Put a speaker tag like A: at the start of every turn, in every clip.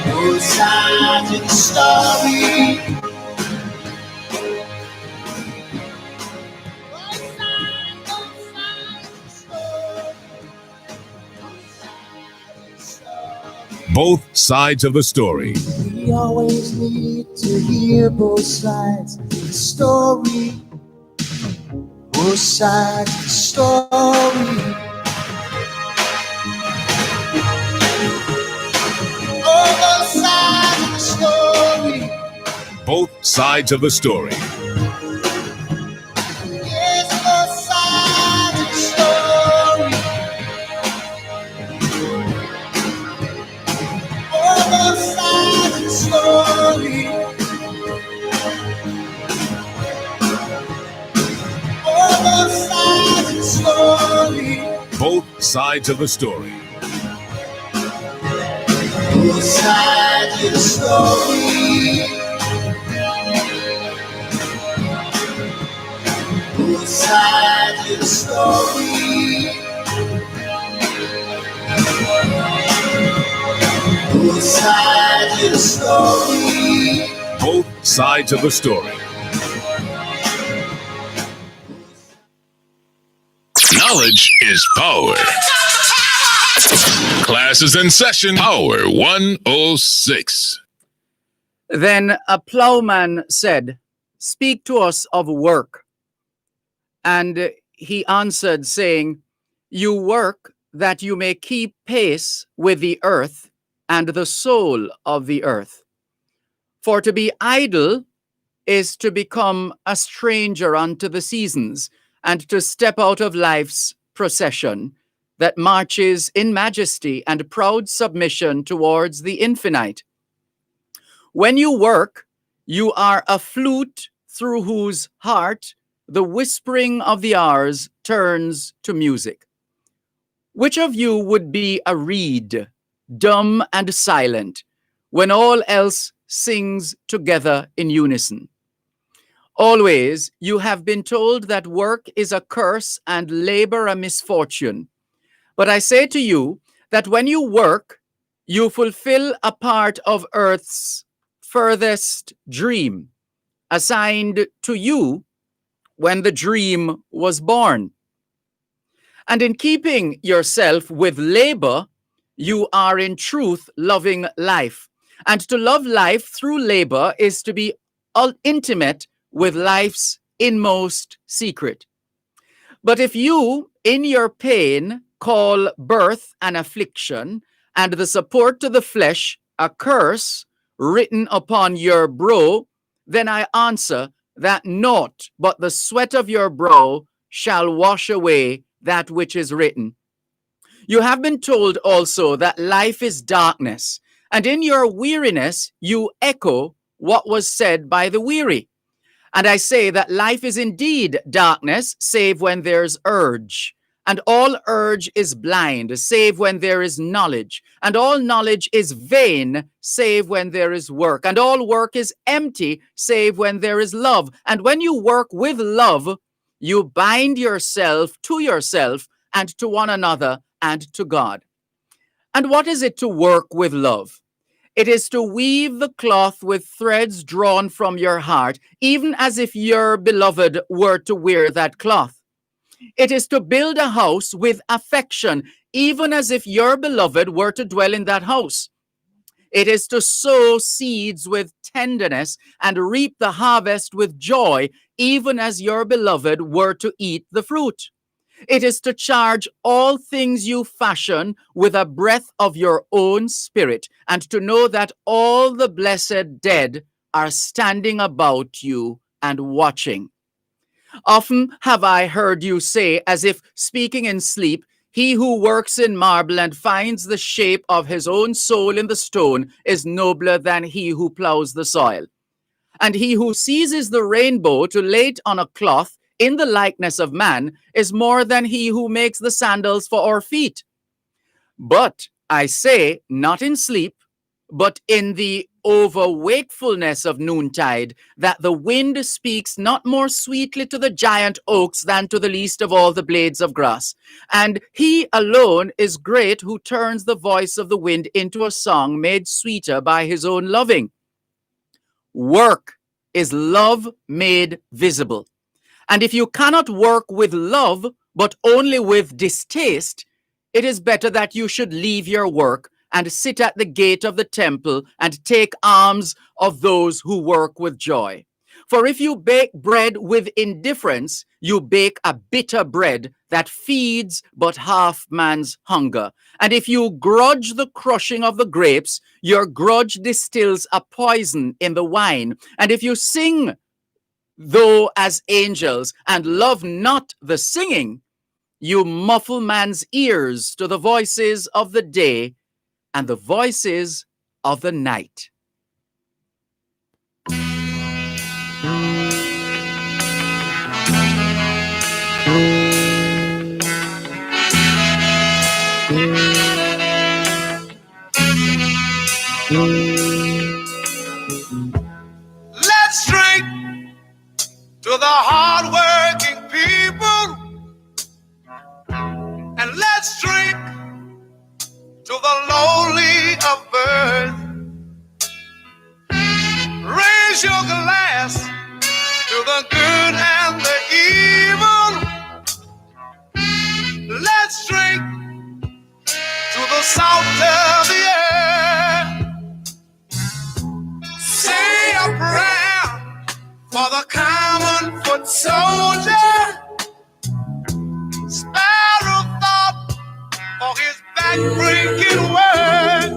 A: Both sides of the story.
B: Both sides of the story.
A: We always need to hear both sides of the story. Both sides of the story. Oh, both sides of the story.
B: Both sides of the story.
A: Yes, both sides of the story. Oh, both sides of the story. Oh, both sides of the story.
B: Both sides of the story.
A: Both sides of the story. Both sides of the story. Both sides of the story.
B: Both sides of the story. Knowledge is power. Class is in session. Power 106.
C: Then a plowman said, "Speak to us of work." And he answered, saying, "You work that you may keep pace with the earth and the soul of the earth. For to be idle is to become a stranger unto the seasons, and to step out of life's procession that marches in majesty and proud submission towards the infinite. When you work, you are a flute through whose heart the whispering of the hours turns to music. Which of you would be a reed, dumb and silent, when all else sings together in unison? Always you have been told that work is a curse and labor a misfortune. But I say to you that when you work, you fulfill a part of earth's furthest dream, assigned to you when the dream was born. And in keeping yourself with labor, you are in truth loving life. And to love life through labor is to be intimate with life's inmost secret. But if you, in your pain, call birth an affliction, and the support to the flesh a curse written upon your brow, then I answer that naught but the sweat of your brow shall wash away that which is written. You have been told also that life is darkness, and in your weariness you echo what was said by the weary. And I say that life is indeed darkness, save when there's urge. And all urge is blind, save when there is knowledge. And all knowledge is vain, save when there is work. And all work is empty, save when there is love. And when you work with love, you bind yourself and to one another and to God. And what is it to work with love? It is to weave the cloth with threads drawn from your heart, even as if your beloved were to wear that cloth. It is to build a house with affection, even as if your beloved were to dwell in that house. It is to sow seeds with tenderness and reap the harvest with joy, even as your beloved were to eat the fruit. It is to charge all things you fashion with a breath of your own spirit, and to know that all the blessed dead are standing about you and watching. Often have I heard you say, as if speaking in sleep, he who works in marble and finds the shape of his own soul in the stone is nobler than he who plows the soil. And he who seizes the rainbow to lay it on a cloth in the likeness of man is more than he who makes the sandals for our feet. But I say, not in sleep, but in the over wakefulness of noontide, that the wind speaks not more sweetly to the giant oaks than to the least of all the blades of grass. And he alone is great who turns the voice of the wind into a song made sweeter by his own loving. Work is love made visible. And if you cannot work with love, but only with distaste, it is better that you should leave your work and sit at the gate of the temple and take alms of those who work with joy. For if you bake bread with indifference, you bake a bitter bread that feeds but half man's hunger. And if you grudge the crushing of the grapes, your grudge distills a poison in the wine. And if you sing, though as angels, and love not the singing, you muffle man's ears to the voices of the day and the voices of the night.
A: Let's drink to the hardworking people, and let's drink to the lowly of birth. Raise your glass to the good and the evil. Let's drink to the salt of the earth. Say a prayer for the common foot soldier. Spare a thought for his back-breaking word.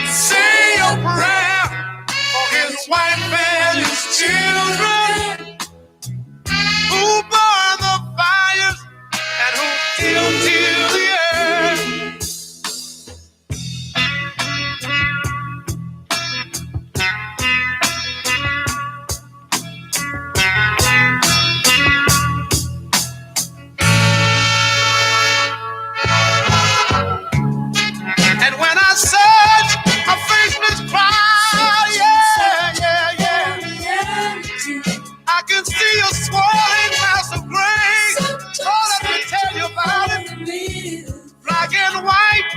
A: Say a prayer for his wife and his children, who burn the fires and who till the earth. And when I search, a faceless crowd, I can see a swirling mass of grace. So let me tell you about it. Black and white.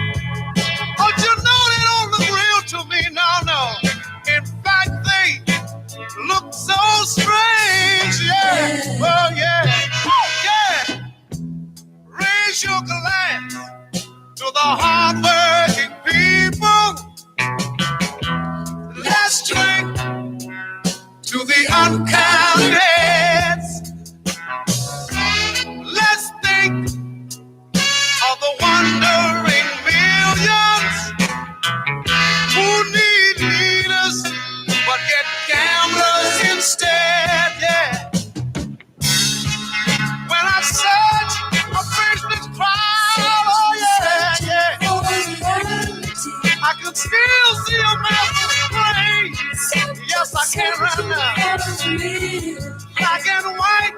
A: Oh, you know they don't look real to me. No. In fact, they look so strange. Yeah. Oh, yeah. Raise your glass to the hardworking people. Let's drink to the uncounted heads. Let's think of the wandering millions who need leaders but get gamblers instead. Yeah. When I search a faceless crowd, oh yeah. I can still see a massive plane. Yes, I can right now. Black and white.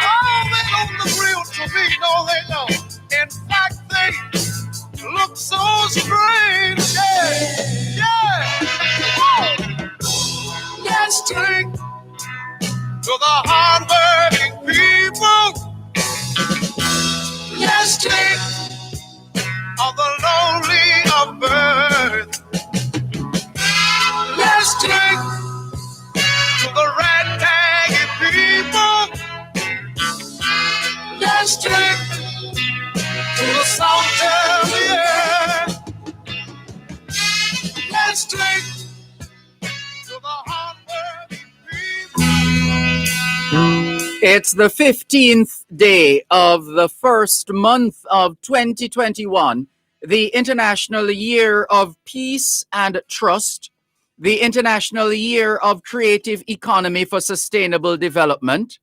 A: Oh, they don't look real to me. No, they don't. In fact, they look so strange. Yeah. Whoa. Let's drink to the hardworking people. Let's drink of the lonely of birth. Let's drink to the rat-tagged people. Let's drink to the salt of the earth. Let's drink to the hardworking people.
C: It's the 15th day of the first month of 2021, the International Year of Peace and Trust, the International Year of Creative Economy for Sustainable Development,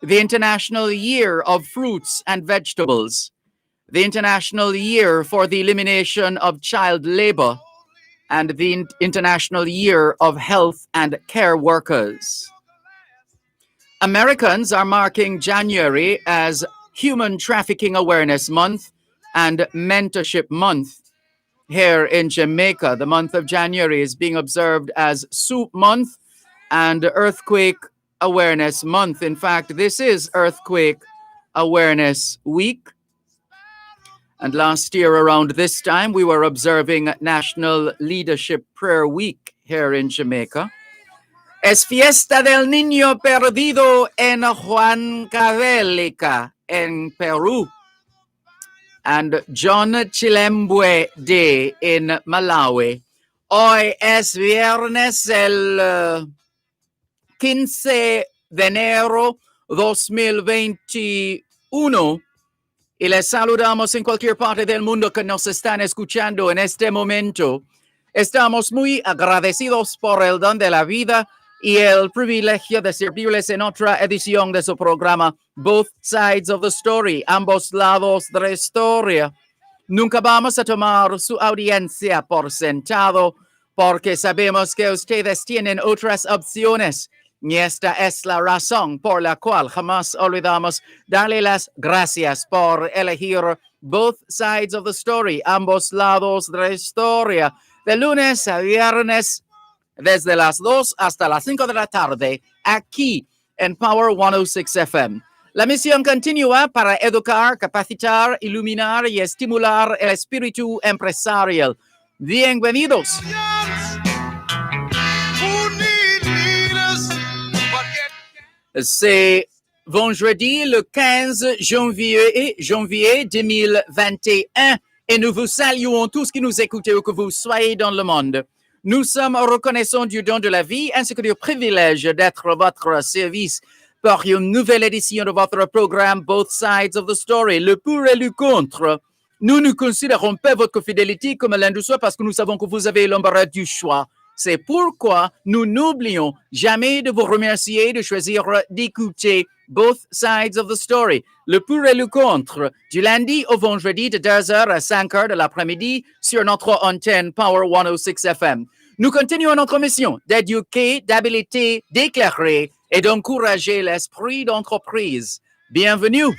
C: the International Year of Fruits and Vegetables, the International Year for the Elimination of Child Labor, and the International Year of Health and Care Workers. Americans are marking January as Human Trafficking Awareness Month and Mentorship Month. here in Jamaica. The month of January is being observed as Soup Month and Earthquake Awareness Month. In fact, this is Earthquake Awareness Week. And last year around this time, we were observing National Leadership Prayer Week here in Jamaica. Es fiesta del niño perdido en Huancavelica in Peru. And John Chilembwe Day in Malawi. Hoy es viernes el 15 de enero 2021 y les saludamos en cualquier parte del mundo que nos están escuchando en este momento. Estamos muy agradecidos por el don de la vida y el privilegio de servirles en otra edición de su programa Both Sides of the Story, ambos lados de la historia. Nunca vamos a tomar su audiencia por sentado porque sabemos que ustedes tienen otras opciones. Y esta es la razón por la cual jamás olvidamos darle las gracias por elegir Both Sides of the Story, ambos lados de la historia, de lunes a viernes, desde las 2 hasta las 5 de la tarde, aquí en Power 106 FM. La misión continúa para educar, capacitar, iluminar y estimular el espíritu empresarial. Bienvenidos. C'est vendredi le 15 janvier 2021 et nous vous saluons tous qui nous écoutez où que vous soyez dans le monde. Nous sommes reconnaissants du don de la vie ainsi que du privilège d'être à votre service pour une nouvelle édition de votre programme Both Sides of the Story, le pour et le contre. Nous ne considérons pas votre fidélité comme l'un de soi parce que nous savons que vous avez l'embarras du choix. C'est pourquoi nous n'oublions jamais de vous remercier de choisir d'écouter Both Sides of the Story, le pour et le contre, du lundi au vendredi de 2h à 5h de l'après-midi sur notre antenne Power 106 FM. Nous continuons notre mission d'éduquer, d'habiliter, d'éclairer et d'encourager l'esprit d'entreprise. Bienvenue.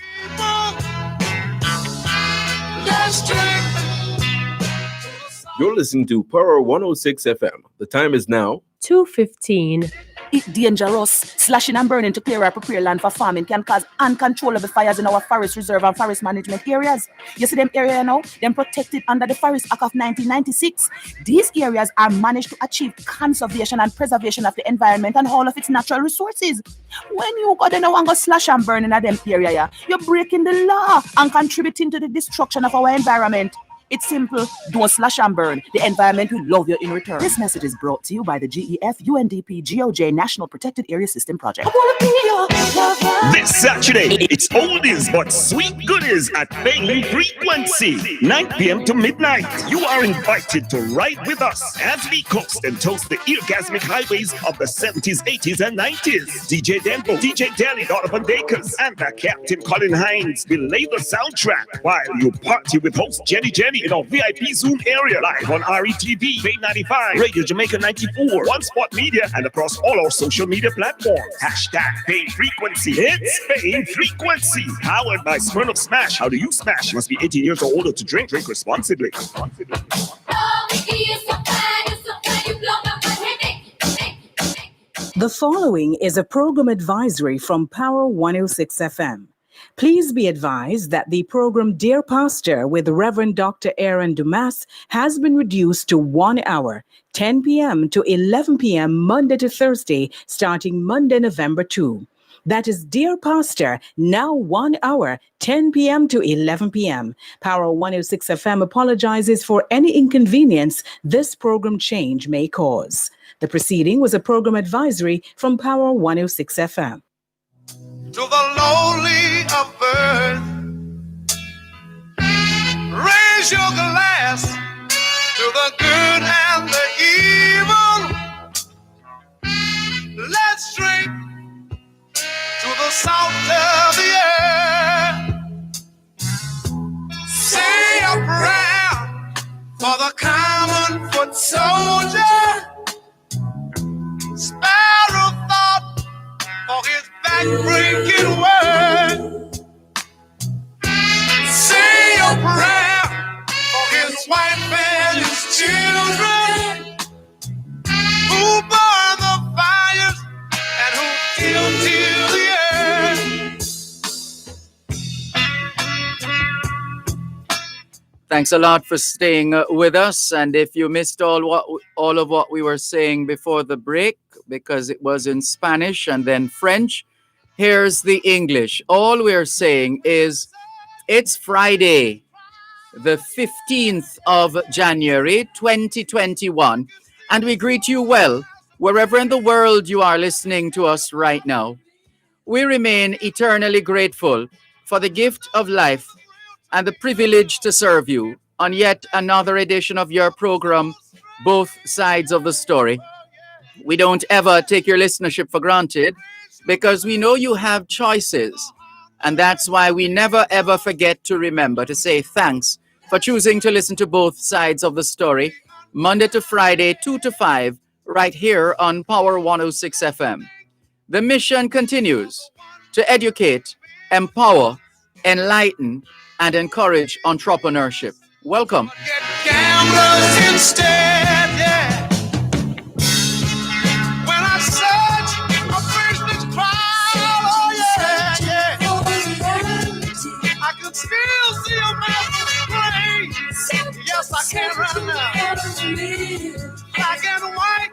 D: You're listening to Power 106 FM. The time is now
E: 2:15.
F: It's dangerous. Slashing and burning to clear or prepare land for farming can cause uncontrollable fires in our forest reserve and forest management areas. You see them area now? Them protected under the Forest Act of 1996. These areas are managed to achieve conservation and preservation of the environment and all of its natural resources. When you go there now and go slash and burn in them area, you're breaking the law and contributing to the destruction of our environment. It's simple. Don't slash and burn. The environment will love you in return. This message is brought to you by the GEF UNDP GOJ National Protected Area System Project.
G: This Saturday, it's oldies but sweet goodies at Main Frequency, 9 p.m. to midnight. You are invited to ride with us as we coast and toast the orgasmic highways of the 70s, 80s, and 90s. DJ Dembo, DJ Daly, Donovan Dakers, and the Captain Colin Hines will lay the soundtrack while you party with host Jenny in our VIP Zoom area, live on RETV, Bay 95, Radio Jamaica 94, One Spot Media, and across all our social media platforms. Hashtag Bay Frequency. It's Bay Frequency. Powered by Smirnoff Smash. How do you smash? Must be 18 years or older to drink. Drink responsibly.
H: The following is a program advisory from Power 106 FM. Please be advised that the program Dear Pastor with Reverend Dr. Aaron Dumas has been reduced to 1 hour, 10 p.m. to 11 p.m. Monday to Thursday, starting Monday, November 2. That is Dear Pastor, now 1 hour, 10 p.m. to 11 p.m. Power 106 FM apologizes for any inconvenience this program change may cause. The proceeding was a program advisory from Power 106 FM.
A: To the lowly of earth, raise your glass to the good and the evil. Let's drink to the salt of the earth. Say a prayer for the common foot soldier. Sparrow thought for his back-breaking word. Say a prayer for his wife and his
C: Thanks a lot for staying with us. And if you missed all of what we were saying before the break, because it was in Spanish and then French, here's the English. All we're saying is it's Friday, the 15th of January, 2021, and we greet you well wherever in the world you are listening to us right now. We remain eternally grateful for the gift of life and the privilege to serve you on yet another edition of your program, Both Sides of the Story. We don't ever take your listenership for granted because we know you have choices. And that's why we never ever forget to remember to say thanks for choosing to listen to Both Sides of the Story, Monday to Friday, 2 to 5, right here on Power 106 FM. The mission continues to educate, empower, enlighten, and encourage entrepreneurship. Welcome.
A: Get gamblers instead, yeah. When I search a business crowd, oh yeah, yeah. I can still see a man's plane. Yes, I can right now. Black and white.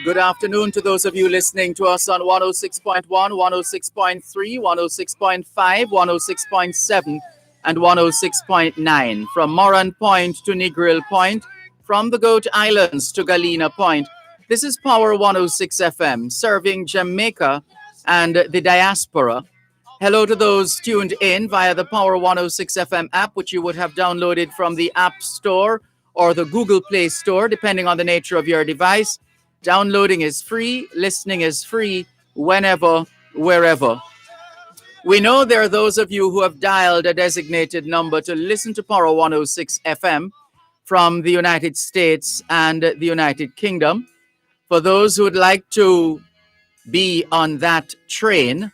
C: Good afternoon to those of you listening to us on 106.1, 106.3, 106.5, 106.7, and 106.9. From Moran Point to Negril Point, from the Goat Islands to Galena Point. This is Power 106 FM, serving Jamaica and the diaspora. Hello to those tuned in via the Power 106 FM app, which you would have downloaded from the App Store or the Google Play Store, depending on the nature of your device. Downloading is free, listening is free, whenever, wherever. We know there are those of you who have dialed a designated number to listen to Power 106 FM from the United States and the United Kingdom. For those who would like to be on that train,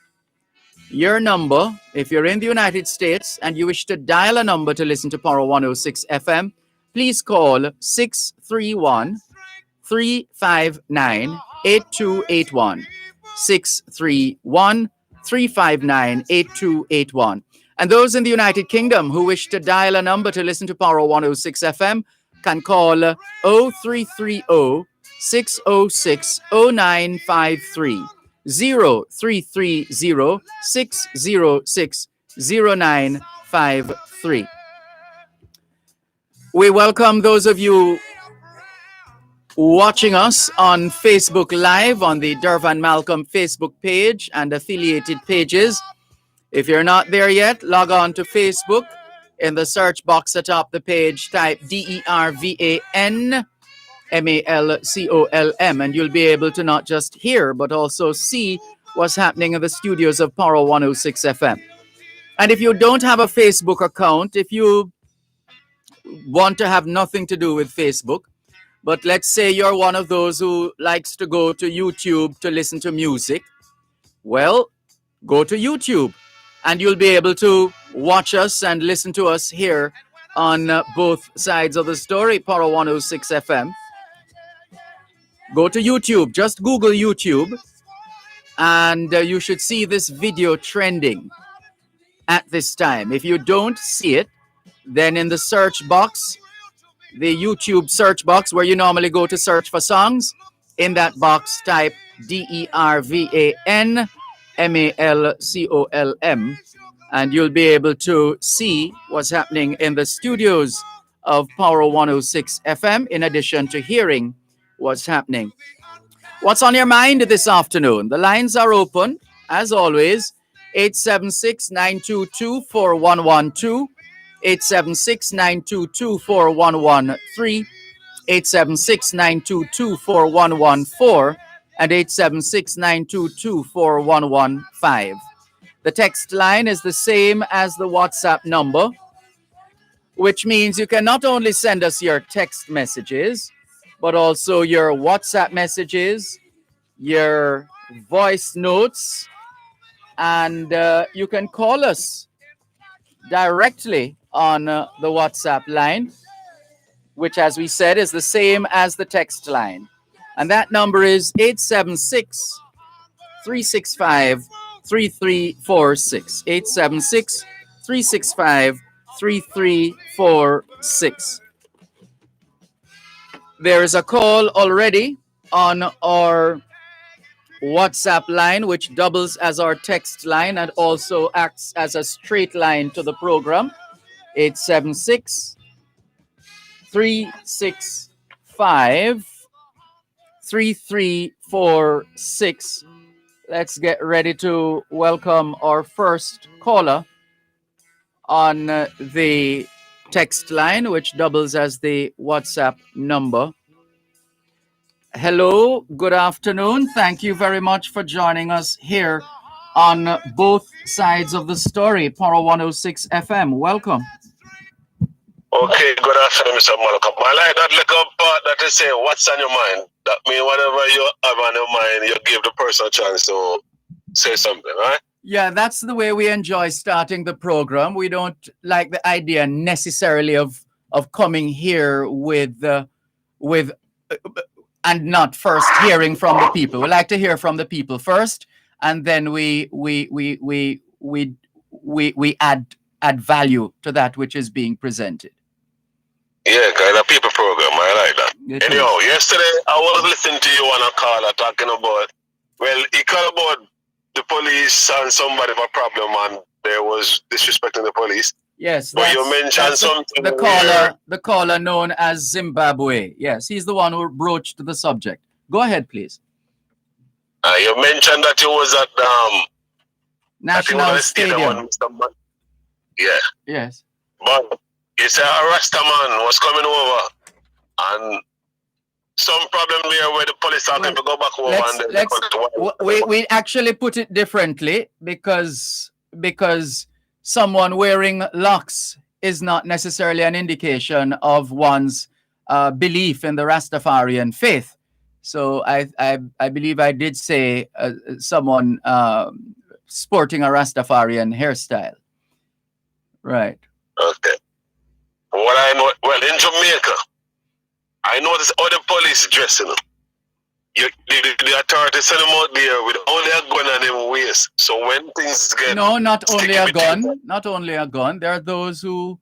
C: your number, if you're in the United States and you wish to dial a number to listen to Power 106 FM, please call 631 359 8281. 631 359 8281. And those in the United Kingdom who wish to dial a number to listen to Power 106 FM can call 0330 606 0953. 0330 606 0953. We welcome those of you watching us on Facebook Live on the Dervan Malcolm Facebook page and affiliated pages. If you're not there yet, log on to Facebook. In the search box atop the page, type DERVAN MALCOLM, and you'll be able to not just hear, but also see what's happening in the studios of Power 106 FM. And if you don't have a Facebook account, if you want to have nothing to do with Facebook, but let's say you're one of those who likes to go to YouTube to listen to music, well, go to YouTube and you'll be able to watch us and listen to us here on Both Sides of the Story, Power 106 FM. Go to YouTube, just Google YouTube, and you should see this video trending at this time. If you don't see it, then in the search box, the YouTube search box where you normally go to search for songs, in that box type DERVAN MALCOLM, and you'll be able to see what's happening in the studios of Power 106 FM, in addition to hearing what's happening. What's on your mind this afternoon? The lines are open, as always, 876-922-4112, 876-922-4113, 876-922-4114, and 876-922-4115. The text line is the same as the WhatsApp number, which means you can not only send us your text messages, but also your WhatsApp messages, your voice notes, and you can call us directly on the WhatsApp line, which, as we said, is the same as the text line. And that number is 876-365-3346. 876-365-3346. 3346. There is a call already on our WhatsApp line, which doubles as our text line and also acts as a straight line to the program. 876 365 3346. Let's get ready to welcome our first caller on the text line, which doubles as the WhatsApp number. Hello, good afternoon. Thank you very much for joining us here on both sides of the story, Power 106 FM. Welcome.
E: Okay, good afternoon, Mr. Malcolm. I like that little part that you say, what's on your mind? That means whatever you have on your mind, you give the person a chance to say something, right?
C: Yeah, that's the way we enjoy starting the program. We don't like the idea necessarily of coming here with and not first hearing from the people. We like to hear from the people first, and then we add value to that which is being presented.
E: Yeah, kind of people program. I like that.
C: It
E: Anyhow,
C: is.
E: yesterday I was listening to you on a caller talking about, well, he called about the police and somebody have a problem and they was disrespecting the police.
C: Yes,
E: But you mentioned
C: that's
E: something.
C: the caller known as Zimbabwe. Yes, he's the one who broached the subject. Go ahead, please.
E: You mentioned that you was at
C: National Stadium.
E: Yeah.
C: Yes.
E: But you said a Rasta man was coming over and some problem there where the police are going to go back over and then
C: we actually put it differently because someone wearing locks is not necessarily an indication of one's belief in the Rastafarian faith. So I believe I did say someone sporting a Rastafarian hairstyle. Right.
E: Okay. What I know, well, in Jamaica, I noticed other police dressing them. The authorities send them out there with only a gun on their waist. So when things get
C: not only a gun. There are those who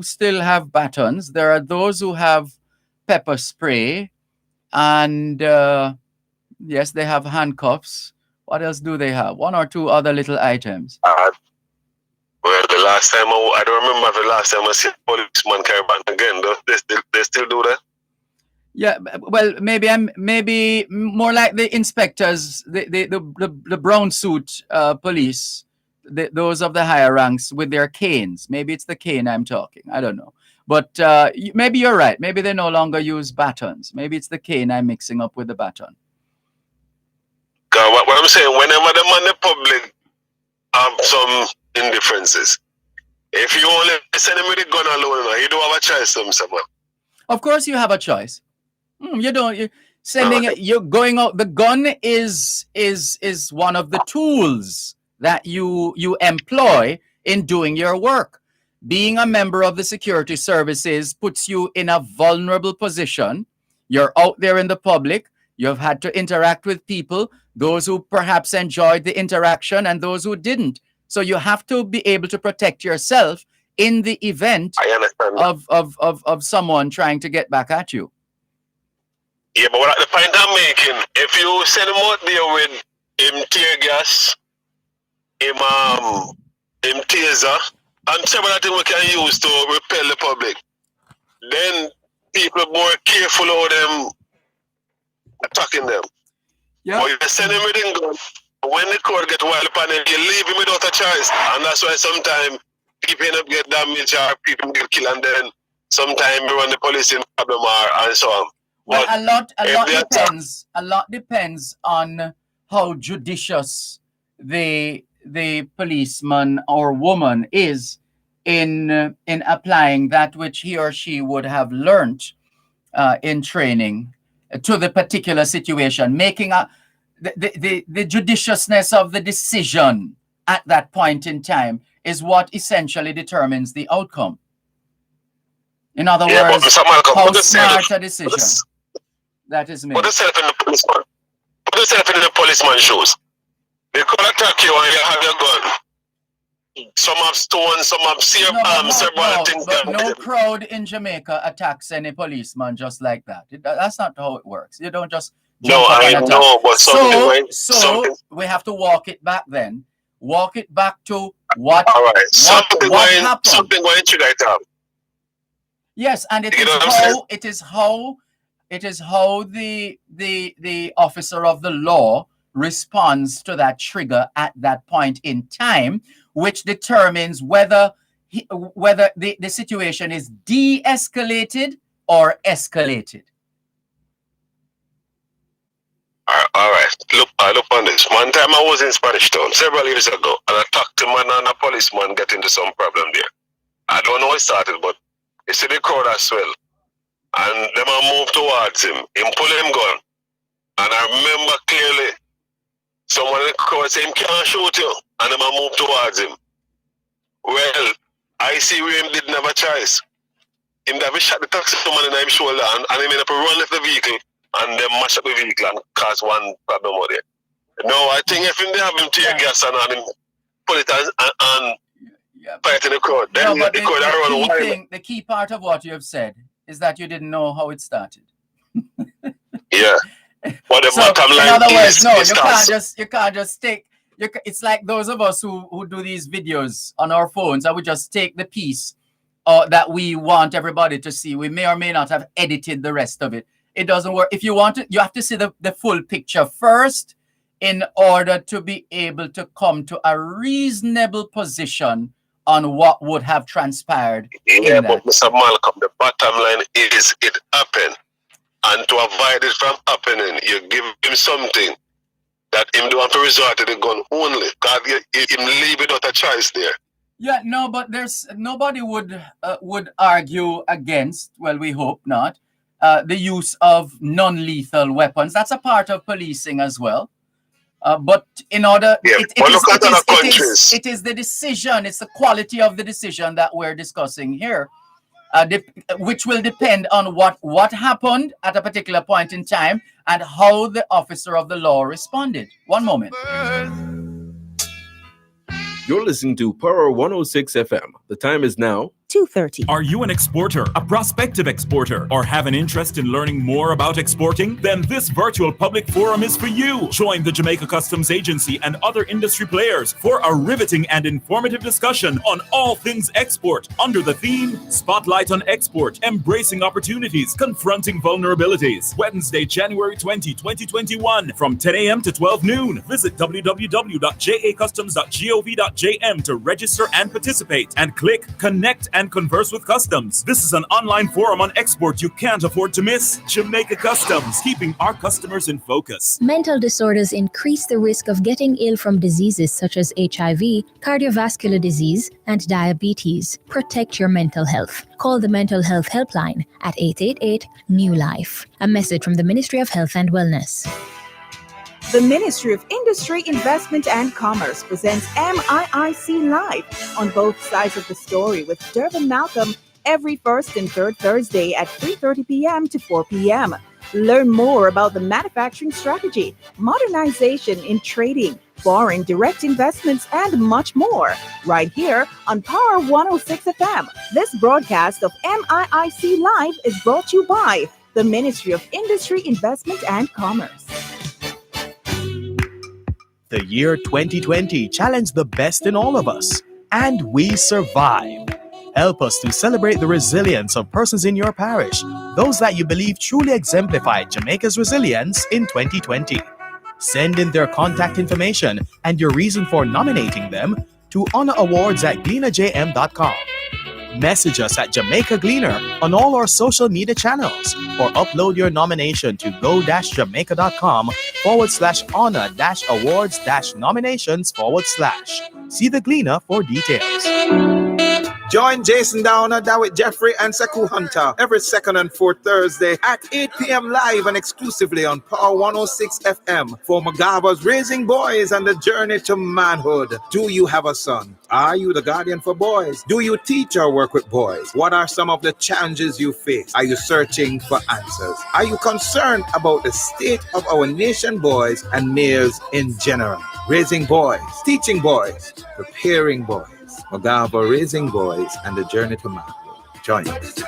C: still have batons. There are those who have pepper spray, and yes, they have handcuffs. What else do they have? One or two other little items.
E: Well, the last time I don't remember the last time I see a policeman carry back again. They still do that?
C: Yeah, well, maybe more like the inspectors, the brown suit police, those of the higher ranks with their canes. Maybe it's the cane I'm talking. I don't know. But maybe you're right. Maybe they no longer use batons. Maybe it's the cane I'm mixing up with the baton.
E: What I'm saying, whenever the man in the public have some indifferences, if you only send him with the gun alone, you don't have a choice, someone.
C: Of course, you have a choice. You don't. You're going out. The gun is one of the tools that you employ in doing your work. Being a member of the security services puts you in a vulnerable position. You're out there in the public. You've had to interact with people, those who perhaps enjoyed the interaction and those who didn't. So you have to be able to protect yourself in the event of someone trying to get back at you.
E: Yeah, but what the point I'm making, if you send him out there with him tear gas, him taser, and several things we can use to repel the public, then people more careful of them attacking them.
C: Yeah.
E: But you send him with him gun, when the crowd get wild upon him, you leave him without a choice. And that's why sometimes people end up get damaged or people get killed, and then sometimes we run the police in problem and so on.
C: Well, a lot depends on how judicious the policeman or woman is in applying that which he or she would have learned in training to the particular situation, making the judiciousness of the decision at that point in time is what essentially determines the outcome. In other words, how smart a decision that is made.
E: Put yourself in the policeman's shoes. They could attack you and you have your gun. Some have stones, some have several things.
C: But no crowd in Jamaica attacks any policeman just like that. That's not how it works. You don't just jump up and attack.
E: know, but something.
C: We have to walk it back then. Walk it back to what?
E: All right, something
C: happened?
E: Something going to that time.
C: Yes, and it is how the officer of the law responds to that trigger at that point in time, which determines whether the situation is de-escalated or escalated.
E: All right. Look on this. One time I was in Spanish Town several years ago, and I talked to man and a policeman get into some problem there. I don't know how it started, but you see the crowd as well. And them I move towards him. Him pull him gun. And I remember clearly someone in the crowd say him can't shoot you. And them I move towards him. Well, I see where him didn't have a choice. Him have shot the taxi man in his shoulder and he ended up run left the vehicle and then mash up the vehicle and cause one problem out there. No, I think if they have him tear gas and him put it and fight in the crowd, then the crowd run wild.
C: The key part of what you have said is that you didn't know how it started.
E: Yeah. But the
C: So,
E: bottom
C: in
E: line
C: other words,
E: is,
C: no,
E: is
C: you can't just take. It's like those of us who do these videos on our phones. I would just take the piece that we want everybody to see. We may or may not have edited the rest of it. It doesn't work. If you want to, you have to see the full picture first in order to be able to come to a reasonable position on what would have transpired.
E: Yeah, but Mr. Malcolm, the bottom line is it happened. And to avoid it from happening, you give him something that him don't have to resort to the gun only. Because him leave without a choice there.
C: Yeah, no, but there's nobody would argue against, well, we hope not, the use of non-lethal weapons. That's a part of policing as well. But in order, it is the decision, it's the quality of the decision that we're discussing here, which will depend on what happened at a particular point in time and how the officer of the law responded. One moment.
D: You're listening to Power 106 FM. The time is now
I: 2:30.
J: Are you an exporter, a prospective exporter, or have an interest in learning more about exporting? Then this virtual public forum is for you. Join the Jamaica Customs Agency and other industry players for a riveting and informative discussion on all things export under the theme Spotlight on Export, Embracing Opportunities, Confronting Vulnerabilities. Wednesday, January 20, 2021 from 10 a.m. to 12 noon. Visit www.jacustoms.gov.jm to register and participate, and click Connect and Converse with Customs. This is an online forum on export you can't afford to miss. Jamaica Customs, keeping our customers in focus.
I: Mental disorders increase the risk of getting ill from diseases such as HIV, cardiovascular disease, and diabetes. Protect your mental health. Call the Mental Health Helpline at 888-NEW-LIFE. A message from the Ministry of Health and Wellness.
K: The Ministry of Industry, Investment and Commerce presents MIIC Live on both sides of the story with Dervan Malcolm every first and third Thursday at 3:30 p.m. to 4 p.m. Learn more about the manufacturing strategy, modernization in trading, foreign direct investments, and much more right here on Power 106 FM. This broadcast of MIIC Live is brought to you by the Ministry of Industry, Investment and Commerce.
L: The year 2020 challenged the best in all of us, and we survived. Help us to celebrate the resilience of persons in your parish, those that you believe truly exemplified Jamaica's resilience in 2020. Send in their contact information and your reason for nominating them to honораwards@gleanajm.com. Message us at Jamaica Gleaner on all our social media channels, or upload your nomination to go-jamaica.com/honor-awards-nominations/. See the Gleaner for details.
M: Join Jason Downer, Dawitt Jeffrey, and Sekou Hunter every second and fourth Thursday at 8 p.m. live and exclusively on Power 106 FM for Magaba's Raising Boys and the Journey to Manhood. Do you have a son? Are you the guardian for boys? Do you teach or work with boys? What are some of the challenges you face? Are you searching for answers? Are you concerned about the state of our nation boys and males in general? Raising boys, teaching boys, preparing boys. Magava Raising Boys and the Journey to Manhood. Join us.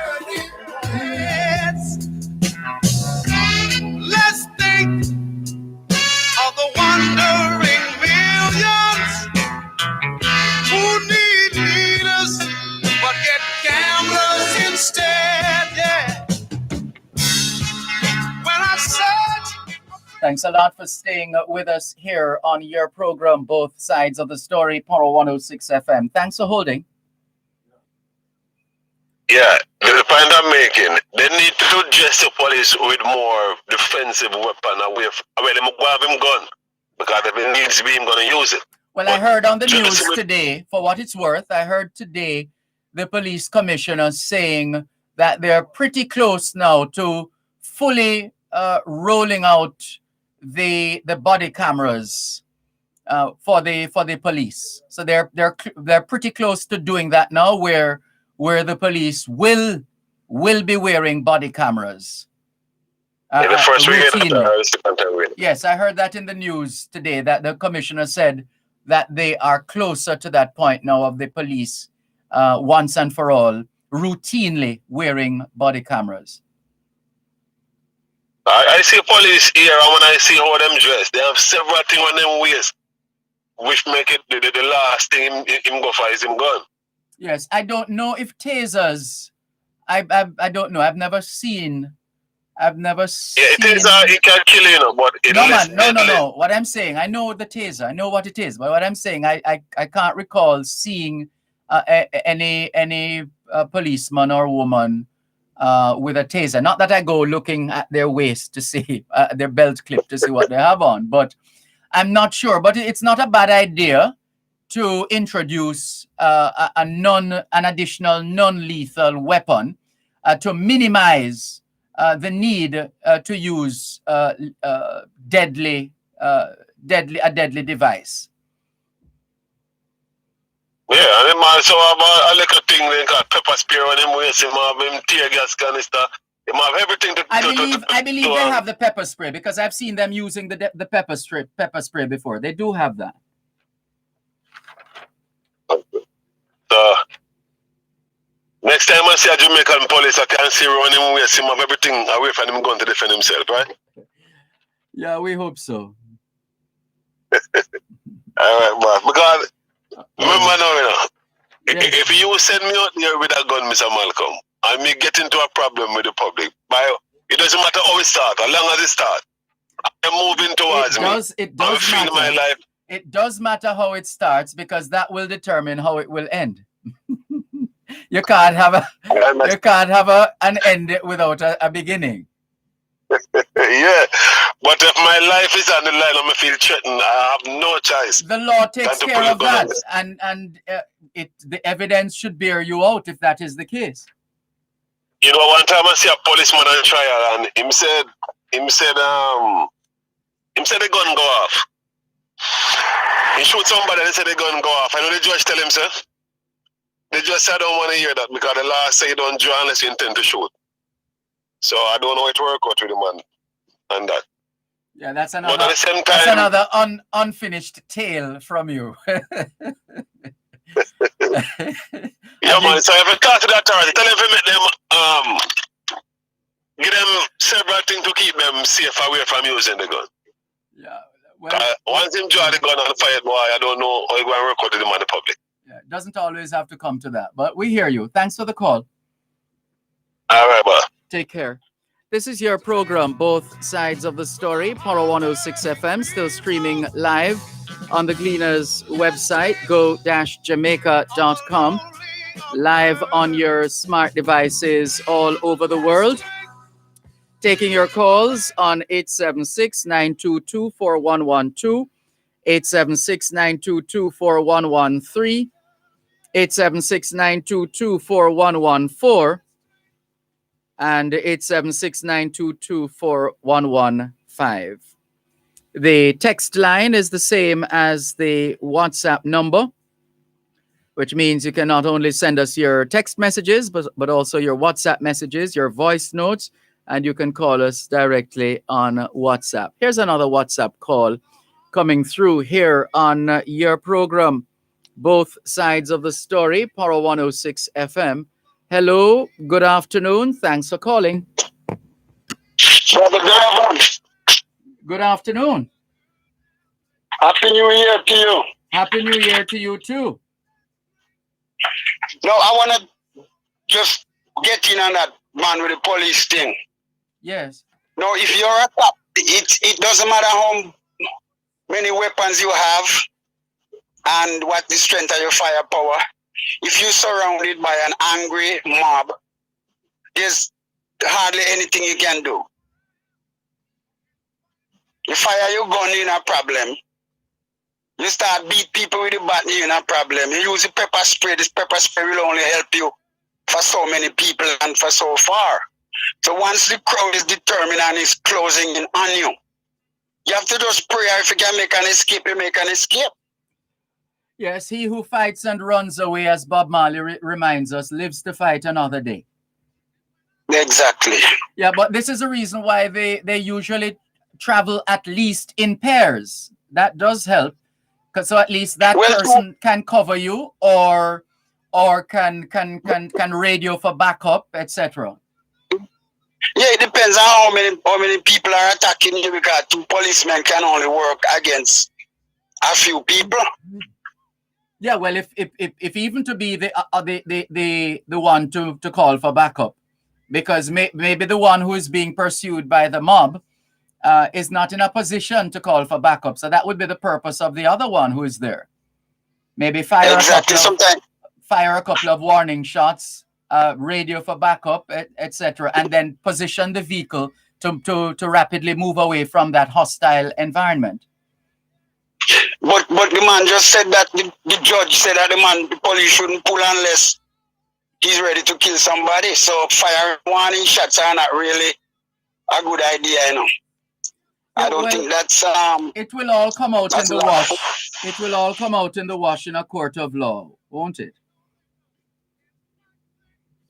A: Let's think of the wandering millions who need leaders but get gamblers instead. Yeah. When I search.
C: Thanks a lot for staying with us here on your program, Both Sides of the Story, Power 106 FM. Thanks for holding.
E: Yeah, the point I'm making, they need to dress the police with more defensive weapon away from, well, they have him gun, because if it needs to be, I'm going to use it.
C: Well, I heard on the news today, for what it's worth, I heard today the police commissioner saying that they're pretty close now to fully rolling out the body cameras for the police. So they're pretty close to doing that now, where the police will be wearing body cameras.
E: The first
C: routinely. Yes, I heard that in the news today, that the commissioner said that they are closer to that point now of the police once and for all routinely wearing body cameras.
E: I see police here, and when I see how them dress, they have several things on them waist, which make it the last thing him go for is him gun.
C: Yes, I don't know if tasers. I don't know. I've never seen.
E: Yeah, taser, it can kill you, but it
C: no. What I'm saying, I know the taser. I know what it is, but what I'm saying, I can't recall seeing any policeman or woman with a taser. Not that I go looking at their waist to see their belt clip to see what they have on, but I'm not sure. But it's not a bad idea to introduce an additional non-lethal weapon to minimize the need to use a deadly device.
E: Yeah, and then also have a little thing they got pepper spray on him waist, him have him tear gas canister, him have everything
C: I believe they have the pepper spray, because I've seen them using the pepper spray before. They do have that.
E: Next time I see a Jamaican police, I can see running away, see him have everything away from him going to defend himself, right?
C: Yeah, we hope so.
E: All right, but because remember now, if you send me out there with a gun, Mr. Malcolm, and me get into a problem with the public, it doesn't matter how it starts, as long as it starts, I'm moving towards
C: It does matter.
E: My life.
C: It does matter how it starts, because that will determine how it will end. You can't have an end without a beginning.
E: Yeah, but if my life is on the line and I feel threatened, I have no choice.
C: The law takes care of that, and the evidence should bear you out if that is the case.
E: You know, one time I see a policeman on trial, and him said the gun go off. He shoot somebody and he said the gun go off. I know the judge tell him, sir. The judge said I don't want to hear that, because the law say you don't draw unless you intend to shoot. So I don't know how it work out with the man and that.
C: Yeah, that's another.
E: But at the same time,
C: that's another unfinished tale from you.
E: Yeah, man. So if you talk to the authority, tell them to make them give them several things to keep them safe away from using the gun.
C: Yeah. Well,
E: once him draw the gun and fire, boy, I don't know how you going to work out with them on the public.
C: Yeah, it doesn't always have to come to that, but we hear you. Thanks for the call.
E: All right, bye.
C: Take care. This is your program, Both Sides of the Story, Power 106 FM, still streaming live on the Gleaners website, go-jamaica.com, live on your smart devices all over the world. Taking your calls on 876-922-4112, 876-922-4113, 876-922-4114, and 876-922-4115. The text line is the same as the WhatsApp number, which means you can not only send us your text messages, but also your WhatsApp messages, your voice notes, and you can call us directly on WhatsApp. Here's another WhatsApp call coming through here on your program. both sides of the story. Power 106 FM. Hello, good afternoon. Thanks for calling.
N: Brother Dervan,
C: Good afternoon.
N: Happy New Year to you.
C: Happy New Year to you too.
N: No, I want to just get in on that man with the police thing.
C: Yes.
N: No, if you're a cop, it doesn't matter how many weapons you have and what the strength of your firepower. If you're surrounded by an angry mob, there's hardly anything you can do. You fire your gun, you're not a problem. You start beat people with the bat, you're not a problem. You use the pepper spray, this pepper spray will only help you for so many people and for so far. So once the crowd is determined and is closing in on you, you have to just pray. If you can make an escape, you make an escape.
C: Yes, he who fights and runs away, as Bob Marley reminds us, lives to fight another day.
N: Exactly.
C: Yeah, but this is the reason why they usually travel at least in pairs. That does help. So at least that person can cover you or can radio for backup, etc.
N: Yeah, it depends on how many people are attacking you, because two policemen can only work against a few people.
C: Yeah, well, if even to be the one to call for backup, because maybe the one who is being pursued by the mob is not in a position to call for backup, so that would be the purpose of the other one who is there. Maybe fire a couple of warning shots, radio for backup, etc., and then position the vehicle to rapidly move away from that hostile environment.
N: But the man just said that the judge said that the police shouldn't pull unless he's ready to kill somebody. So fire warning shots are not really a good idea, you know. I don't think that's
C: it will all come out in the wash. It will all come out in the wash in a court of law, won't it?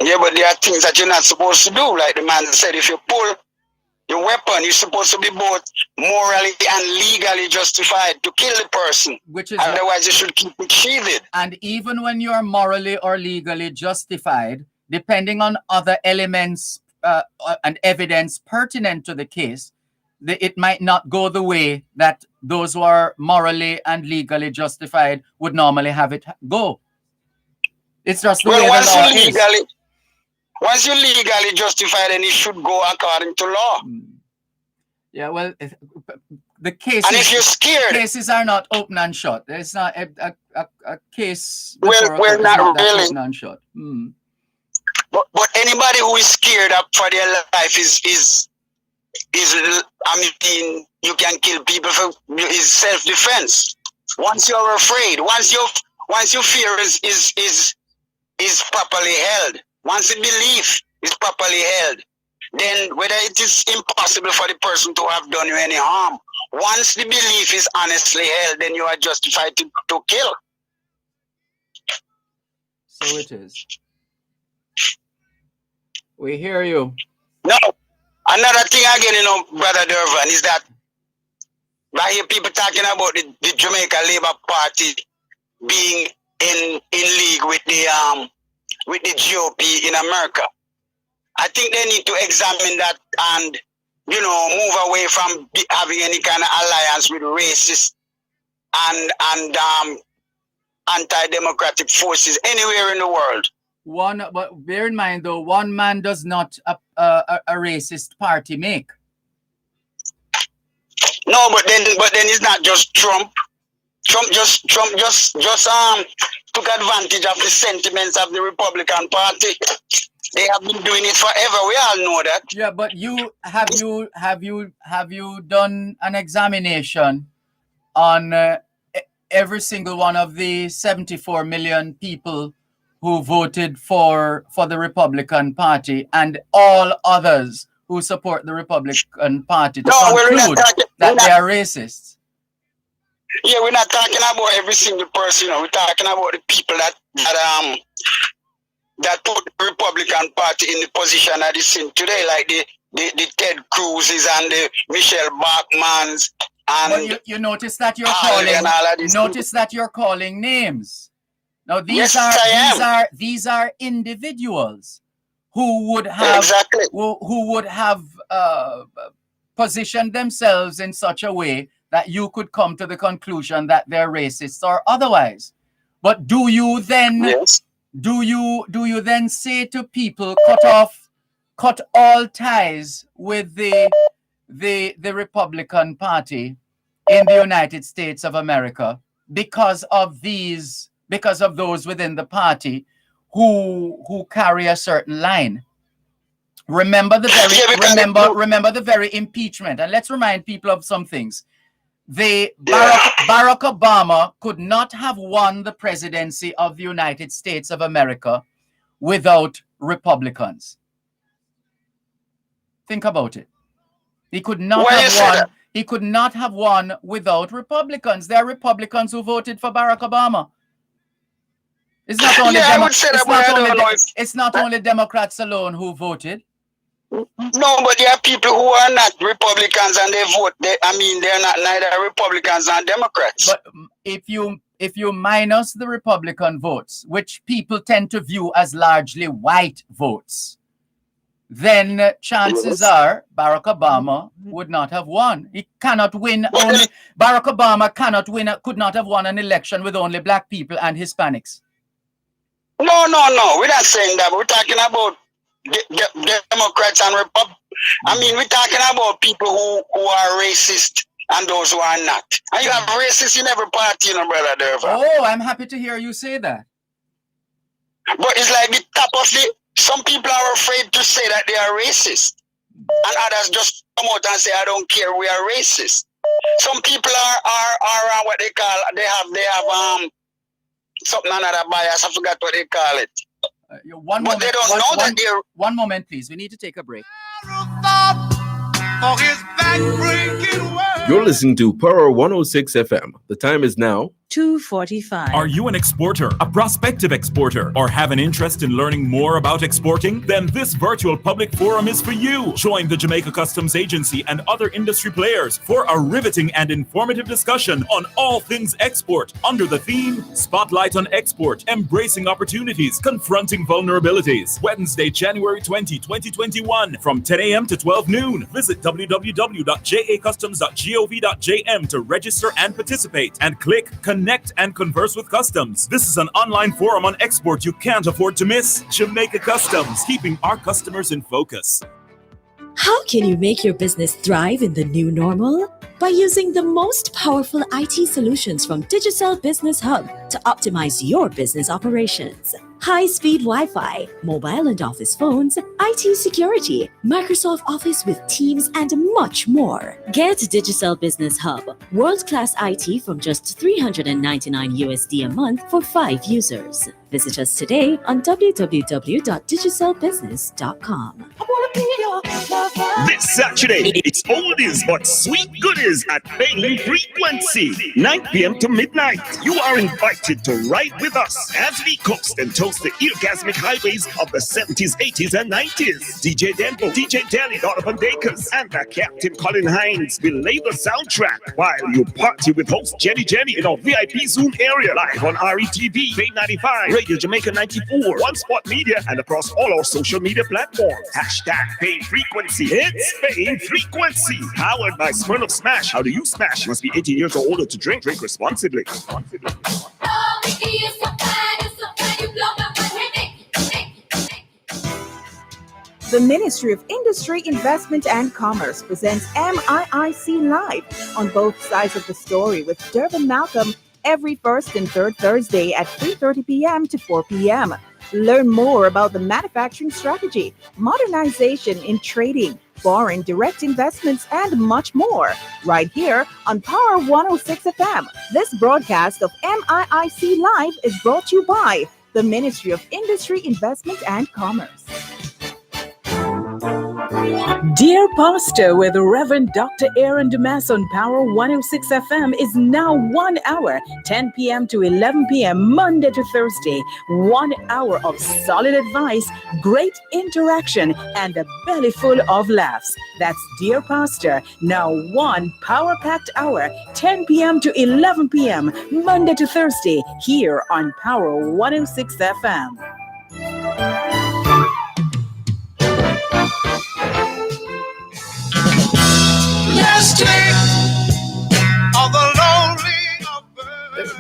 N: Yeah, but there are things that you're not supposed to do. Like the man said, if you pull your weapon, you're supposed to be both morally and legally justified to kill the person. Otherwise, you should keep it sheathed.
C: And even when you're morally or legally justified, depending on other elements and evidence pertinent to the case, it might not go the way that those who are morally and legally justified would normally have it go. It's just the way the law is.
N: Once you're legally justified, then it should go according to law.
C: Yeah, well, the cases,
N: and if you're scared,
C: cases are not open and shut. There's not a case.
N: Well, not really.
C: Open and shut.
N: But anybody who is scared up for their life is I mean, you can kill people for is self-defense. Once you're afraid, once your fear is properly held, once the belief is properly held, then whether it is impossible for the person to have done you any harm, once the belief is honestly held, then you are justified to kill.
C: So it is. We hear you.
N: No. Another thing again, you know, Brother Dervan, is that I hear people talking about the Jamaica Labour Party being in league with the GOP in America. I think they need to examine that and, you know, move away from having any kind of alliance with racist and anti-democratic forces anywhere in the world.
C: But bear in mind, though, one man does not a racist party make.
N: No, but then it's not just Trump. Trump just took advantage of the sentiments of the Republican Party. They have been doing it forever. We all know that.
C: Yeah, but have you done an examination on every single one of the 74 million people who voted for the Republican Party and all others who support the Republican Party to conclude that they are racists?
N: Yeah, we're not talking about every single person. You know, we're talking about the people that put the Republican Party in the position that it's in today, like the Ted Cruz's and the Michelle Bachmans. And
C: you notice that you're calling names. Now these
N: Yes,
C: are
N: I am.
C: these are individuals who would have
N: Exactly.
C: who would have positioned themselves in such a way that you could come to the conclusion that they're racist or otherwise. But do you then
N: Yes.
C: do you then say to people, cut all ties with the Republican Party in the United States of America because of those within the party who carry a certain line? Remember the very impeachment, and let's remind people of some things. Barack Obama could not have won the presidency of the United States of America without Republicans. Think about it. He could not have won without Republicans. There are Republicans who voted for Barack Obama. It's not only it's not only Democrats alone who voted.
N: No, but there are people who are not Republicans and they vote. They're not neither Republicans nor Democrats.
C: But if you minus the Republican votes, which people tend to view as largely white votes, then chances are Barack Obama would not have won. He cannot win. Barack Obama could not have won an election with only black people and Hispanics.
N: No. We're not saying that. We're talking about Democrats and Republicans. We're talking about people who are racist and those who are not. And you have racists in every party, brother Dervan.
C: Oh, I'm happy to hear you say that.
N: But it's like the top of the. Some people are afraid to say that they are racist, and others just come out and say, "I don't care, we are racist." Some people are what they call they have something another bias. I forgot what they call it.
C: One moment, please. We need to take a break.
D: You're listening to Power 106 FM. The time is now
H: 2:45.
J: Are you an exporter, a prospective exporter, or have an interest in learning more about exporting? Then this virtual public forum is for you. Join the Jamaica Customs Agency and other industry players for a riveting and informative discussion on all things export under the theme Spotlight on Export, Embracing Opportunities, Confronting Vulnerabilities. Wednesday, January 20, 2021 from 10 a.m. to 12 noon. Visit www.jacustoms.gov.jm to register and participate, and click Connect and Converse with Customs. This is an online forum on export you can't afford to miss. Jamaica Customs, keeping our customers in focus.
O: How can you make your business thrive in the new normal? By using the most powerful IT solutions from Digicel Business Hub to optimize your business operations. High-speed Wi-Fi, mobile and office phones, IT security, Microsoft Office with Teams, and much more. Get Digicel Business Hub, world-class IT from just $399 USD a month for 5 users. Visit us today on www.digicelbusiness.com.
G: This Saturday, it's oldies but sweet goodies at Bailey Frequency, 9 p.m. to midnight. You are invited to ride with us as we coast and toast the orgasmic highways of the 70s, 80s, and 90s. DJ Denbo, DJ Deli, Donovan Dakers, and the Captain Colin Hines will lay the soundtrack while you party with host Jenny in our VIP Zoom area, live on RETV, Bay 95, Radio Jamaica 94, One Spot Media, and across all our social media platforms. #Bay Frequency. It's Bay Frequency. Powered by Smirnoff Smash. How do you smash? Must be 18 years or older to drink. Drink responsibly.
K: The Ministry of Industry, Investment and Commerce presents MIIC Live on both sides of the story with Dervan Malcolm every first and third Thursday at 3:30 p.m. to 4 p.m. Learn more about the manufacturing strategy, modernization in trading, foreign direct investments, and much more right here on Power 106 FM. This broadcast of MIIC Live is brought to you by the Ministry of Industry, Investment and Commerce.
H: Dear Pastor with Reverend Dr. Aaron Dumas on Power 106 FM is now 1 hour, 10 p.m. to 11 p.m. Monday to Thursday. 1 hour of solid advice, great interaction, and a belly full of laughs. That's Dear Pastor, now 1 power-packed hour, 10 p.m. to 11 p.m. Monday to Thursday here on Power 106 FM.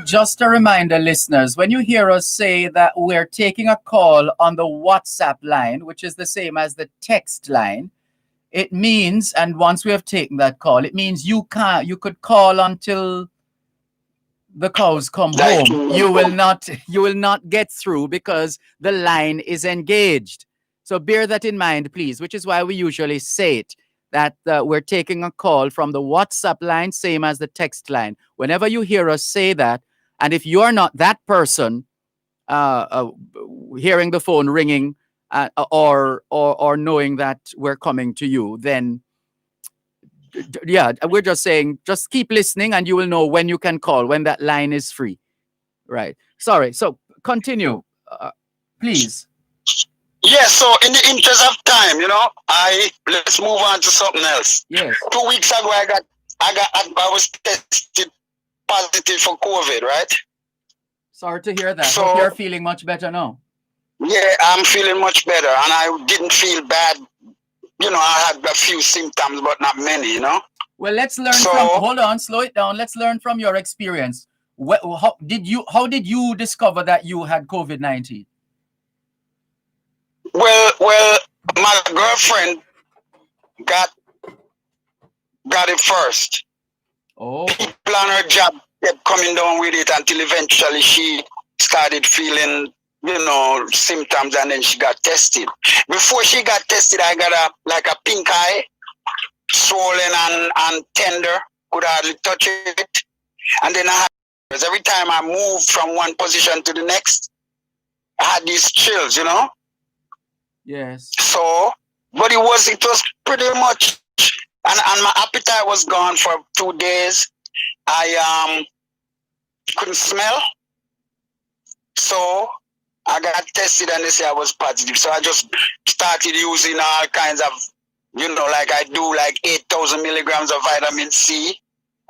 C: Just a reminder, listeners, when you hear us say that we're taking a call on the WhatsApp line, which is the same as the text line, it means, and once we have taken that call, it means you could call until the cows come home. You will not get through because the line is engaged. So bear that in mind, please, which is why we usually say it, that we're taking a call from the WhatsApp line, same as the text line. Whenever you hear us say that, and if you're not that person hearing the phone ringing or knowing that we're coming to you, then yeah, we're just saying, just keep listening and you will know when you can call, when that line is free. Right. Sorry. So continue, please.
N: Yeah, so in the interest of time, let's move on to something else.
C: Yes.
N: 2 weeks ago, I was tested positive for COVID, right?
C: Sorry to hear that.
N: So,
C: hope you're feeling much better now.
N: Yeah, I'm feeling much better, and I didn't feel bad. I had a few symptoms, but not many,
C: Well, let's learn hold on, slow it down. Let's learn from your experience. How did you discover that you had COVID-19?
N: Well, my girlfriend got it first.
C: Oh.
N: People on her job kept coming down with it until eventually she started feeling, symptoms, and then she got tested. Before she got tested, I got a pink eye, swollen and tender, could hardly touch it. And then every time I moved from one position to the next, I had these chills,
C: Yes.
N: So, but it was pretty much, and my appetite was gone for 2 days. I couldn't smell. So I got tested and they say I was positive. So I just started using all kinds of, like I do 8,000 milligrams of vitamin C,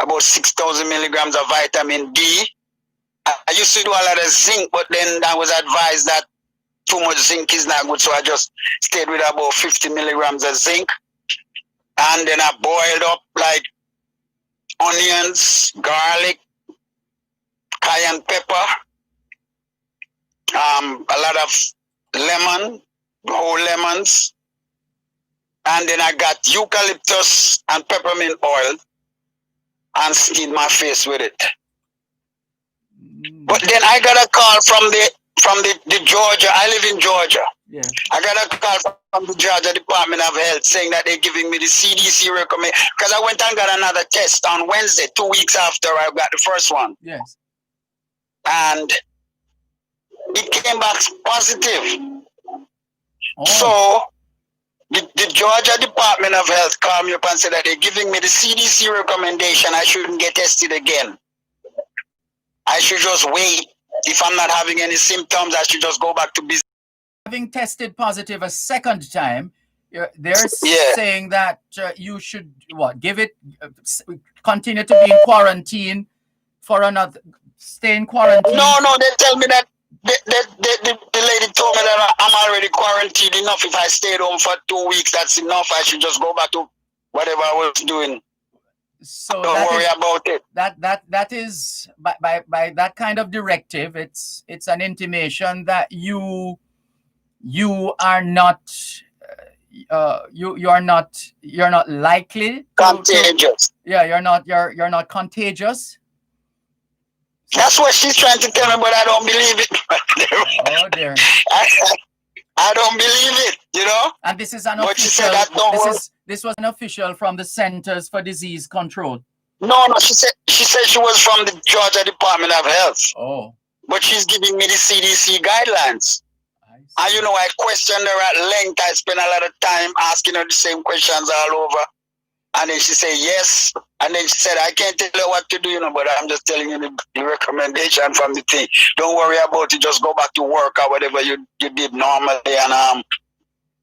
N: about 6,000 milligrams of vitamin D. I used to do a lot of zinc, but then I was advised that too much zinc is not good, so I just stayed with about 50 milligrams of zinc. And then I boiled up onions, garlic, cayenne pepper, a lot of lemon, whole lemons. And then I got eucalyptus and peppermint oil and steamed my face with it. But then I got a call from the Georgia. I live in Georgia.
C: Yeah.
N: I got a call from the Georgia Department of Health saying that they're giving me the CDC recommend, because I went and got another test on Wednesday, 2 weeks after I got the first one.
C: Yes.
N: And it came back positive.
C: Oh.
N: So the Georgia Department of Health called me up and said that they're giving me the CDC recommendation. I shouldn't get tested again. I should just wait. If I'm not having any symptoms, I should just go back to business.
C: Having tested positive a second time, they're saying that you should continue to be in quarantine for another, stay in quarantine.
N: No, they tell me that the lady told me that I'm already quarantined enough. If I stayed home for 2 weeks, that's enough. I should just go back to whatever I was doing.
C: So
N: don't worry about it.
C: That is by that kind of directive, it's an intimation that you are not you're not likely
N: contagious.
C: You're not contagious.
N: That's what she's trying to tell me, but I don't believe it.
C: Oh dear.
N: I don't believe it,
C: And this is an
N: but
C: official.
N: she said that
C: This was an official from the Centers for Disease Control.
N: No, she said she was from the Georgia Department of Health.
C: Oh.
N: But she's giving me the CDC guidelines.
C: I
N: And you know, I questioned her at length. I spent a lot of time asking her the same questions all over. And then she said yes. And then she said, I can't tell you what to do, you know, but I'm just telling you the recommendation from the thing. Don't worry about it. Just go back to work or whatever you did normally. And,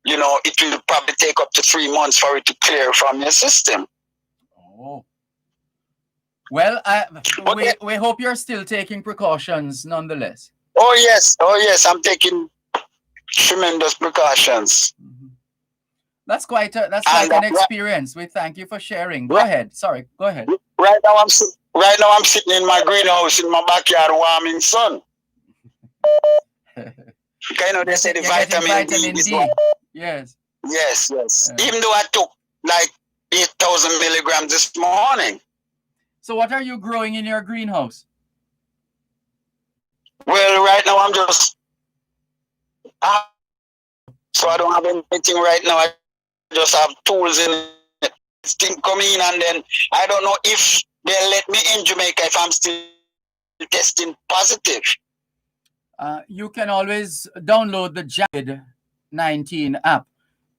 N: you know, it will probably take up to 3 months for it to clear from your system.
C: Oh. Well, we hope you're still taking precautions nonetheless.
N: Oh, yes. I'm taking tremendous precautions.
C: Mm-hmm. That's quite an experience. We thank you for sharing. Go ahead. Sorry, go ahead.
N: Right now I'm sitting in my greenhouse in my backyard warming sun. You know, they say the vitamin D.
C: Yes.
N: Yes. Even though I took like 8,000 milligrams this morning.
C: So what are you growing in your greenhouse?
N: Well, right now I'm just... so I don't have anything right now. I just have tools in it. Thing come in, and then I don't know if they'll let me in Jamaica if I'm still testing positive.
C: You can always download the COVID-19 app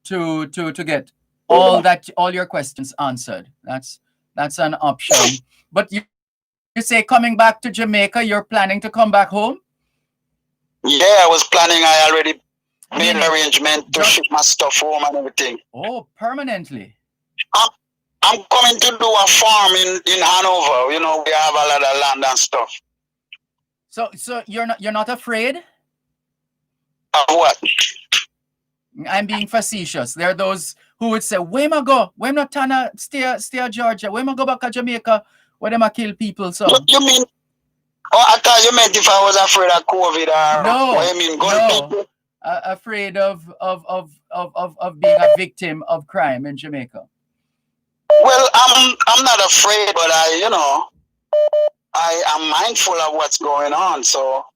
C: to get all your questions answered. That's an option. But you say coming back to Jamaica, you're planning to come back home?
N: Yeah, I was planning. I already made an arrangement to ship my stuff home and everything.
C: Oh, permanently?
N: I'm coming to do a farm in Hanover. You know, we have a lot of land and stuff.
C: So you're not afraid?
N: Of what?
C: I'm being facetious. There are those who would say, "Where am I go? Where not Tana stay Georgia? Where am I go back to Jamaica? Where them I kill people?" So
N: you mean? Oh, I thought you meant if I was afraid of COVID or
C: no,
N: what you mean, gun people?
C: Afraid of being a victim of crime in Jamaica.
N: Well, I'm not afraid, but I am mindful of what's going on, so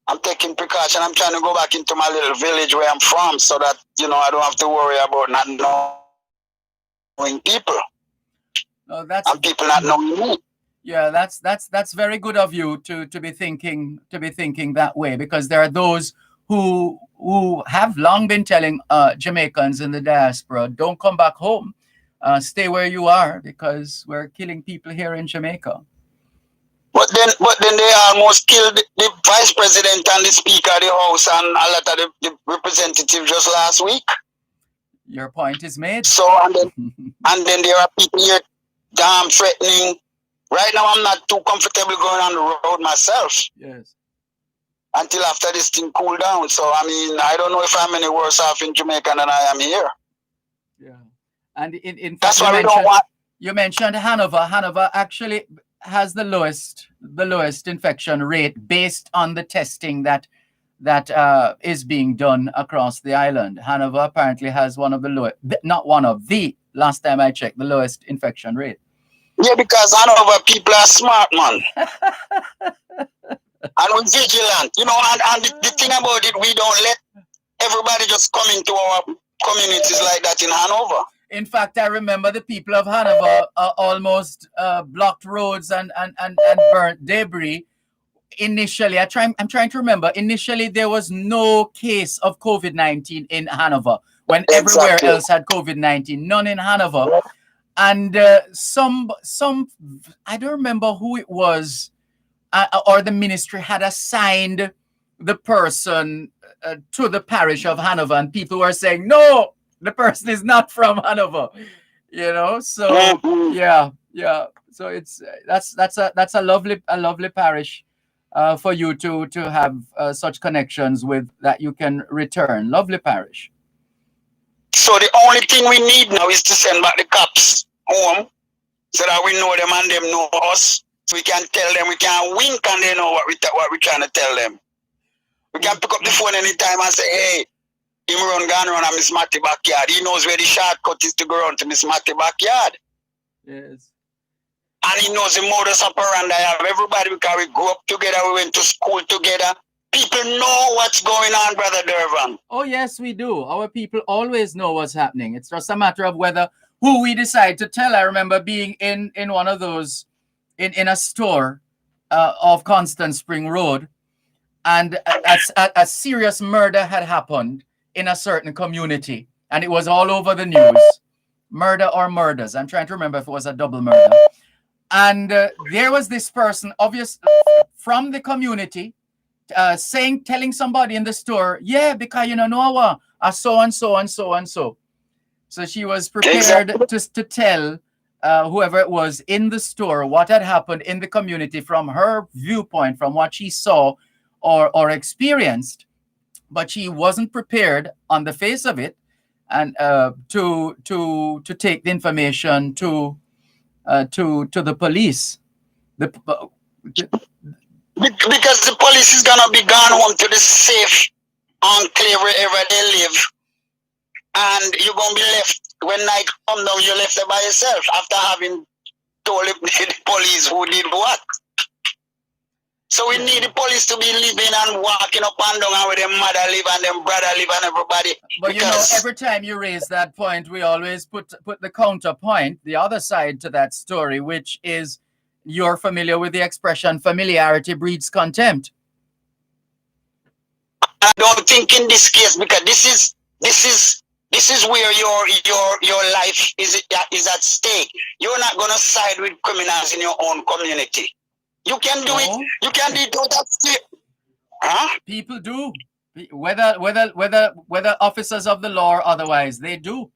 N: I'm taking precaution. I'm trying to go back into my little village where I'm from, so that I don't have to worry about not knowing people.
C: No, that's
N: and people not knowing me.
C: Yeah, that's very good of you to be thinking that way, because there are those who have long been telling Jamaicans in the diaspora, don't come back home, stay where you are, because we're killing people here in Jamaica.
N: But then they almost killed the vice president and the speaker of the house and a lot of the representatives just last week.
C: Your point is made.
N: So and then there are people here damn threatening. Right now I'm not too comfortable going on the road myself.
C: Yes.
N: Until after this thing cool down. So I mean, I don't know if I'm any worse off in Jamaica than I am here.
C: Yeah. And in fact,
N: that's why we don't want.
C: You mentioned Hanover. Hanover actually has the lowest infection rate based on the testing that is being done across the island. Hanover apparently has one of the lowest, not one of the, last time I checked, the lowest infection rate.
N: Yeah, because Hanover people are smart, man. And we're vigilant, and the thing about it, we don't let everybody just come into our communities like that in Hanover.
C: In fact, I remember the people of Hanover almost blocked roads and burnt debris. Initially, I'm trying to remember. Initially, there was no case of COVID-19 in Hanover when everywhere else had COVID-19. None in Hanover. And some I don't remember who it was, or the ministry had assigned the person to the parish of Hanover, and people were saying, no, the person is not from Hanover, So yeah. So it's that's a lovely parish for you to have such connections with, that you can return. Lovely parish.
N: So the only thing we need now is to send back the cops home, so that we know them and them know us. So we can tell them, we can wink and they know what we're trying to tell them. We can pick up the phone anytime and say, hey, him gone run on Miss Matty backyard. He knows where the shortcut is to go around to Miss Matty backyard.
C: Yes.
N: And he knows the modus operandi of everybody, because we grew up together, we went to school together. People know what's going on, Brother Dervan.
C: Oh, yes, we do. Our people always know what's happening. It's just a matter of who we decide to tell. I remember being in one of those, in a store off Constant Spring Road, and a serious murder had happened in a certain community, and it was all over the news. Murder or murders. I'm trying to remember if it was a double murder. And there was this person, obvious from the community, telling somebody in the store, yeah, because no, so and so and so and so. So she was prepared to tell whoever it was in the store what had happened in the community from her viewpoint, from what she saw or experienced, but she wasn't prepared on the face of it, and to take the information to the police.
N: Because the police is gonna be gone home to the safe enclave wherever they live, and you're gonna be left when night come down. You're left there by yourself after having told the police who did what. So we need the police to be living and walking up and down, and where their mother live and their brother live and everybody.
C: But every time you raise that point, we always put the counterpoint, the other side to that story, which is you're familiar with the expression familiarity breeds contempt.
N: I don't think in this case, because this is where your life is at stake. You're not gonna side with criminals in your own community. You can do it. You can do it without state. Huh?
C: People do. Whether officers of the law or otherwise, they do.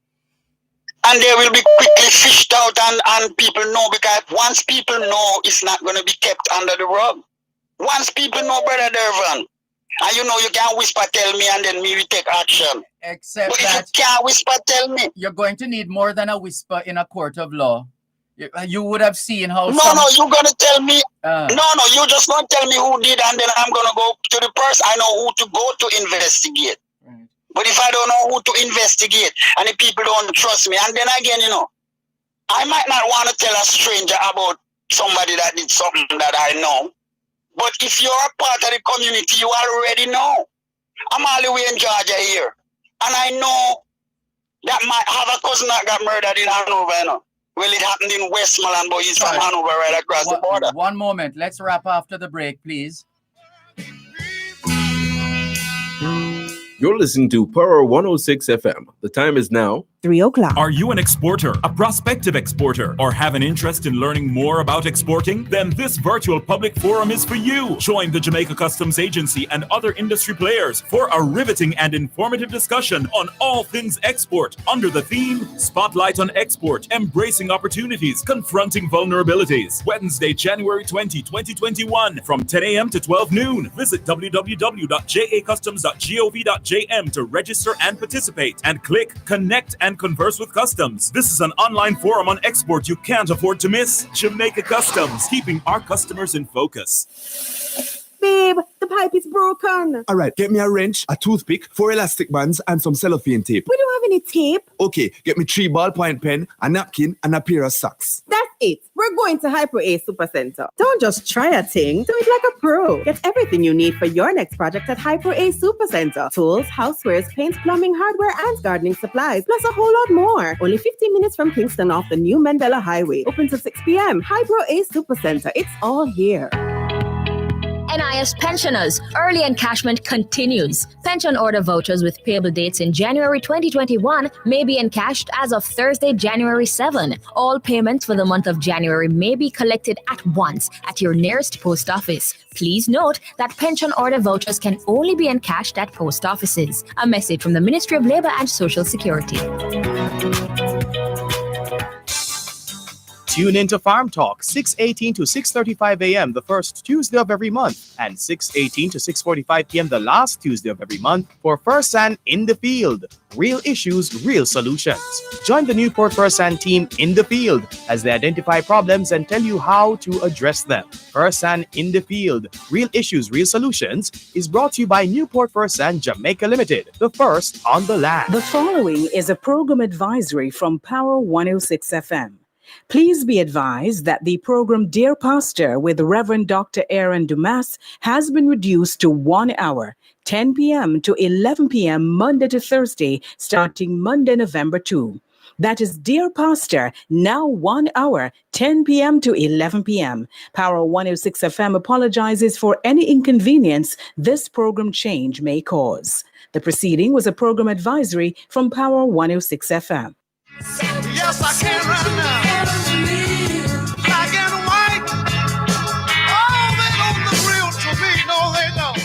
N: And they will be quickly fished out, and people know, because once people know, it's not going to be kept under the rug. Once people know, Brother Dervan, and you can't whisper tell me and then me we take action.
C: Except
N: but
C: that
N: if you can't whisper tell me,
C: you're going to need more than a whisper in a court of law. You would have seen how.
N: No, you're gonna tell me. You just gonna tell me who did, and then I'm gonna go to the person. I know who to go to investigate. Right. But if I don't know who to investigate, and the people don't trust me, and then again, I might not want to tell a stranger about somebody that did something that I know. But if you're a part of the community, you already know. I'm all the way in Georgia here, and I know that I have a cousin that got murdered in Hanover. Well, it happened in Westmoreland, but he's from Hanover, right across the border.
C: One moment. Let's wrap after the break, please.
D: You're listening to Power 106 FM. The time is now
K: 3:00.
J: Are you an exporter, a prospective exporter, or have an interest in learning more about exporting? Then this virtual public forum is for you. Join the Jamaica Customs Agency and other industry players for a riveting and informative discussion on all things export under the theme Spotlight on Export, Embracing Opportunities, Confronting Vulnerabilities. Wednesday, January 20, 2021 from 10 a.m. to 12 noon. Visit www.jacustoms.gov.jm to register and participate, and click Connect and Converse with Customs. This is an online forum on export you can't afford to miss. Jamaica Customs, keeping our customers in focus.
K: Babe, the pipe is broken.
P: All right, get me a wrench, a toothpick, 4 elastic bands, and some cellophane tape.
K: We don't have any tape.
P: Okay, get me 3 ballpoint pen, a napkin, and a pair of socks.
K: That's it. We're going to Hyper A Supercenter. Don't just try a thing. Do it like a pro. Get everything you need for your next project at Hyper A Supercenter. Tools, housewares, paints, plumbing, hardware, and gardening supplies. Plus a whole lot more. Only 15 minutes from Kingston off the new Mandela Highway. Open till 6 p.m. Hyper A Supercenter. It's all here.
I: NIS pensioners, early encashment continues. Pension order vouchers with payable dates in January 2021 may be encashed as of Thursday, January 7. All payments for the month of January may be collected at once at your nearest post office. Please note that pension order vouchers can only be encashed at post offices. A message from the Ministry of Labour and Social Security.
L: Tune into Farm Talk, 6:18 to 6:35 a.m. the first Tuesday of every month, and 6:18 to 6:45 p.m. the last Tuesday of every month for First Hand in the Field. Real issues, real solutions. Join the Newport First Hand team in the field as they identify problems and tell you how to address them. First Hand in the Field, Real Issues, Real Solutions is brought to you by Newport First Hand Jamaica Limited, the first on the land.
H: The following is a program advisory from Power 106 FM. Please be advised that the program Dear Pastor with Reverend Dr. Aaron Dumas has been reduced to 1 hour, 10 p.m. to 11 p.m. Monday to Thursday, starting Monday, November 2. That is Dear Pastor, now 1 hour, 10 p.m. to 11 p.m. Power 106 FM apologizes for any inconvenience this program change may cause. The proceeding was a program advisory from Power 106 FM.
A: Yes, I can right now. Black and white. Oh, they don't look real to me. No, they don't.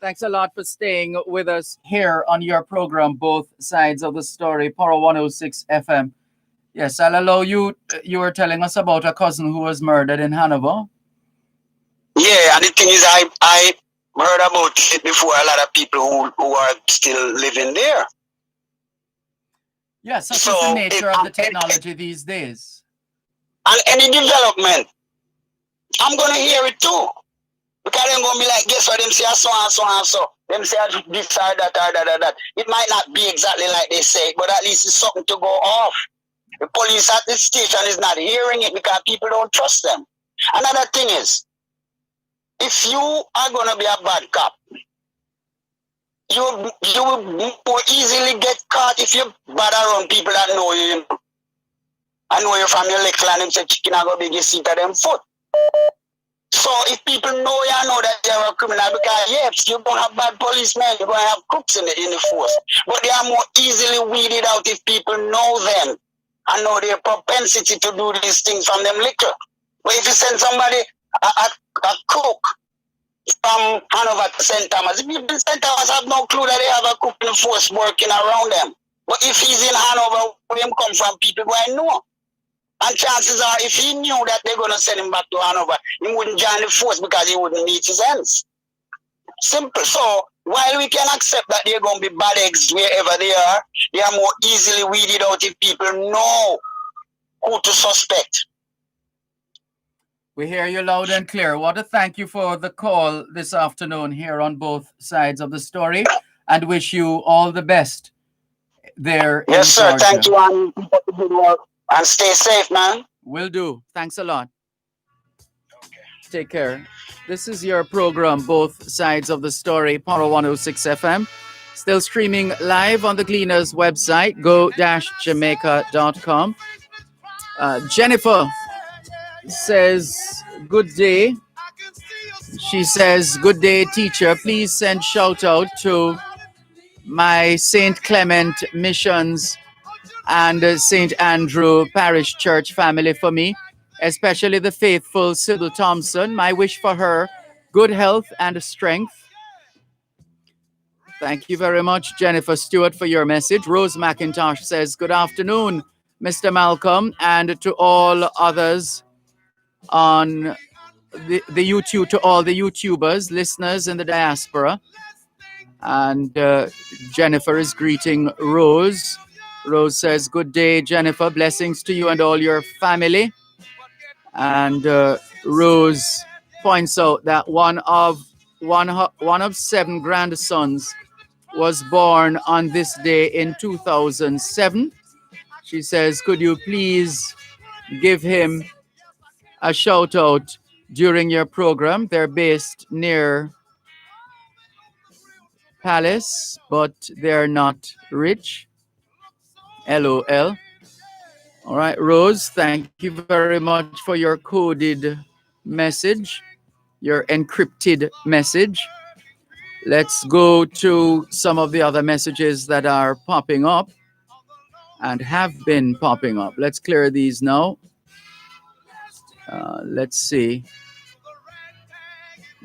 C: Thanks a lot for staying with us here on your program, Both Sides of the Story, Power 106 FM. Yes, I'll allow you. You were telling us about a cousin who was murdered in Hanover.
N: Yeah, and the thing is, I heard about it before a lot of people who are still living there.
C: Yes, such is the nature of the technology these days.
N: And any development, I'm going to hear it too. Because they're going to be like, guess what, them say so and so and so. Them say this or that or that or that. It might not be exactly like they say, but at least it's something to go off. The police at the station is not hearing it because people don't trust them. Another thing is, if you are going to be a bad cop, you will more easily get caught if you bad around people that know you. I know you from your little and them say chicken are going to be your seat at them foot. So if people know you know that you're a criminal, because yes, you're going to have bad policemen, you're going to have crooks in the force. But they are more easily weeded out if people know them and know their propensity to do these things from them liquor. But if you send somebody, a cook from Hanover to St. Thomas, people in St. Thomas have no clue that they have a cook in the force working around them. But if he's in Hanover, where him come from, people going to know. And chances are, if he knew that they're going to send him back to Hanover, he wouldn't join the force because he wouldn't meet his ends. Simple. So, while we can accept that they're going to be bad eggs wherever they are more easily weeded out if people know who to suspect.
C: We hear you loud and clear. I want to thank you for the call this afternoon here on Both Sides of the Story and wish you all the best there.
N: Yes, sir. Thank you, and keep up the good work. And stay safe, man.
C: Will do. Thanks a lot. Take care. This is your program, Both Sides of the Story, Power 106 FM. Still streaming live on the Gleaners website, go-jamaica.com. Jennifer says, good day. She says, good day, teacher. Please send shout out to my St. Clement Missions and St. Andrew Parish Church family for me, especially the faithful Sybil Thompson. My wish for her, good health and strength. Thank you very much, Jennifer Stewart, for your message. Rose McIntosh says, good afternoon, Mr. Malcolm, and to all others on the YouTube, to all the YouTubers, listeners in the diaspora. And Jennifer is greeting Rose. Rose says, good day, Jennifer. Blessings to you and all your family. And Rose points out that one of 7 grandsons was born on this day in 2007. She says, could you please give him a shout out during your program? They're based near Palace, but they're not rich. LOL. All right, Rose, thank you very much for your coded message, your encrypted message. Let's go to some of the other messages that are popping up and have been popping up. Let's clear these now. Let's see.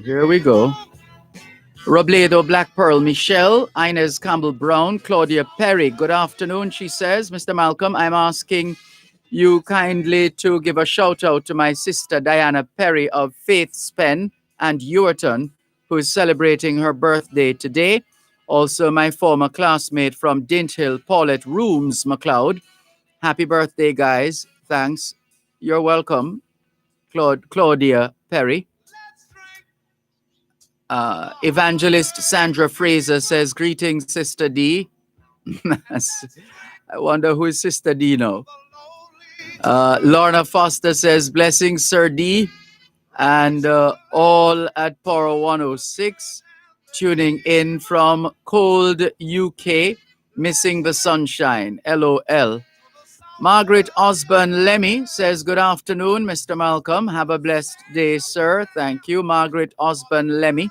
C: Here we go. Robledo Black Pearl, Michelle, Inez Campbell Brown, Claudia Perry. Good afternoon, she says. Mr. Malcolm, I'm asking you kindly to give a shout out to my sister Diana Perry of Faith's Pen and Ewerton, who is celebrating her birthday today. Also, my former classmate from Dint Hill, Paulette Rooms McLeod. Happy birthday, guys. Thanks. You're welcome, Claudia Perry. Evangelist Sandra Fraser says, greetings, Sister D. I wonder who is Sister D now. Lorna Foster says, blessings, Sir D. And all at Power 106, tuning in from cold UK, missing the sunshine. LOL. Margaret Osborne Lemmy says, good afternoon, Mr. Malcolm. Have a blessed day, sir. Thank you, Margaret Osborne Lemmy.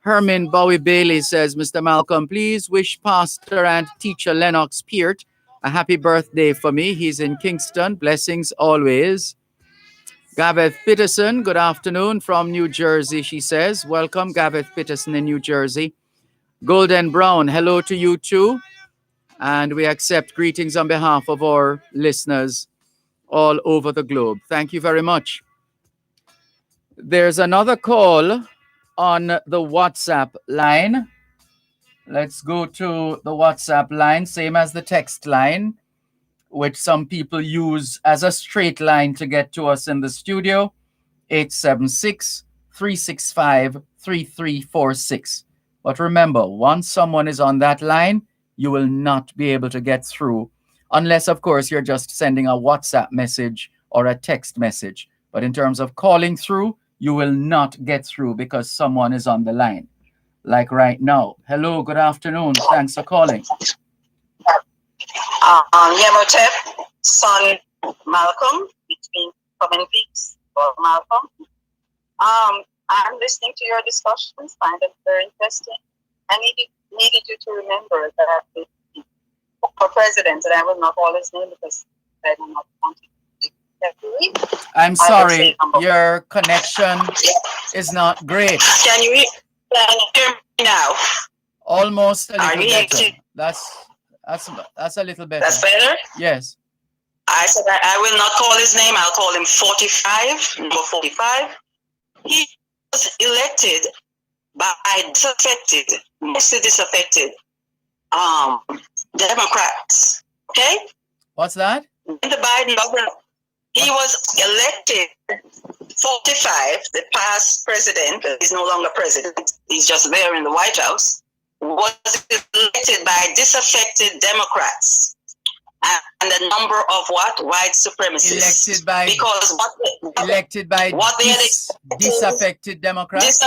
C: Herman Bowie Bailey says, Mr. Malcolm, please wish Pastor and Teacher Lennox Peart a happy birthday for me. He's in Kingston. Blessings always. Gaveth Peterson, good afternoon from New Jersey, she says. Welcome, Gaveth Peterson in New Jersey. Golden Brown, hello to you too. And we accept greetings on behalf of our listeners all over the globe. Thank you very much. There's another call on the WhatsApp line. Let's go to the WhatsApp line, same as the text line, which some people use as a straight line to get to us in the studio. 876-365-3346. But remember, once someone is on that line, you will not be able to get through, unless, of course, you're just sending a WhatsApp message or a text message. But in terms of calling through, you will not get through because someone is on the line. Like right now. Hello, good afternoon. Thanks for calling.
Q: Yemotep, son Malcolm, between Common Peaks or Malcolm. I'm listening to your discussions, find them very interesting. I needed you to remember that for president, and I will not call his name because I do not want to.
C: I'm sorry, your connection is not great.
Q: Can you hear me now?
C: Almost a little better. That's a little better.
Q: That's better?
C: Yes.
Q: I said I will not call his name. I'll call him 45, number 45. He was elected by mostly disaffected Democrats. Okay?
C: What's that?
Q: In the Biden government, he was elected 45, the past president, he's no longer president, he's just there in the White House, was elected by disaffected Democrats. And a number of what? White supremacists.
C: Elected by disaffected Democrats?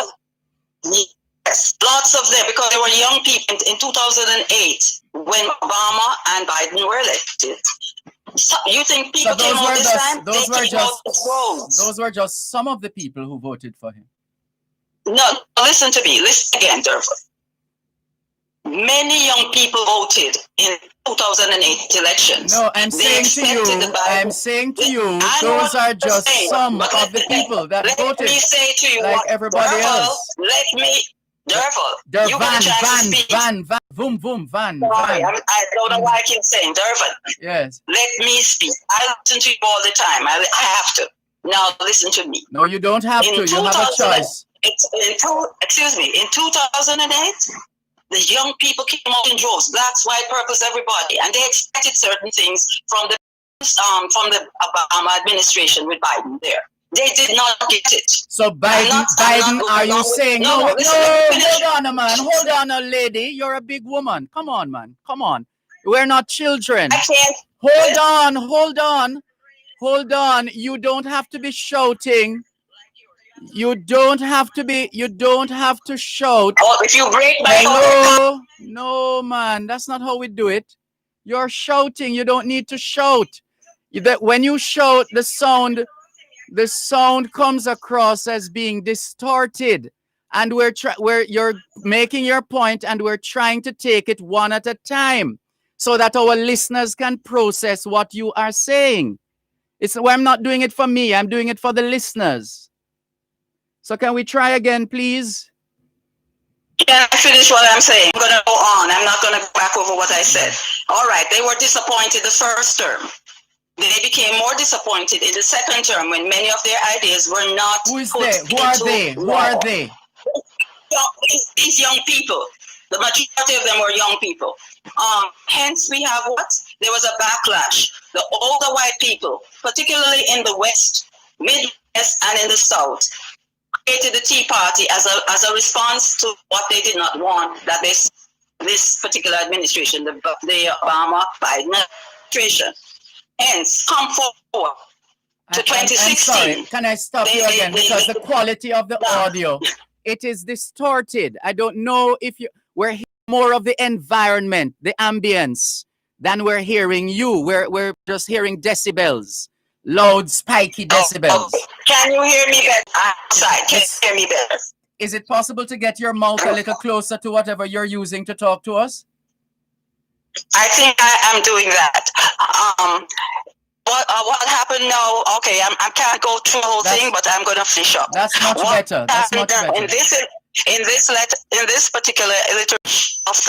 Q: Yes, lots of them, because they were young people in 2008 when Obama and Biden were elected. So you think people came out this time?
C: Those were just some of the people who voted for him.
Q: No, listen to me. Listen again, Dervan. Many young people voted in 2008 elections.
C: No, I'm saying to you, those are just some of the people that voted.
Q: Let me say to you,
C: like everybody else.
Q: Let me, Dervan, you got a chance to speak.
C: Van.
Q: Sorry, I don't know why I keep saying Dervan.
C: Yes.
Q: Let me speak. I listen to you all the time. I have to. Now listen to me.
C: No, you don't have to. You have a choice.
Q: Excuse me. In 2008, the young people came out in droves, blacks, white, purples, everybody, and they expected certain things from the Obama administration with Biden there. They did not get it.
C: So Biden, are you saying no? Hold on, man. Hold on, a lady. You're a big woman. Come on, man. Come on. We're not children.
Q: I can't.
C: Hold on. You don't have to be shouting. You don't have to shout.
Q: Oh, if you break my
C: Hello? No, man. That's not how we do it. You're shouting. You don't need to shout. When you shout, the sound comes across as being distorted. And you're making your point, and we're trying to take it one at a time so that our listeners can process what you are saying. I'm not doing it for me. I'm doing it for the listeners. So can we try again, please?
Q: Can I finish what I'm saying? I'm going to go on. I'm not going to go back over what I said. All right. They were disappointed the first term. They became more disappointed in the second term when many of their ideas were not.
C: Who is they? Who are they?
Q: These young people. The majority of them were young people. Hence, we have what? There was a backlash. The older white people, particularly in the West, Midwest, and in the South, created the Tea Party as a response to what they did not want, that this particular administration, the Obama-Biden administration. Hence, come forward to 2016.
C: I'm sorry, can I stop you again? Because the quality of the audio, it is distorted. I don't know if we're hearing more of the environment, the ambience. than we're hearing you. We're just hearing decibels, loud, spiky decibels.
Q: Can you hear me better? Outside. Can you hear me better?
C: Is it possible to get your mouth a little closer to whatever you're using to talk to us?
Q: I think I am doing that. What happened now? Okay, I can't go through the whole thing, but I'm going to finish up.
C: That's much better. That's much better.
Q: In this particular iteration of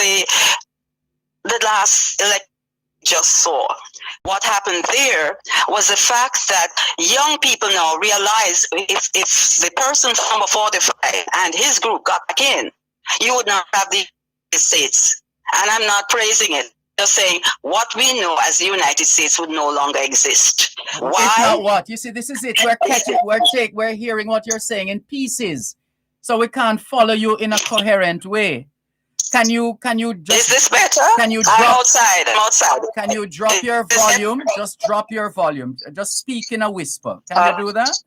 Q: the last election just saw, what happened there was the fact that young people now realize if the person from before the fight and his group got back in, you would not have the States. And I'm not praising it. Just saying what we know as the United States would no longer exist. Why?
C: It's not what. You see, this is it. We're hearing what you're saying in pieces. So we can't follow you in a coherent way. Can you just...
Q: Is this better?
C: Can you
Q: I'm
C: drop...
Q: outside.
C: Can you drop your volume? Just drop your volume. Just speak in a whisper. Can you do that?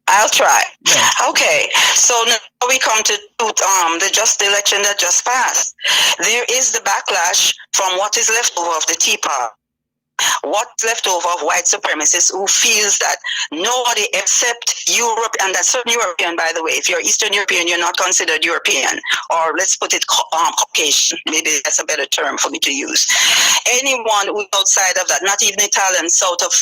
Q: I'll try.
C: Yeah.
Q: Okay, so now we come to the election that just passed. There is the backlash from what is left over of the Tea Party. What's left over of white supremacists who feels that nobody except Europe, and that's certain European, by the way. If you're Eastern European, you're not considered European, or let's put it Caucasian. Maybe that's a better term for me to use. Anyone who's outside of that, not even Italian, south of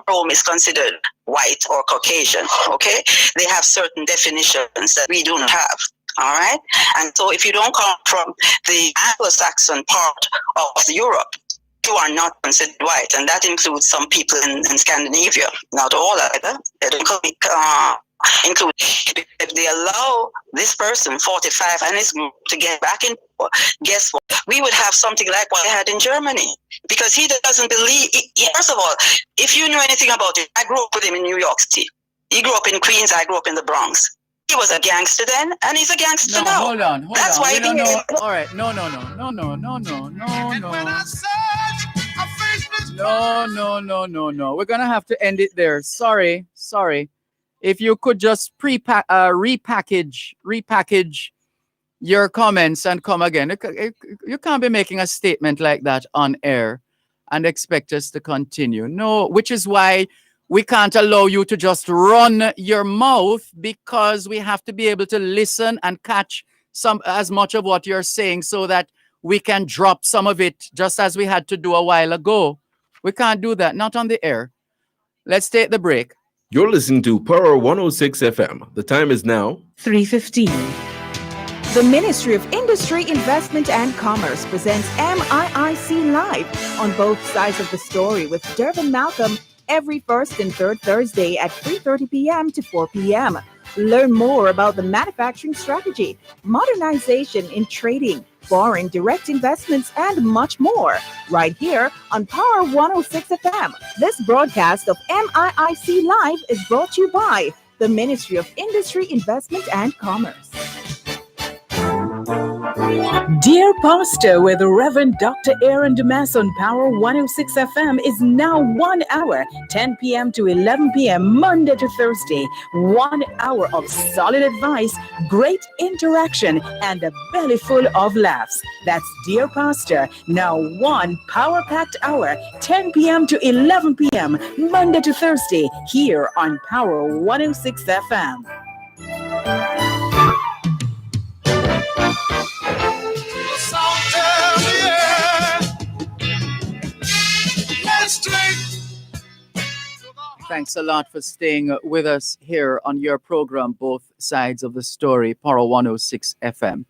Q: Rome, is considered white or Caucasian. Okay, they have certain definitions that we do not have. All right, and so if you don't come from the Anglo-Saxon part of Europe, you are not considered white, and that includes some people in Scandinavia. Not all either. They don't include. If they allow this person, 45, and his group to get back in, guess what? We would have something like what they had in Germany, because he doesn't believe. First of all, if you know anything about it, I grew up with him in New York City. He grew up in Queens. I grew up in the Bronx. He was a gangster then, and he's a gangster now.
C: Hold on.
Q: That's why
C: we don't
Q: he
C: know. All right. No. No. We're gonna have to end it there. Sorry. If you could just repackage your comments and come again. You can't be making a statement like that on air and expect us to continue. No, which is why we can't allow you to just run your mouth, because we have to be able to listen and catch as much of what you're saying so that we can drop some of it, just as we had to do a while ago. We can't do that, not on the air. Let's take the break.
D: You're listening to Power 106 FM. The time is now
H: 3:15.
K: The Ministry of Industry, Investment and Commerce presents MIIC Live on both sides of the story with Dervan Malcolm every first and third Thursday at 3:30 p.m. to 4 p.m. Learn more about the manufacturing strategy, modernization in trading, foreign direct investments, and much more right here on Power 106 FM. This broadcast of MIIC Live is brought to you by the Ministry of Industry, Investment and Commerce.
H: Dear Pastor with Reverend Dr. Aaron Dumas on Power 106 FM is now 1 hour, 10 p.m. to 11 p.m. Monday to Thursday. 1 hour of solid advice, great interaction, and a belly full of laughs. That's Dear Pastor, now 1 power-packed hour, 10 p.m. to 11 p.m. Monday to Thursday here on Power 106 FM.
C: Thanks a lot for staying with us here on your program, Both Sides of the Story, Power 106 FM.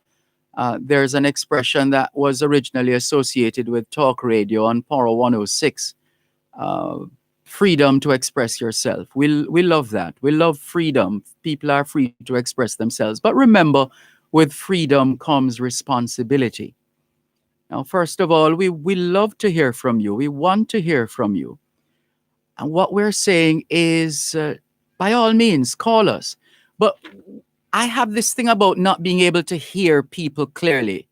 C: There's an expression that was originally associated with talk radio on Power 106, freedom to express yourself. We love that. We love freedom. People are free to express themselves. But remember, with freedom comes responsibility. Now, first of all, we love to hear from you. We want to hear from you. And what we're saying is, by all means, call us. But I have this thing about not being able to hear people clearly.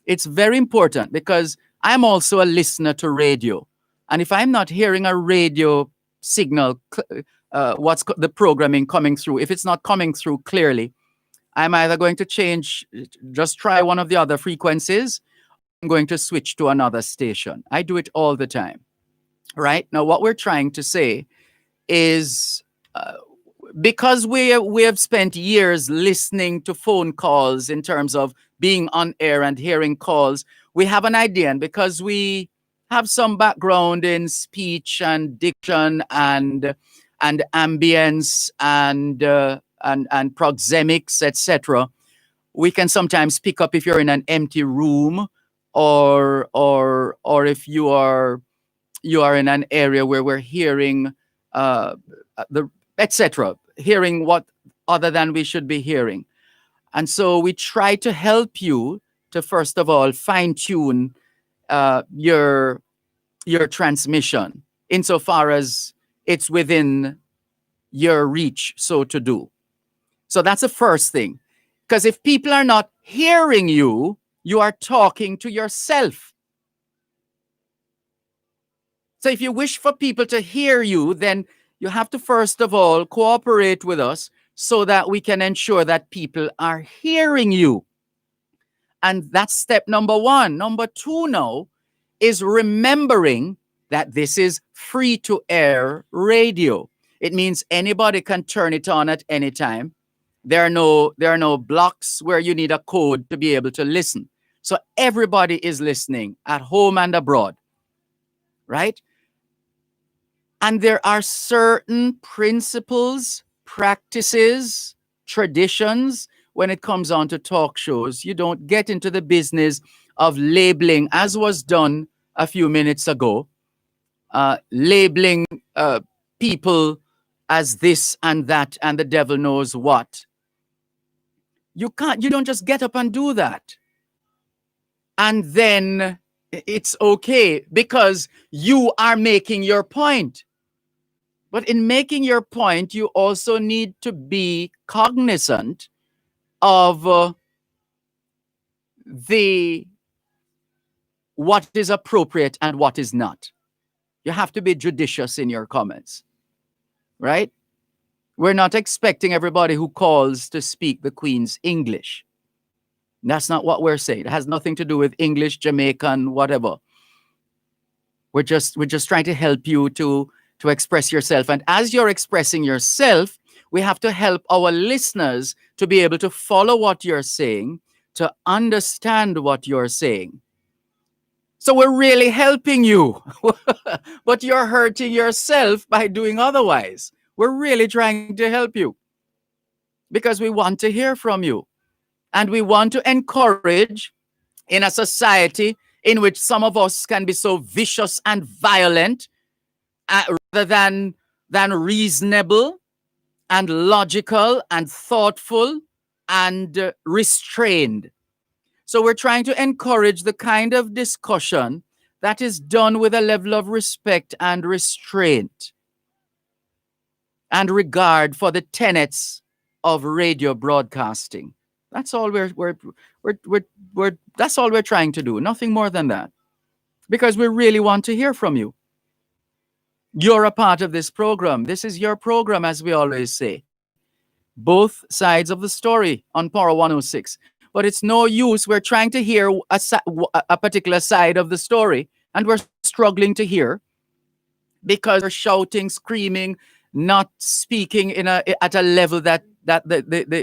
C: It's very important because I'm also a listener to radio. And if I'm not hearing a radio signal, what's the programming coming through, if it's not coming through clearly, I'm either going to just try one of the other frequencies, I'm going to switch to another station. I do it all the time. Right? Now, what we're trying to say is because we have spent years listening to phone calls in terms of being on air and hearing calls, we have an idea. And because we have some background in speech and diction and ambience and proxemics, etc., we can sometimes pick up if you're in an empty room or if you are in an area where we're hearing the etc., hearing what other than we should be hearing. And so we try to help you to, first of all, fine-tune your transmission insofar as it's within your reach, so to do. So that's the first thing. Because if people are not hearing you, you are talking to yourself. So if you wish for people to hear you, then you have to, first of all, cooperate with us so that we can ensure that people are hearing you. And that's step number one. Number two now is remembering that this is free-to-air radio. It means anybody can turn it on at any time. There are no blocks where you need a code to be able to listen. So everybody is listening at home and abroad, right? And there are certain principles, practices, traditions when it comes on to talk shows. You don't get into the business of labeling, as was done a few minutes ago, labeling people as this and that and the devil knows what. You don't just get up and do that. And then it's okay because you are making your point. But in making your point, you also need to be cognizant of what is appropriate and what is not. You have to be judicious in your comments, right? We're not expecting everybody who calls to speak the Queen's English. That's not what we're saying. It has nothing to do with English, Jamaican, whatever. We're just trying to help you to express yourself. And as you're expressing yourself, we have to help our listeners to be able to follow what you're saying, to understand what you're saying. So we're really helping you, but you're hurting yourself by doing otherwise. We're really trying to help you because we want to hear from you. And we want to encourage in a society in which some of us can be so vicious and violent rather than reasonable and logical and thoughtful and restrained. So we're trying to encourage the kind of discussion that is done with a level of respect and restraint and regard for the tenets of radio broadcasting. That's all that's all we're trying to do. Nothing more than that. Because we really want to hear from you. You're a part of this program. This is your program, as we always say. Both sides of the story on Power 106. But it's no use. We're trying to hear a particular side of the story, and we're struggling to hear because we're shouting, screaming, not speaking at a level that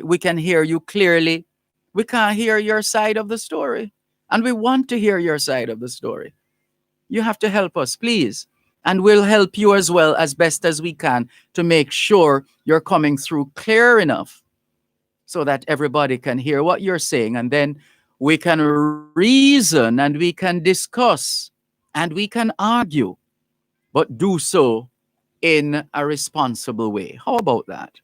C: we can hear you clearly. We can't hear your side of the story, and we want to hear your side of the story. You have to help us, please. And we'll help you as well as best as we can to make sure you're coming through clear enough so that everybody can hear what you're saying. And then we can reason and we can discuss and we can argue, but do so in a responsible way. How about that?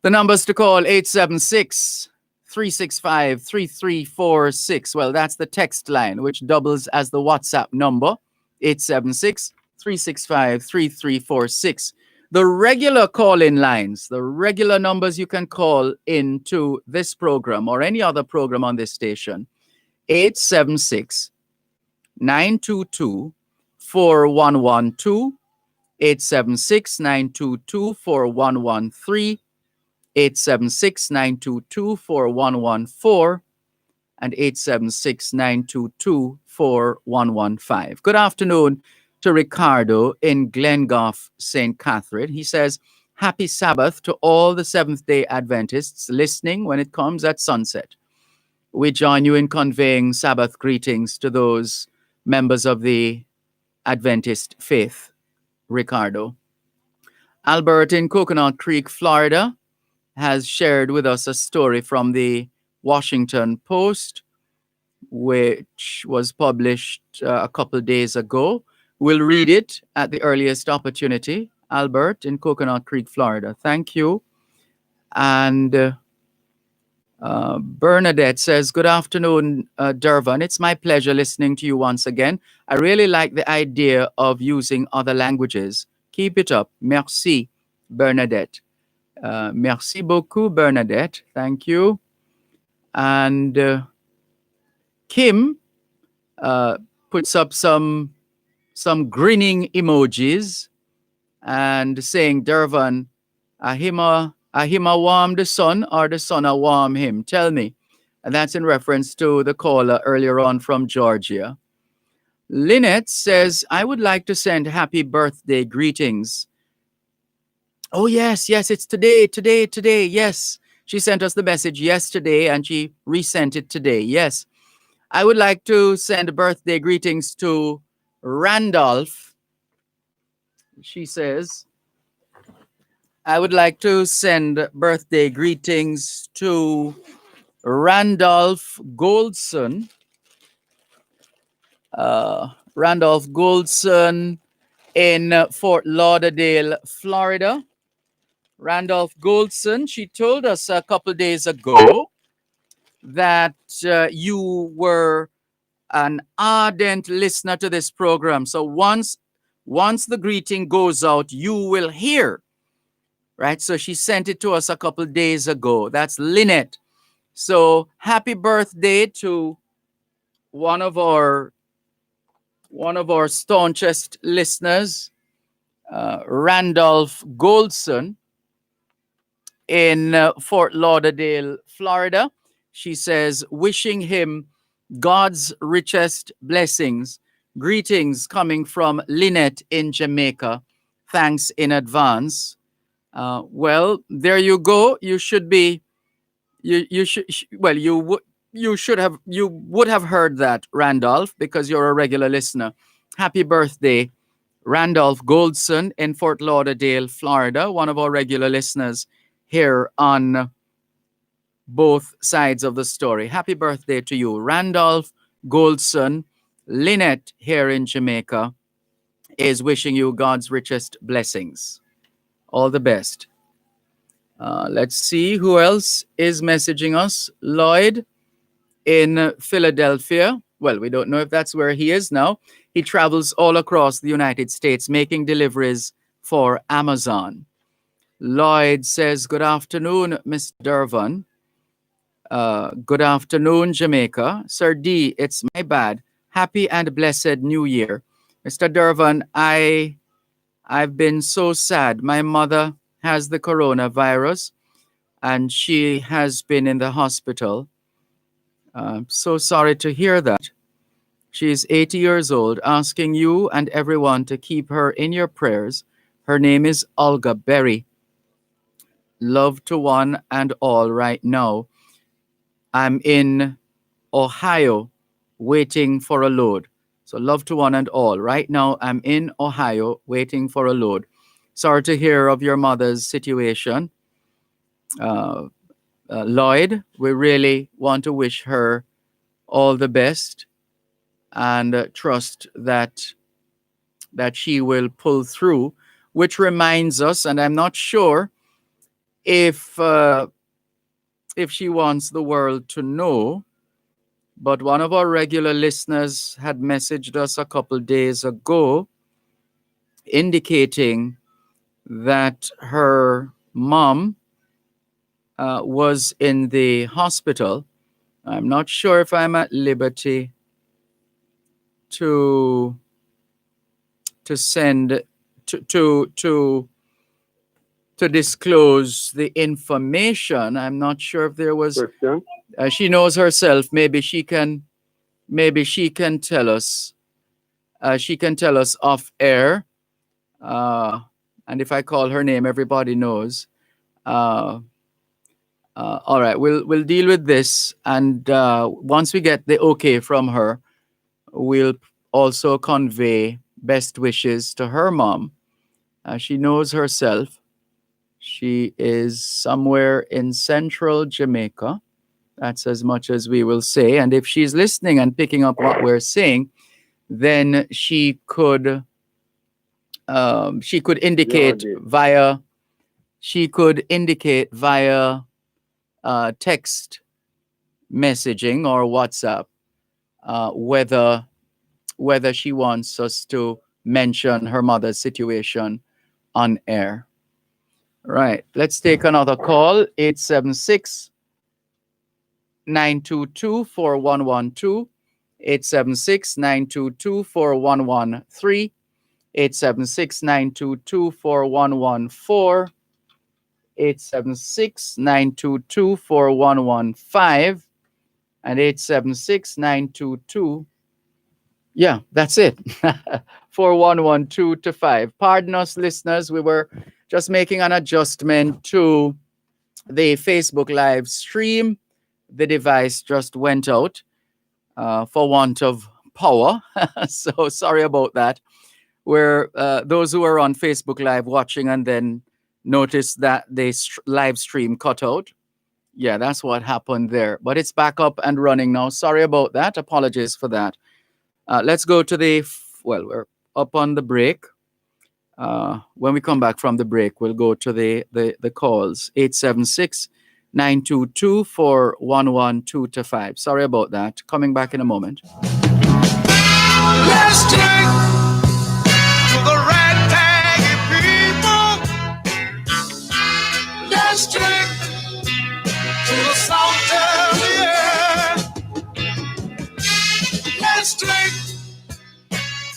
C: The numbers to call 876-365-3346. Well, that's the text line, which doubles as the WhatsApp number, 876-365-3346. The regular call-in lines, the regular numbers you can call into this program or any other program on this station, 876-922-4112, 876-922-4113, 876-922-4114, and 876-922-4115. Good afternoon to Ricardo in Glengoff, St. Catherine. He says, happy Sabbath to all the Seventh-day Adventists listening when it comes at sunset. We join you in conveying Sabbath greetings to those members of the Adventist faith. Ricardo. Albert in Coconut Creek, Florida, has shared with us a story from the Washington Post, which was published a couple days ago. We'll read it at the earliest opportunity. Albert in Coconut Creek, Florida. Thank you. And Bernadette says, good afternoon, Dervan. It's my pleasure listening to you once again. I really like the idea of using other languages. Keep it up. Merci, Bernadette. Merci beaucoup, Bernadette. Thank you. And Kim puts up some grinning emojis and saying, Dervan, Ahima warm the sun or the sun a warm him? Tell me. And that's in reference to the caller earlier on from Georgia. Lynette says, I would like to send happy birthday greetings. Oh, yes, it's today. Yes. She sent us the message yesterday and she resent it today. Yes. I would like to send birthday greetings to Randolph. She says, I would like to send birthday greetings to Randolph Goldson. Randolph Goldson in Fort Lauderdale, Florida. Randolph Goldson, she told us a couple days ago that you were an ardent listener to this program. So once the greeting goes out, you will hear. Right? So she sent it to us a couple days ago. That's Lynette. So happy birthday to one of our staunchest listeners, Randolph Goldson in Fort Lauderdale, Florida. She says, wishing him God's richest blessings. Greetings coming from Lynette in Jamaica. Thanks in advance. Well, there you go. You should be, you would have heard that, Randolph, because you're a regular listener. Happy birthday, Randolph Goldson in Fort Lauderdale, Florida, one of our regular listeners here on both sides of the story. Happy birthday to you, Randolph Goldson. Lynette here in Jamaica is wishing you God's richest blessings. All the best. Let's see who else is messaging us. Lloyd in Philadelphia. Well, we don't know if that's where he is now. He travels all across the United States making deliveries for Amazon. Lloyd says, good afternoon, Mr. Dervan. Good afternoon, Jamaica. Sir D, it's my bad. Happy and blessed New Year. Mr. Dervan, I've been so sad. My mother has the coronavirus and she has been in the hospital. So sorry to hear that. She's 80 years old, asking you and everyone to keep her in your prayers. Her name is Olga Berry. Love to one and all right now. I'm in Ohio waiting for a load. So love to one and all. Right now, I'm in Ohio waiting for a load. Sorry to hear of your mother's situation. Lloyd, we really want to wish her all the best and trust that she will pull through, which reminds us, and I'm not sure if she wants the world to know, but one of our regular listeners had messaged us a couple days ago indicating that her mom was in the hospital. I'm not sure if I'm at liberty to send to disclose the information. I'm not sure if there was She knows herself. Maybe she can tell us. She can tell us off air. And if I call her name, everybody knows. All right, we'll deal with this, and once we get the okay from her, we'll also convey best wishes to her mom. She knows herself. She is somewhere in central Jamaica. That's as much as we will say. And if she's listening and picking up what we're saying, then she could indicate via text messaging or WhatsApp whether she wants us to mention her mother's situation on air. Right. Let's take another call. 876-922-4112, 876-922-4113, 876-922-4114, 876-922-4115, and 876-922. Yeah, that's it. 4112 to 5. Pardon us, listeners. We were just making an adjustment to the Facebook live stream. The device just went out for want of power. So sorry about that. Where those who are on Facebook live watching and then noticed that the live stream cut out. Yeah, that's what happened there. But it's back up and running now. Sorry about that. Apologies for that. Let's go to we're up on the break. When we come back from the break, we'll go to the calls. 876-922-4112 to 5. Sorry about that. Coming back in a moment.
A: Let's take to the ragtag people. Let's take to the South yeah. Let's take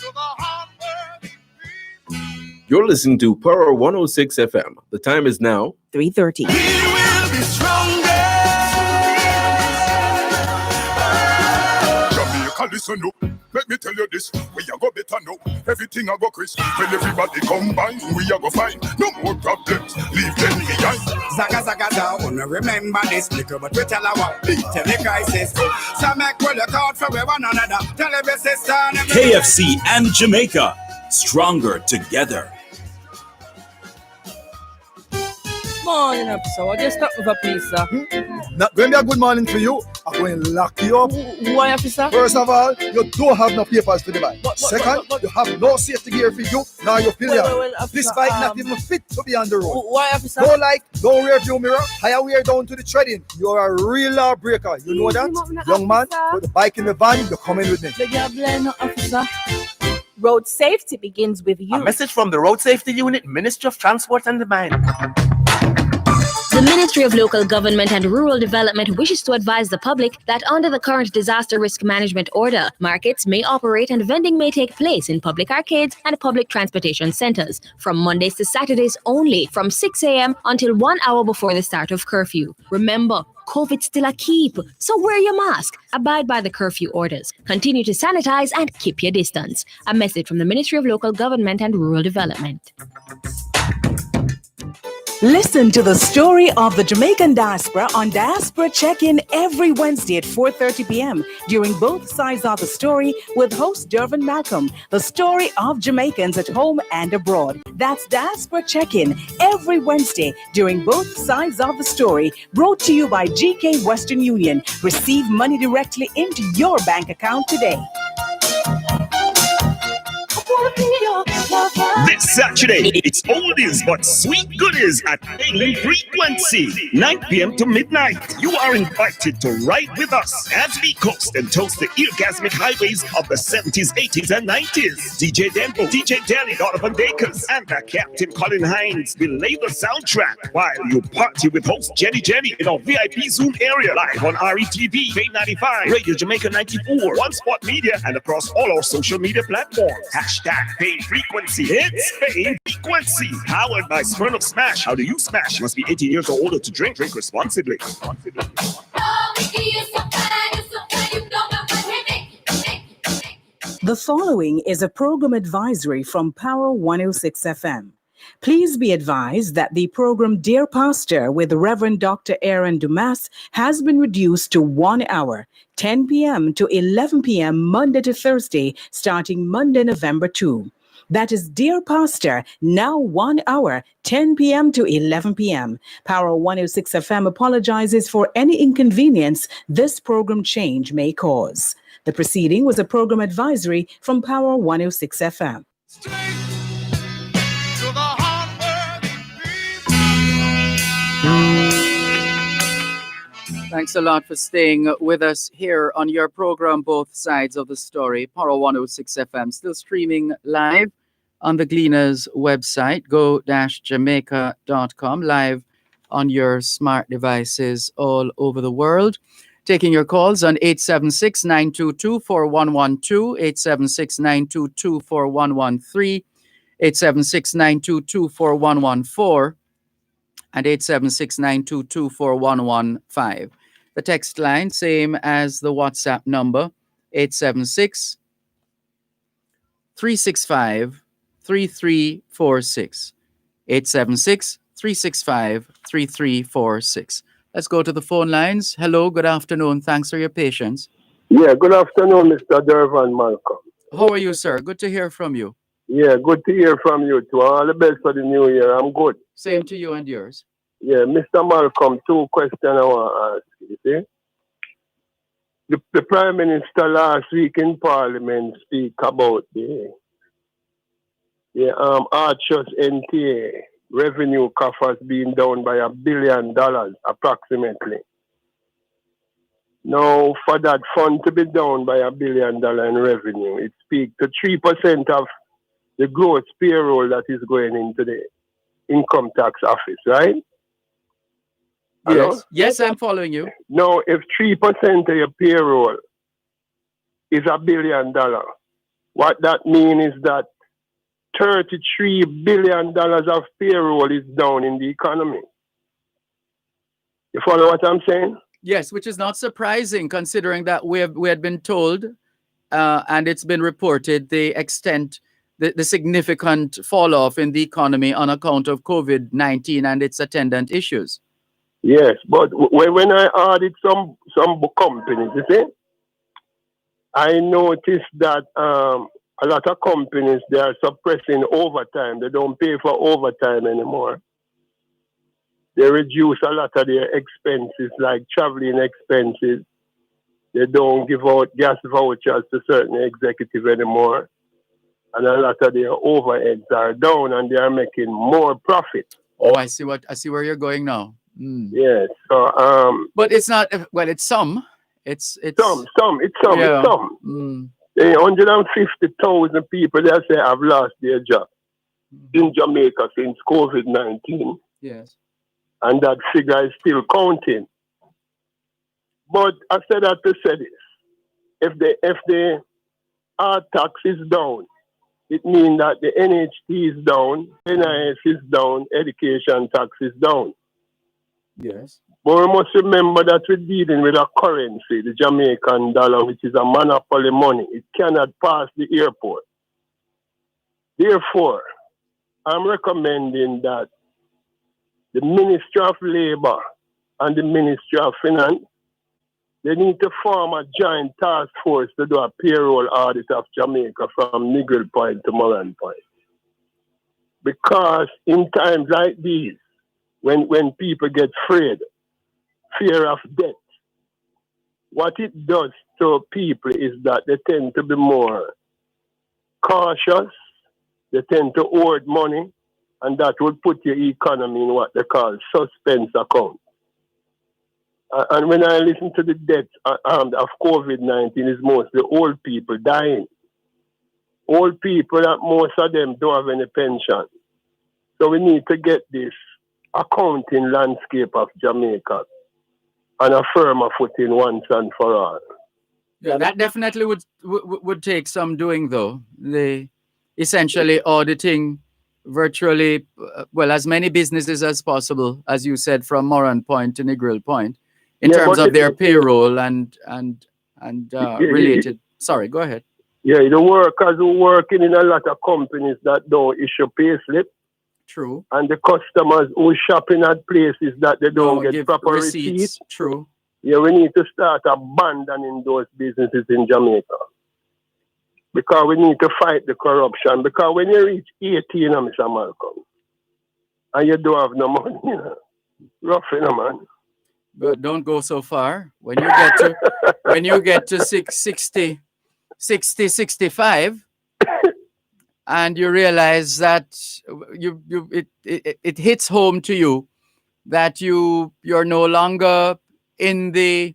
A: to the hard-working people.
D: You're listening to Power 106 FM. The time is now
K: 3:30.
A: We will be stronger.
R: Jamaica, listen up. Let me tell you this, we are go better now. Everything I go crisp. When everybody combine, we are go fine. No more problems, leave them behind.
S: Zaga zaga down, remember this little but we tell our beat tell the crisis. So make well look out for one another. Tell every sister and every
J: KFC and Jamaica, stronger together.
T: Morning, officer. What you stop with a please, sir?
U: Not going to be a good morning for you. I'm going to lock you up.
T: Why, officer?
U: First of all, you don't have no papers to divide. Second, you have no safety gear for you, nor your pillion. This bike not even fit to be on the road.
T: Why, officer?
U: No light, no rear view mirror, higher wear down to the treading. You are a real lawbreaker. You know that? Young man, put the bike in the van, you're coming with me.
T: Officer.
K: Road safety begins with you.
V: A message from the Road Safety Unit, Ministry of Transport and the Mine.
I: The Ministry of Local Government and Rural Development wishes to advise the public that under the current Disaster Risk Management Order, markets may operate and vending may take place in public arcades and public transportation centers from Mondays to Saturdays only from 6 a.m. until 1 hour before the start of curfew. Remember, COVID's still a keep, so wear your mask, abide by the curfew orders, continue to sanitize and keep your distance. A message from the Ministry of Local Government and Rural Development.
H: Listen to the story of the Jamaican diaspora on Diaspora Check-In every Wednesday at 4:30 p.m. during Both Sides of the Story with host Dervan Malcolm, the story of Jamaicans at home and abroad. That's Diaspora Check-In every Wednesday during Both Sides of the Story, brought to you by GK Western Union. Receive money directly into your bank account today.
G: This Saturday, it's oldies but sweet goodies at Main Frequency, 9 p.m. to midnight. You are invited to ride with us as we coast and toast the orgasmic highways of the 70s, 80s, and 90s. DJ Dembo, DJ Deli, Donovan Dakers, and the Captain Colin Hines will lay the soundtrack while you party with host Jenny in our VIP Zoom area, live on RETV, Fame 95, Radio Jamaica 94, One Spot Media, and across all our social media platforms. Hashtag Fame Frequency. It's Fame Frequency. Powered by Smirnoff Smash. How do you smash? Must be 18 years or older to drink. Drink responsibly.
H: The following is a program advisory from Power 106 FM. Please be advised that the program Dear Pastor with Reverend Dr. Aaron Dumas has been reduced to 1 hour, 10 p.m. to 11 p.m. Monday to Thursday, starting Monday, November 2. That is Dear Pastor, now 1 hour, 10 p.m. to 11 p.m. Power 106 FM apologizes for any inconvenience this program change may cause. The proceeding was a program advisory from Power 106 FM.
C: Thanks a lot for staying with us here on your program, Both Sides of the Story. Power 106 FM, still streaming live on the Gleaners website, go-jamaica.com, live on your smart devices all over the world. Taking your calls on 876-922-4112, 876-922-4113, 876-922-4114, and 876-922-4115. The text line, same as the WhatsApp number, 876-365-3346. 876-365-3346. Let's go to the phone lines. Hello, good afternoon. Thanks for your patience.
B: Yeah, good afternoon, Mr. Dervan Malcolm.
C: How are you, sir? Good to hear from you.
B: Yeah, good to hear from you too. All the best for the new year. I'm good.
C: Same to you and yours.
B: Yeah, Mr. Malcolm, two questions I want to ask you. See? The Prime Minister last week in Parliament speak about the Archers NTA revenue coffers being down by $1 billion approximately. Now, for that fund to be down by $1 billion in revenue, it speaks to 3% of the gross payroll that is going into the income tax office, right? Hello?
C: Yes, I'm following you.
B: Now, if 3% of your payroll is $1 billion, what that means is that $33 billion of payroll is down in the economy. You follow what I'm saying?
C: Yes, which is not surprising considering that we had been told, and it's been reported, the extent, the significant fall off in the economy on account of COVID-19 and its attendant issues.
B: Yes, but when I audit some companies, you see, I noticed that a lot of companies, they are suppressing overtime. They don't pay for overtime anymore. They reduce a lot of their expenses, like traveling expenses. They don't give out gas vouchers to certain executives anymore. And a lot of their overheads are down and they are making more profit.
C: Oh, I see where you're going now.
B: Yes. So
C: but it's not, well, it's some. It's
B: some.
C: Yeah.
B: 150,000 people, they say, have lost their job in Jamaica since COVID-19.
C: Yes.
B: And that figure is still counting. But I said that to say this. If the art tax is down, it means that the NHT is down, NIS is down, education tax is down.
C: Yes.
B: But we must remember that we're dealing with a currency, the Jamaican dollar, which is a monopoly money. It cannot pass the airport. Therefore, I'm recommending that the Ministry of Labor and the Ministry of Finance, they need to form a joint task force to do a payroll audit of Jamaica from Nigel Point to Moran Point. Because in times like these, when people get fear of death, what it does to people is that they tend to be more cautious, they tend to hoard money, and that would put your economy in what they call suspense account. And when I listen to the deaths of COVID-19, it's mostly old people dying. Old people, that most of them don't have any pension. So we need to get this accounting landscape of Jamaica on a firmer footing once and for all.
C: Yeah, that definitely would take some doing, though. They essentially auditing virtually, well, as many businesses as possible, as you said, from Moran Point to Negril Point, in terms of their payroll and related. Sorry, go ahead.
B: Yeah, the workers who working in a lot of companies that don't issue pay slip.
C: True.
B: And the customers who shopping at places that they don't get
C: give
B: proper
C: receipts.
B: receipts.
C: True.
B: Yeah, we need to start abandoning those businesses in Jamaica. Because we need to fight the corruption. Because when you reach 18, Mr. Malcolm, and you don't have no money, rough, man.
C: But don't go so far. When you get to 60, 65, and you realize that it hits home to you that you're no longer in the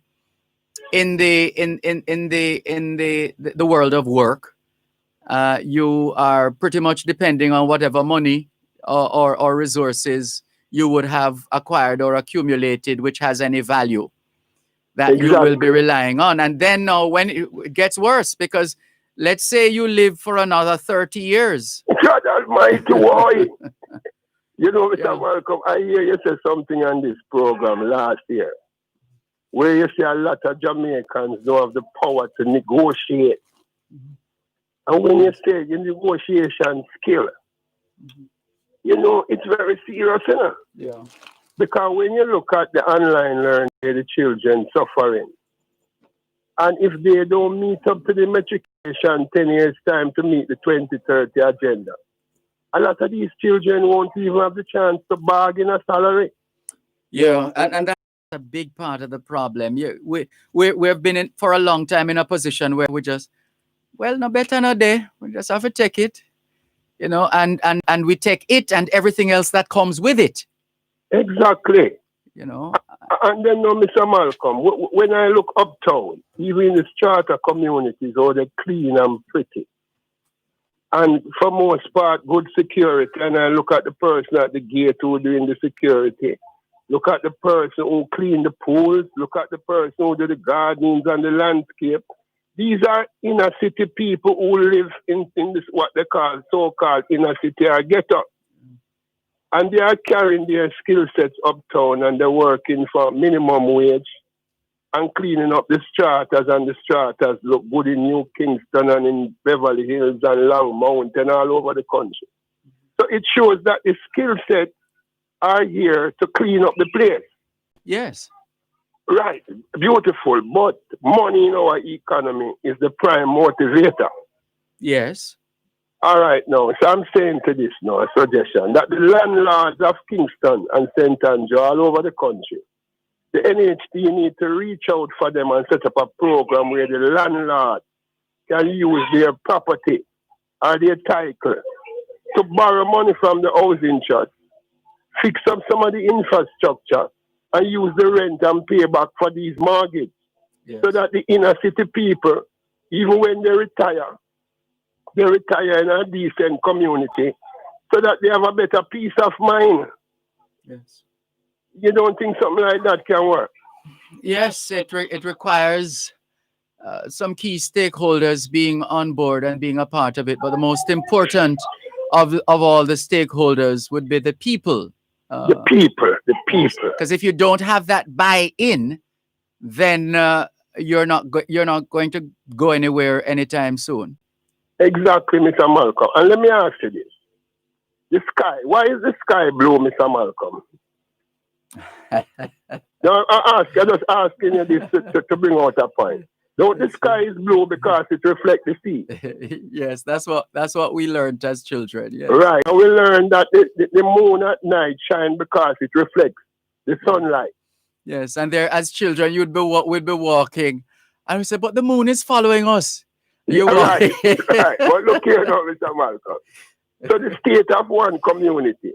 C: world of work. You are pretty much depending on whatever money or resources you would have acquired or accumulated, which has any value that you will be relying on. And then now when it gets worse, because let's say you live for another 30 years.
B: God almighty, why? You know, Mr. Malcolm, I hear you say something on this program last year, where you say a lot of Jamaicans don't have the power to negotiate. And when you say your negotiation skill, you know, it's very serious, you know?
C: Yeah.
B: Because when you look at the online learning, the children suffering, and if they don't meet up to the matriculation 10 years time to meet the 2030 agenda, a lot of these children won't even have the chance to bargain a salary.
C: Yeah, and that's a big part of the problem. Yeah, we've been in for a long time in a position where we just, well, no better no day. We just have to take it, you know, and we take it and everything else that comes with it.
B: Exactly.
C: You know.
B: And then, Mr. Malcolm, when I look uptown, even in the strata communities, oh, they're clean and pretty. And for most part, good security. And I look at the person at the gate who doing the security. Look at the person who clean the pools. Look at the person who do the gardens and the landscape. These are inner city people who live in this, what they call so-called inner city or ghetto. And they are carrying their skill sets uptown and they're working for minimum wage and cleaning up the stratas, and the stratas look good in New Kingston and in Beverly Hills and Longmount and all over the country. So it shows that the skill sets are here to clean up the place.
C: Yes.
B: Right. Beautiful. But money in our economy is the prime motivator.
C: Yes.
B: All right, now, so I'm saying to this now, a suggestion, that the landlords of Kingston and St. Andrew all over the country, the NHT need to reach out for them and set up a program where the landlord can use their property or their title to borrow money from the housing trust, fix up some of the infrastructure, and use the rent and pay back for these mortgages. Yes. So that the inner city people, even when they retire in a decent community so that they have a better peace of mind.
C: Yes.
B: You don't think something like that can work?
C: Yes, it requires some key stakeholders being on board and being a part of it. But the most important of all the stakeholders would be the people.
B: The people.
C: Because if you don't have that buy-in, then you're not going to go anywhere anytime soon.
B: Exactly, Mr. Malcolm. And let me ask you this. The sky, why is the sky blue, Mr. Malcolm? No, I'm just asking you this to bring out a point. No, the sky is blue because it reflects the sea.
C: Yes, that's what we learned as children. Yes.
B: Right. And we learned that the moon at night shines because it reflects the sunlight.
C: Yes, and there as children we'd be walking and we said, but the moon is following us.
B: Right. But look here now, Mr. Malcolm. So the state of one community,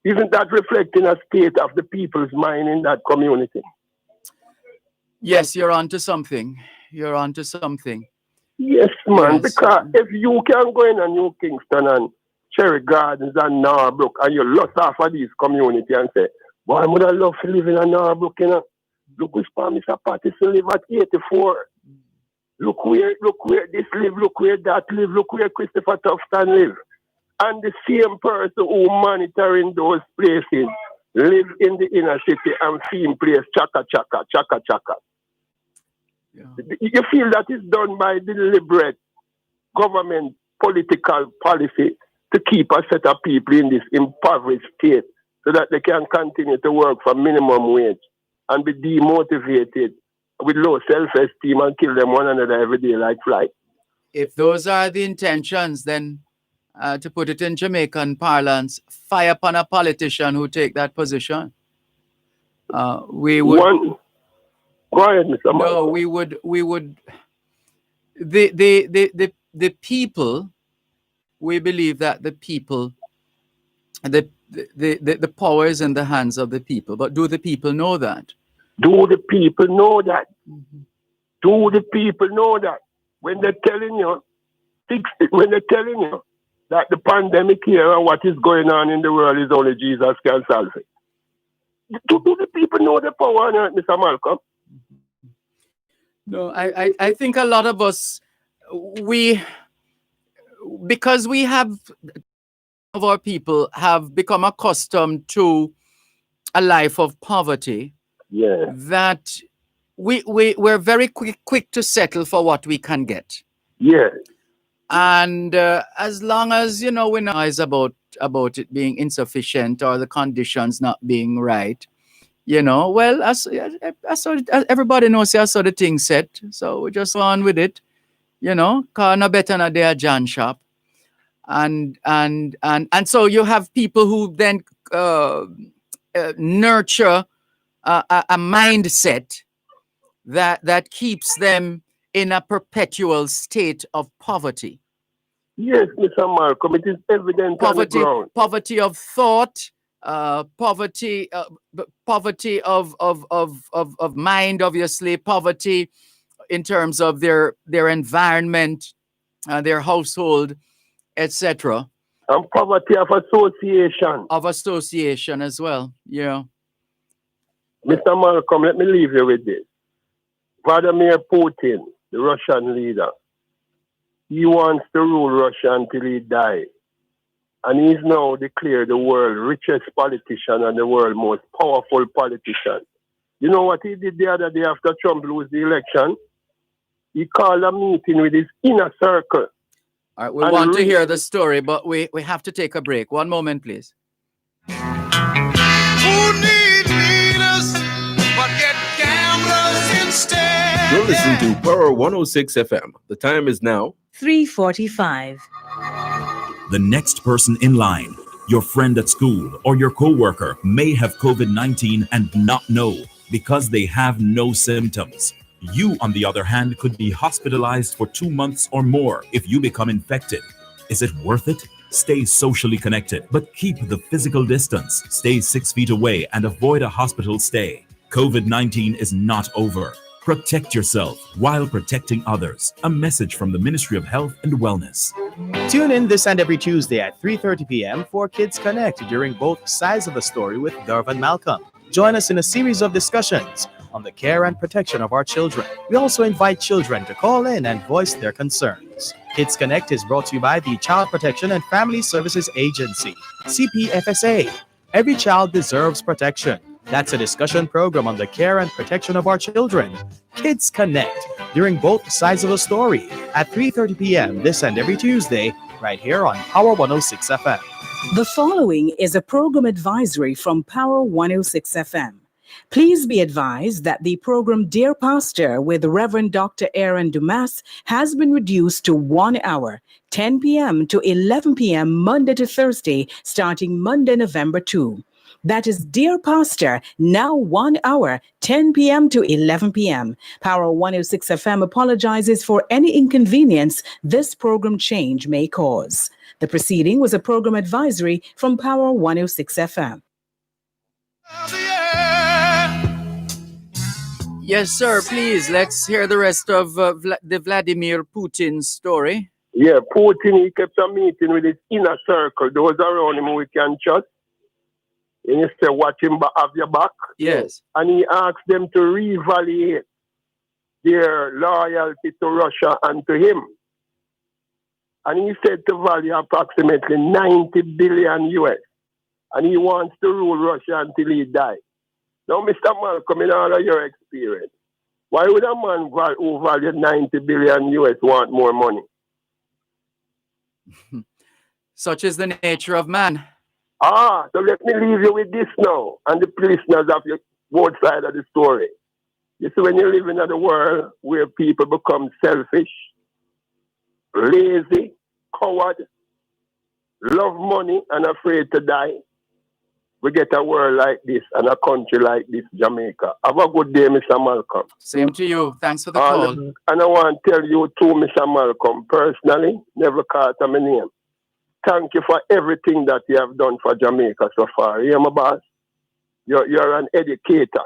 B: isn't that reflecting a state of the people's mind in that community?
C: Yes, you're onto something.
B: Yes, man,
C: Yes.
B: because if you can go in a New Kingston and Cherry Gardens and Norbrook and you lost off of these community and say, boy, I would have loved to live in a Norbrook, you know. Look which part Mr. Patterson live at 84. Look where this live, look where that live, look where Christopher Tufton live. And the same person who monitoring those places live in the inner city and film place chaka chaka, chaka chaka.
C: Yeah.
B: You feel that is done by deliberate government political policy to keep a set of people in this impoverished state so that they can continue to work for minimum wage and be demotivated with low self-esteem and kill them one another every day like flies.
C: If those are the intentions, then to put it in Jamaican parlance, fire upon a politician who take that position. We would.
B: Go ahead, Mr.
C: No, we would. The people. We believe that the people, the power is in the hands of the people. But do the people know that?
B: Do the people know that? Mm-hmm. Do the people know that? When they're telling you, that the pandemic here and what is going on in the world is only Jesus can solve it. Do the people know the power on earth, Mr. Malcolm?
C: No, I think a lot of us, because we have, of our people have become accustomed to a life of poverty, that we're very quick to settle for what we can get.
B: Yeah.
C: And as long as, we're not about it being insufficient or the conditions not being right, well, as everybody knows, I saw the thing set. So we just go on with it, cause no better than their John shop. And so you have people who then nurture a mindset that keeps them in a perpetual state of poverty.
B: Yes, Mr. Malcolm, it is evident on the ground.
C: Poverty of thought, poverty of mind, obviously, poverty in terms of their environment, their household, etc.
B: And poverty of association.
C: Of association as well, yeah.
B: Mr. Malcolm, let me leave you with this. Vladimir Putin, the Russian leader, he wants to rule Russia until he dies. And he's now declared the world's richest politician and the world's most powerful politician. You know what he did the other day after Trump lost the election? He called a meeting with his inner circle.
C: All right, we want to hear the story, but we have to take a break. One moment, please.
A: Who need leaders but get gamblers instead?
D: You're listening to Power 106 FM. The time is now
H: 3:45.
J: The next person in line, your friend at school or your coworker, may have COVID-19 and not know because they have no symptoms. You, on the other hand, could be hospitalized for 2 months or more if you become infected. Is it worth it? Stay socially connected, but keep the physical distance. Stay 6 feet away and avoid a hospital stay. COVID-19 is not over. Protect yourself while protecting others. A message from the Ministry of Health and Wellness.
L: Tune in this and every Tuesday at 3:30 p.m. for Kids Connect during both sides of the story with Dervan Malcolm. Join us in a series of discussions on the care and protection of our children. We also invite children to call in and voice their concerns. Kids Connect is brought to you by the Child Protection and Family Services Agency, CPFSA. Every child deserves protection. That's a discussion program on the care and protection of our children. Kids Connect during both sides of the story at 3:30 p.m. this and every Tuesday right here on Power 106 FM.
H: The following is a program advisory from Power 106 FM. Please be advised that the program Dear Pastor with Reverend Dr. Aaron Dumas has been reduced to 1 hour, 10 p.m. to 11 p.m. Monday to Thursday, starting Monday, November 2. That is Dear Pastor, now 1 hour, 10 p.m. to 11 p.m. Power 106 FM apologizes for any inconvenience this program change may cause. The proceeding was a program advisory from Power 106 FM.
C: Yes, sir. Please, let's hear the rest of the Vladimir Putin story.
B: Yeah, Putin, he kept a meeting with his inner circle, those around him we can trust. And he said, watch him have your back.
C: Yes.
B: And he asked them to reevaluate their loyalty to Russia and to him. And he said to value approximately 90 billion US. And he wants to rule Russia until he dies. Now, Mr. Malcolm, in all of your experience, why would a man who valued 90 billion US want more money?
C: Such is the nature of man.
B: So let me leave you with this now, and the listeners of your both side of the story. You see, when you live in a world where people become selfish, lazy, coward, love money, and afraid to die, we get a world like this and a country like this, Jamaica. Have a good day, Mr. Malcolm.
C: Same to you. Thanks for the call.
B: And I want to tell you too, Mr. Malcolm, personally, never call my name. Thank you for everything that you have done for Jamaica so far. You hear my boss? You're an educator.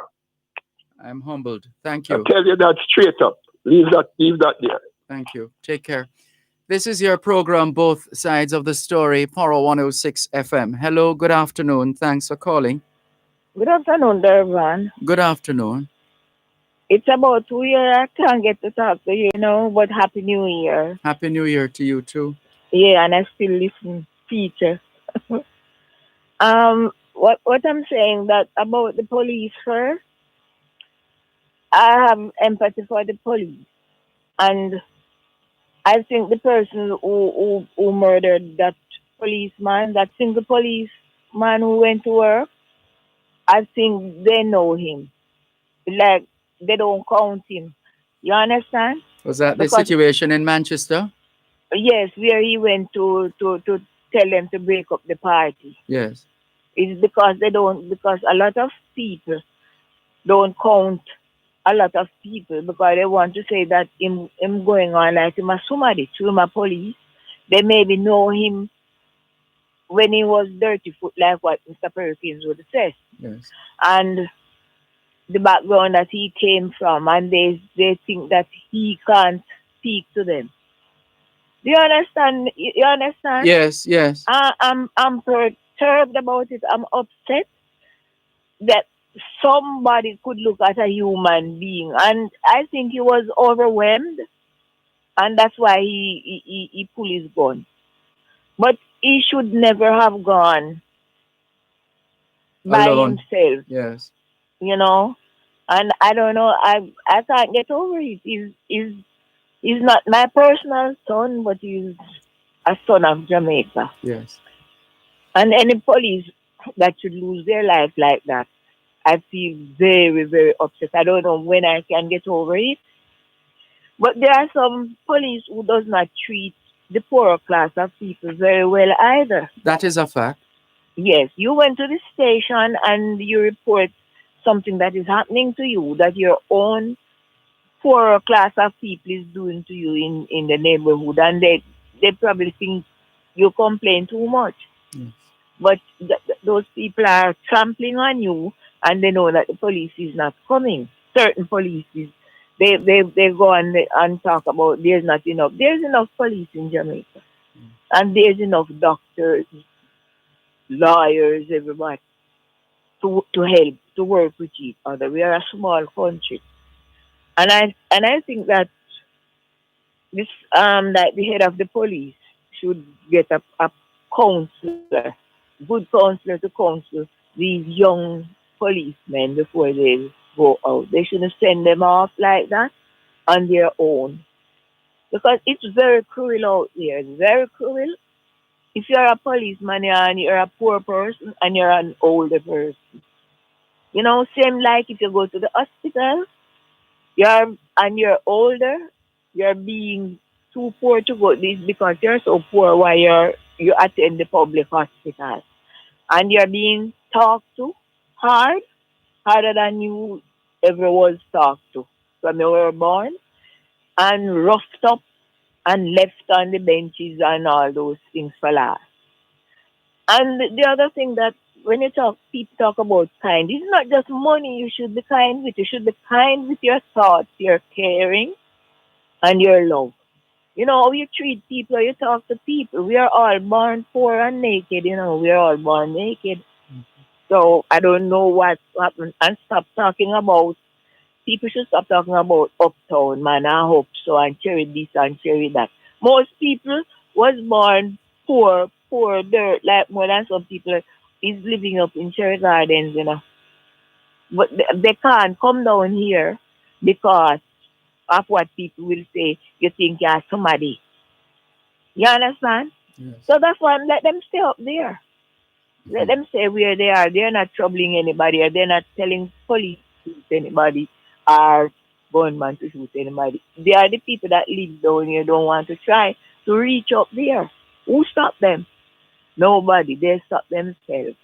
C: I'm humbled. Thank you.
B: I tell you that straight up. Leave that there.
C: Thank you. Take care. This is your program, Both Sides of the Story, Power 106 FM. Hello, good afternoon. Thanks for calling.
F: Good afternoon, Dervan.
C: Good afternoon.
F: It's about 2 years I can't get to talk to you, but Happy New Year.
C: Happy New Year to you too.
F: Yeah, and I still listen Peter. What I'm saying that about the police first, I have empathy for the police. And I think the person who murdered that policeman, that single policeman who went to work, I think they know him. Like, they don't count him. You understand?
C: Was that the situation in Manchester?
F: Yes, where he went to tell them to break up the party.
C: Yes.
F: It's because because a lot of people don't count a lot of people because they want to say that him going on like him a somebody through my police. They maybe know him when he was dirty foot, like what Mr. Perkins would say.
C: Yes.
F: And the background that he came from, and they think that he can't speak to them. Do you understand? You understand?
C: Yes, yes.
F: I'm perturbed about it. I'm upset that somebody could look at a human being, and I think he was overwhelmed, and that's why he pulled his gun. But he should never have gone by
C: Alone.
F: himself.
C: Yes.
F: And I don't know. I can't get over it. He's not my personal son, but he's a son of Jamaica.
C: Yes.
F: And any police that should lose their life like that, I feel very, very upset. I don't know when I can get over it. But there are some police who does not treat the poorer class of people very well either.
C: That is a fact.
F: Yes, you went to the station and you report something that is happening to you, that your own poorer class of people is doing to you in the neighborhood, and they probably think you complain too much.
C: Yes.
F: But those people are trampling on you, and they know that the police is not coming. Certain polices, they go and talk about there's not enough. There's enough police in Jamaica, and there's enough doctors, lawyers, everybody to help, to work with each other. We are a small country, and I think that this that the head of the police should get a counselor, good counselor to counsel these young policemen before they go out. They shouldn't send them off like that on their own, because it's very cruel out there. It's very cruel. If you're a policeman and you're a poor person and you're an older person, same like if you go to the hospital, you're older, you're being too poor to go this because you're so poor while you attend the public hospital, and you're being talked to harder than you ever was talked to when you were born, and roughed up and left on the benches and all those things for last. And the other thing that when people talk about kind, it's not just money you should be kind with. You should be kind with your thoughts, your caring, and your love. How you treat people, you talk to people. We are all born poor and naked, we are all born naked. So I don't know what happened. And people should stop talking about uptown, man, I hope so, and cherry this and cherry that. Most people was born poor, dirt, like more than some people is living up in Cherry Gardens, But they can't come down here because of what people will say. You think you're somebody. You understand? So that's why let them stay up there. Let them stay where they are. They're not troubling anybody, or they're not telling police to shoot anybody, or gunman to shoot anybody. They are the people that live down here don't want to try to reach up there. Who stopped them? Nobody. They stop themselves.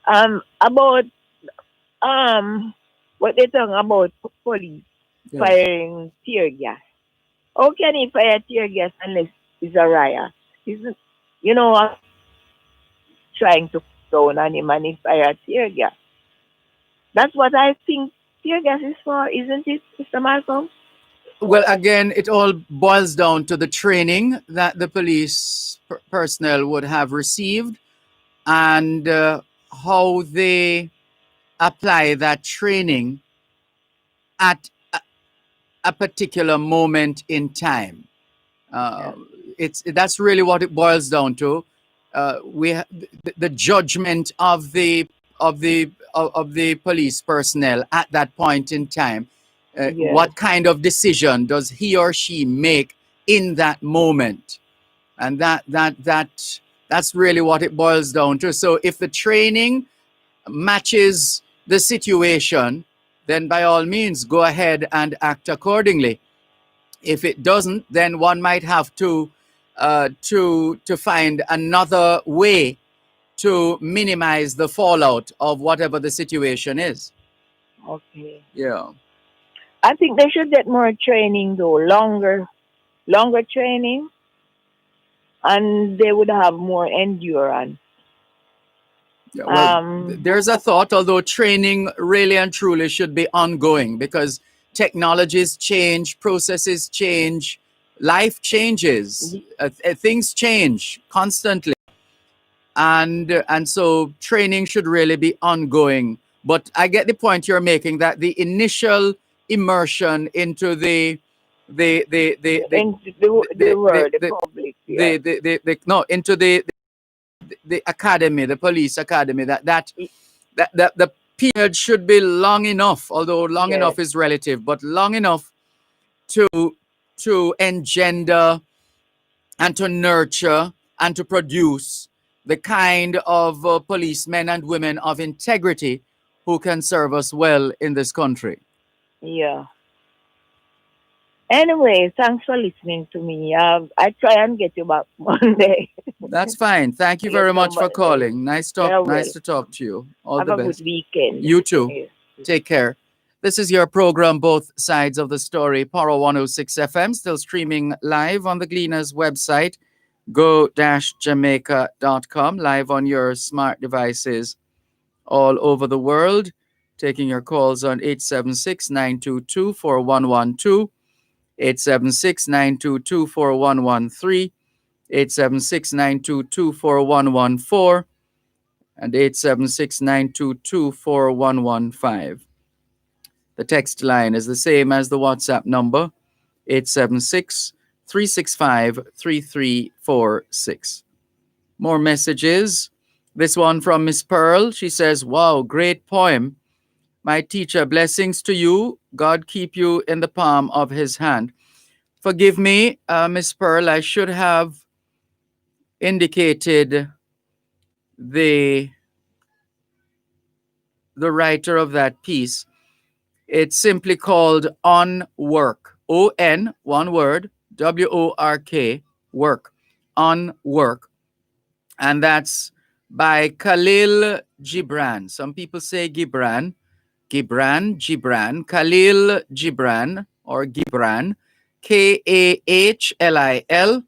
F: About what they talking about police firing tear gas. How can he fire tear gas unless it's a riot? Isn't trying to down on him and he fire tear gas. That's what I think tear gas is for, isn't it, Mr. Malcolm?
C: Well, again, it all boils down to the training that the police personnel would have received and how they apply that training at a particular moment in time. That's really what it boils down to. The judgment of the police personnel at that point in time. What kind of decision does he or she make in that moment? And that's really what it boils down to. So if the training matches the situation, then by all means go ahead and act accordingly. If it doesn't, then one might have to find another way to minimize the fallout of whatever the situation is.
F: Okay.
C: Yeah.
F: I think they should get more training though, longer training, and they would have more endurance.
C: Yeah, well, there's a thought, although training really and truly should be ongoing because technologies change, processes change, life changes, things change constantly. And so training should really be ongoing. But I get the point you're making that the initial immersion into the academy, the police academy, that the period should be long enough, although long enough is relative, but long enough to engender and to nurture and to produce the kind of policemen and women of integrity who can serve us well in this country.
F: Yeah. Anyway, thanks for listening to me. I try and get you back Monday.
C: That's fine. Thank you very much for calling. Nice to talk to you. All
F: Have
C: the
F: a
C: best.
F: good weekend.
C: You too.
F: Yes.
C: Take care. This is your program, Both Sides of the Story, Power 106 FM, still streaming live on the Gleaners website, go-jamaica.com, live on your smart devices all over the world. Taking your calls on 876-922-4112, 876-922-4113, 876-922-4114, and 876-922-4115. The text line is the same as the WhatsApp number, 876-365-3346. More messages. This one from Miss Pearl. She says, wow, great poem. My teacher, blessings to you. God keep you in the palm of his hand. Forgive me, Miss Pearl, I should have indicated the writer of that piece. It's simply called On Work. O-N, one word, W-O-R-K, work. On Work. And that's by Khalil Gibran. Some people say Gibran. Gibran, Khalil Gibran or Gibran. K-A-H-L-I-L.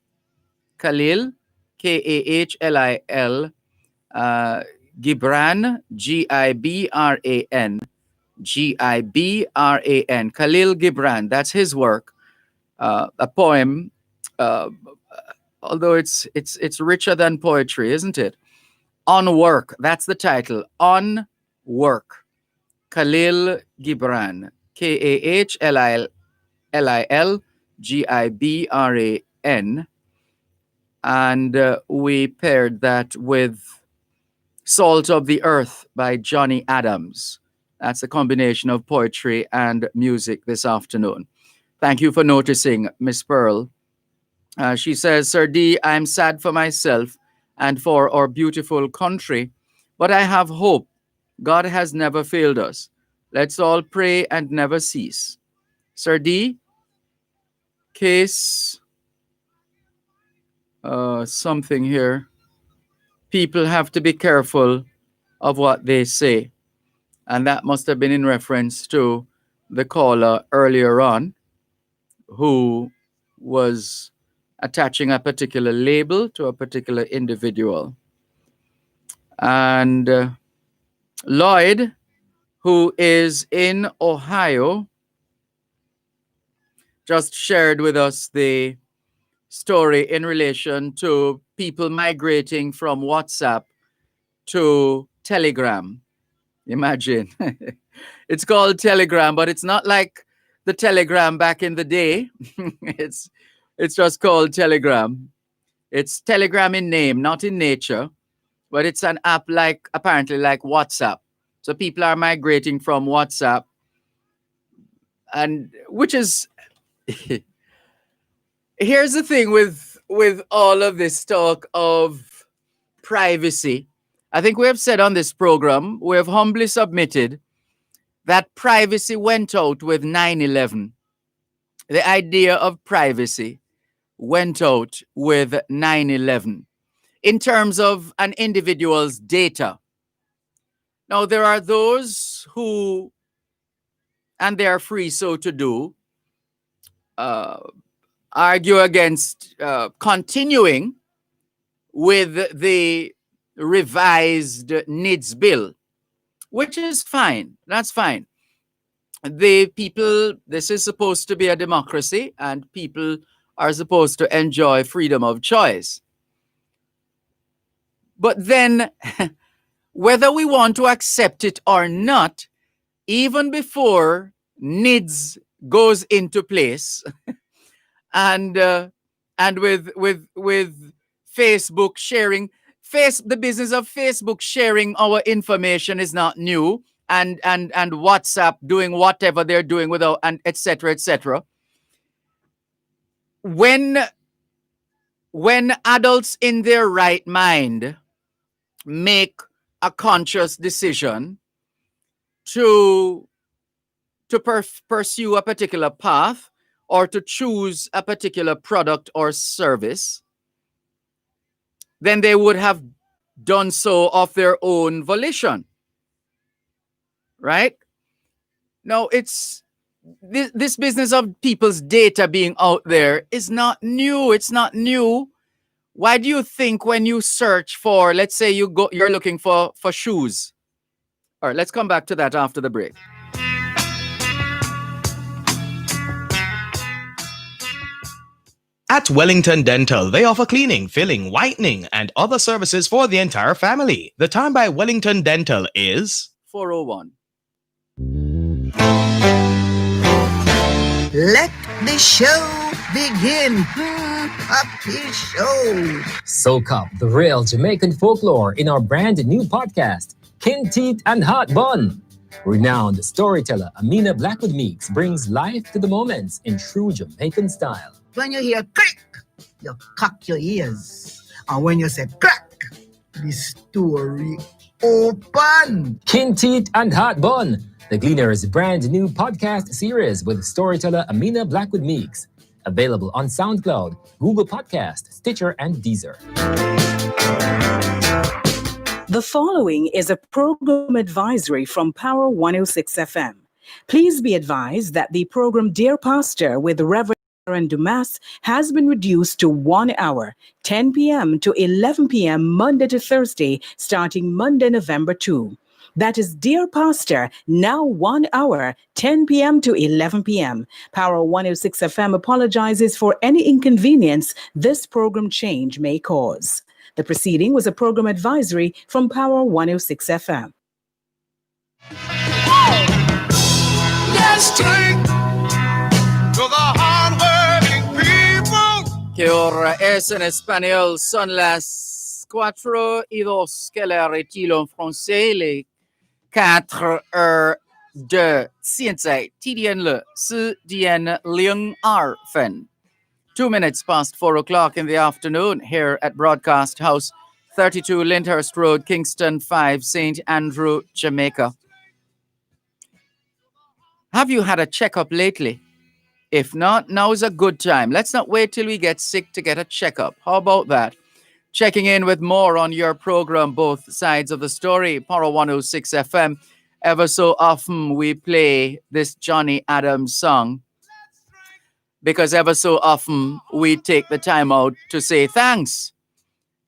C: Khalil, K-A-H-L-I-L. Gibran, G-I-B-R-A-N. G-I-B-R-A-N. Khalil Gibran. That's his work. A poem, although it's richer than poetry, isn't it? On Work. That's the title. On Work. Khalil Gibran. K-A-H-L-I-L Gibran. And we paired that with Salt of the Earth by Johnny Adams. That's a combination of poetry and music this afternoon. Thank you for noticing, Miss Pearl. She says, Sir D, I'm sad for myself and for our beautiful country, but I have hope. God has never failed us. Let's all pray and never cease. Sir D, case something here. People have to be careful of what they say. And that must have been in reference to the caller earlier on who was attaching a particular label to a particular individual. And Lloyd, who is in Ohio, just shared with us the story in relation to people migrating from WhatsApp to Telegram. Imagine. It's called Telegram, but it's not like the Telegram back in the day. it's just called Telegram. It's Telegram in name, not in nature, but it's an app like apparently like WhatsApp. So people are migrating from WhatsApp, and which is here's the thing with all of this talk of privacy. I think we have said on this program, we have humbly submitted that privacy went out with 9/11. The idea of privacy went out with 9/11 in terms of an individual's data. Now, there are those who, and they are free so to do, argue against continuing with the revised NIDS bill, which is fine. That's fine. The people, this is supposed to be a democracy, and people are supposed to enjoy freedom of choice. But then, whether we want to accept it or not, even before NIDS goes into place, and with Facebook sharing, the business of Facebook sharing our information is not new, and WhatsApp doing whatever they're doing without, and etc. etc. When adults in their right mind make a conscious decision to pursue a particular path or to choose a particular product or service, then they would have done so of their own volition. Right? Now, it's this business of people's data being out there is not new. It's not new. Why do you think when you search for, let's say you're looking for shoes? All right, let's come back to that after the break.
L: At Wellington Dental, they offer cleaning, filling, whitening, and other services for the entire family. The time by Wellington Dental is
C: 4:01.
E: Let the show begin. Happy show.
M: Soak up the real Jamaican folklore in our brand new podcast, Kin Teeth and Hot Bun. Renowned storyteller Amina Blackwood Meeks brings life to the moments in true Jamaican style.
E: When you hear click, you cock your ears. And when you say crack, the story open.
M: Kin Teeth and Hot Bun, the Gleaner's brand new podcast series with storyteller Amina Blackwood Meeks. Available on SoundCloud, Google Podcast, Stitcher, and Deezer.
H: The following is a program advisory from Power 106 FM. Please be advised that the program Dear Pastor with Reverend Aaron Dumas has been reduced to 1 hour, 10 p.m. to 11 p.m. Monday to Thursday, starting Monday, November 2. That is Dear Pastor, now 1 hour, 10 p.m. to 11 p.m. Power 106 FM apologizes for any inconvenience this program change may cause. The proceeding was a program advisory from Power 106 FM.
A: Let's take to the hard-working people.
C: Que ora es en espagnol, son las 4:02 que la retilo en français, les 4 de 现在 TDN 了4点02分2 minutes past 4 o'clock in the afternoon here at Broadcast House, 32 Lyndhurst Road, Kingston 5, St. Andrew, Jamaica. Have you had a checkup lately? If not, now is a good time. Let's not wait till we get sick to get a checkup. How about that? Checking in with more on your program, Both Sides of the Story, Power 106 FM. Ever so often we play this Johnny Adams song because ever so often we take the time out to say thanks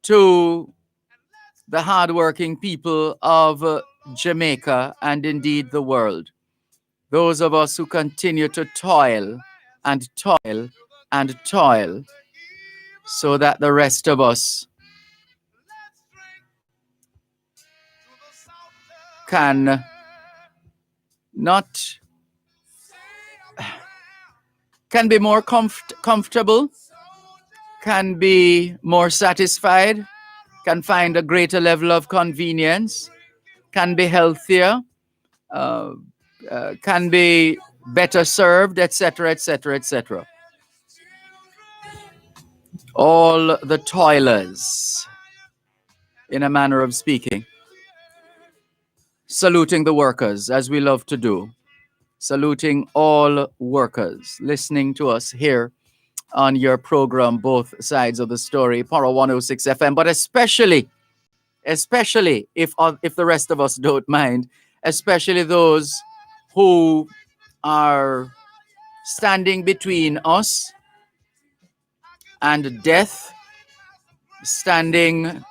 C: to the hardworking people of Jamaica and indeed the world. Those of us who continue to toil and toil and toil so that the rest of us can be more comfortable, can be more satisfied, can find a greater level of convenience, can be healthier, can be better served, etc., etc., etc. All the toilers, in a manner of speaking, saluting the workers, as we love to do, saluting all workers listening to us here on your program, Both Sides of the Story, Power 106 FM, but especially if the rest of us don't mind, especially those who are standing between us and death, standing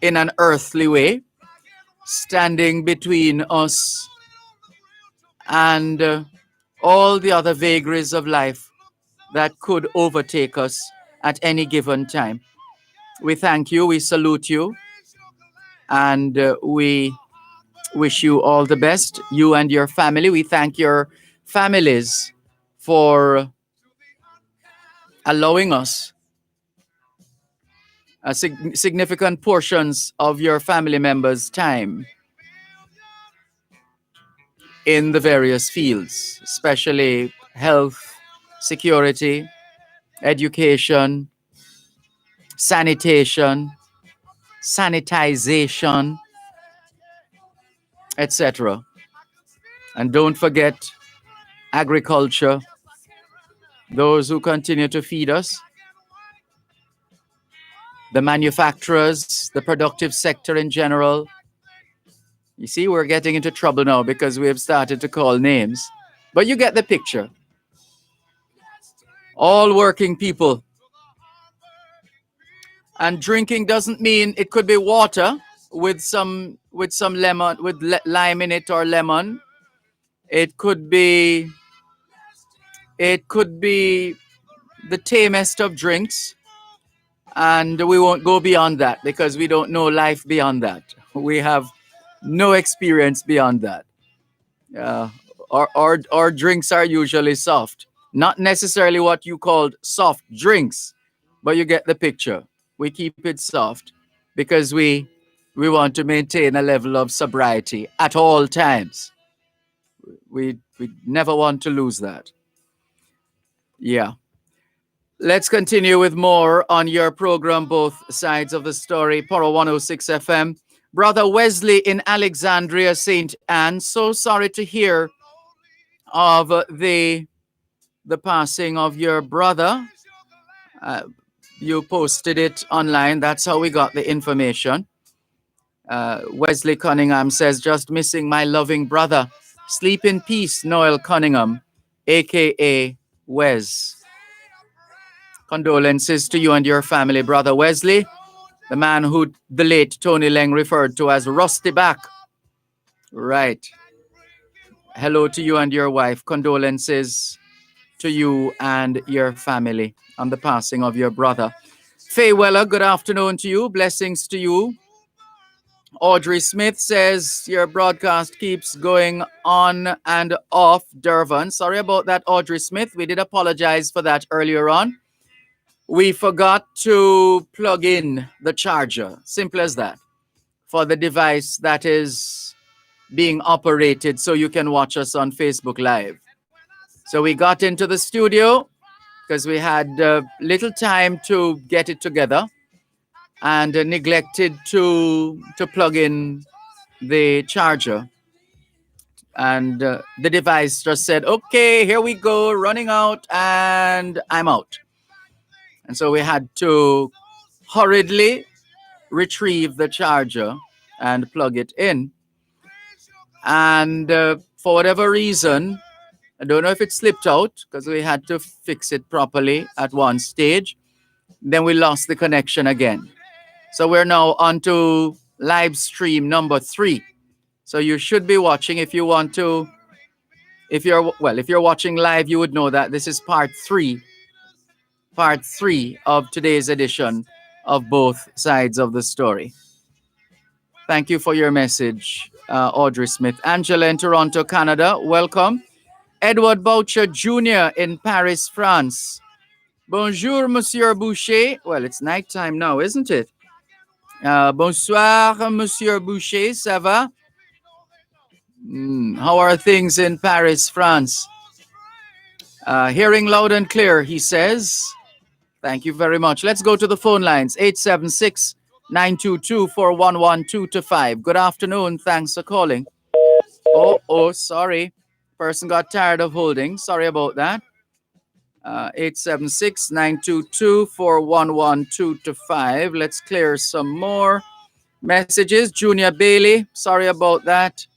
C: in an earthly way, standing between us and all the other vagaries of life that could overtake us at any given time. We thank you, we salute you, and we wish you all the best, you and your family. We thank your families for allowing us significant portions of your family members' time in the various fields, especially health, security, education, sanitation, sanitization, etc. And don't forget agriculture, those who continue to feed us, the manufacturers, the productive sector in general. You see, we're getting into trouble now because we have started to call names, but you get the picture. All working people. And drinking doesn't mean it could be water with some lemon, with lime in it or lemon. It could be the tamest of drinks, and we won't go beyond that because we don't know life beyond that. We have no experience beyond that. Our drinks are usually soft, not necessarily what you called soft drinks, but you get the picture. We keep it soft because we want to maintain a level of sobriety at all times. We never want to lose that. Yeah. Let's continue with more on your program, Both Sides of the Story, Power 106 FM. Brother Wesley in Alexandria, St. Anne, so sorry to hear of the passing of your brother. You posted it online. That's how we got the information. Wesley Cunningham says, just missing my loving brother. Sleep in peace, Noel Cunningham, a.k.a. Wes. Condolences to you and your family, Brother Wesley, the man who the late Tony Leng referred to as Rusty Back. Right. Hello to you and your wife. Condolences to you and your family on the passing of your brother. Faye Weller, good afternoon to you. Blessings to you. Audrey Smith says your broadcast keeps going on and off, Dervan. Sorry about that, Audrey Smith. We did apologize for that earlier on. We forgot to plug in the charger, simple as that, for the device that is being operated so you can watch us on Facebook Live. So we got into the studio because we had little time to get it together and neglected to plug in the charger. And the device just said, okay, here we go, running out, and I'm out. And so we had to hurriedly retrieve the charger and plug it in. And for whatever reason, I don't know if it slipped out because we had to fix it properly at one stage. Then we lost the connection again. So we're now on to live stream number 3. So you should be watching if you want to. If you're watching live, you would know that this is part 3 of today's edition of Both Sides of the Story. Thank you for your message, Audrey Smith. Angela in Toronto, Canada, welcome. Edward Boucher Jr. in Paris, France. Bonjour, Monsieur Boucher. Well, it's nighttime now, isn't it? Bonsoir, Monsieur Boucher. Ça va? How are things in Paris, France? Hearing loud and clear, he says. Thank you very much. Let's go to the phone lines. 876-922-4112-5. Good afternoon. Thanks for calling. Oh, sorry. Person got tired of holding. Sorry about that. 876-922-4112-5. Let's clear some more messages. Junior Bailey, sorry about that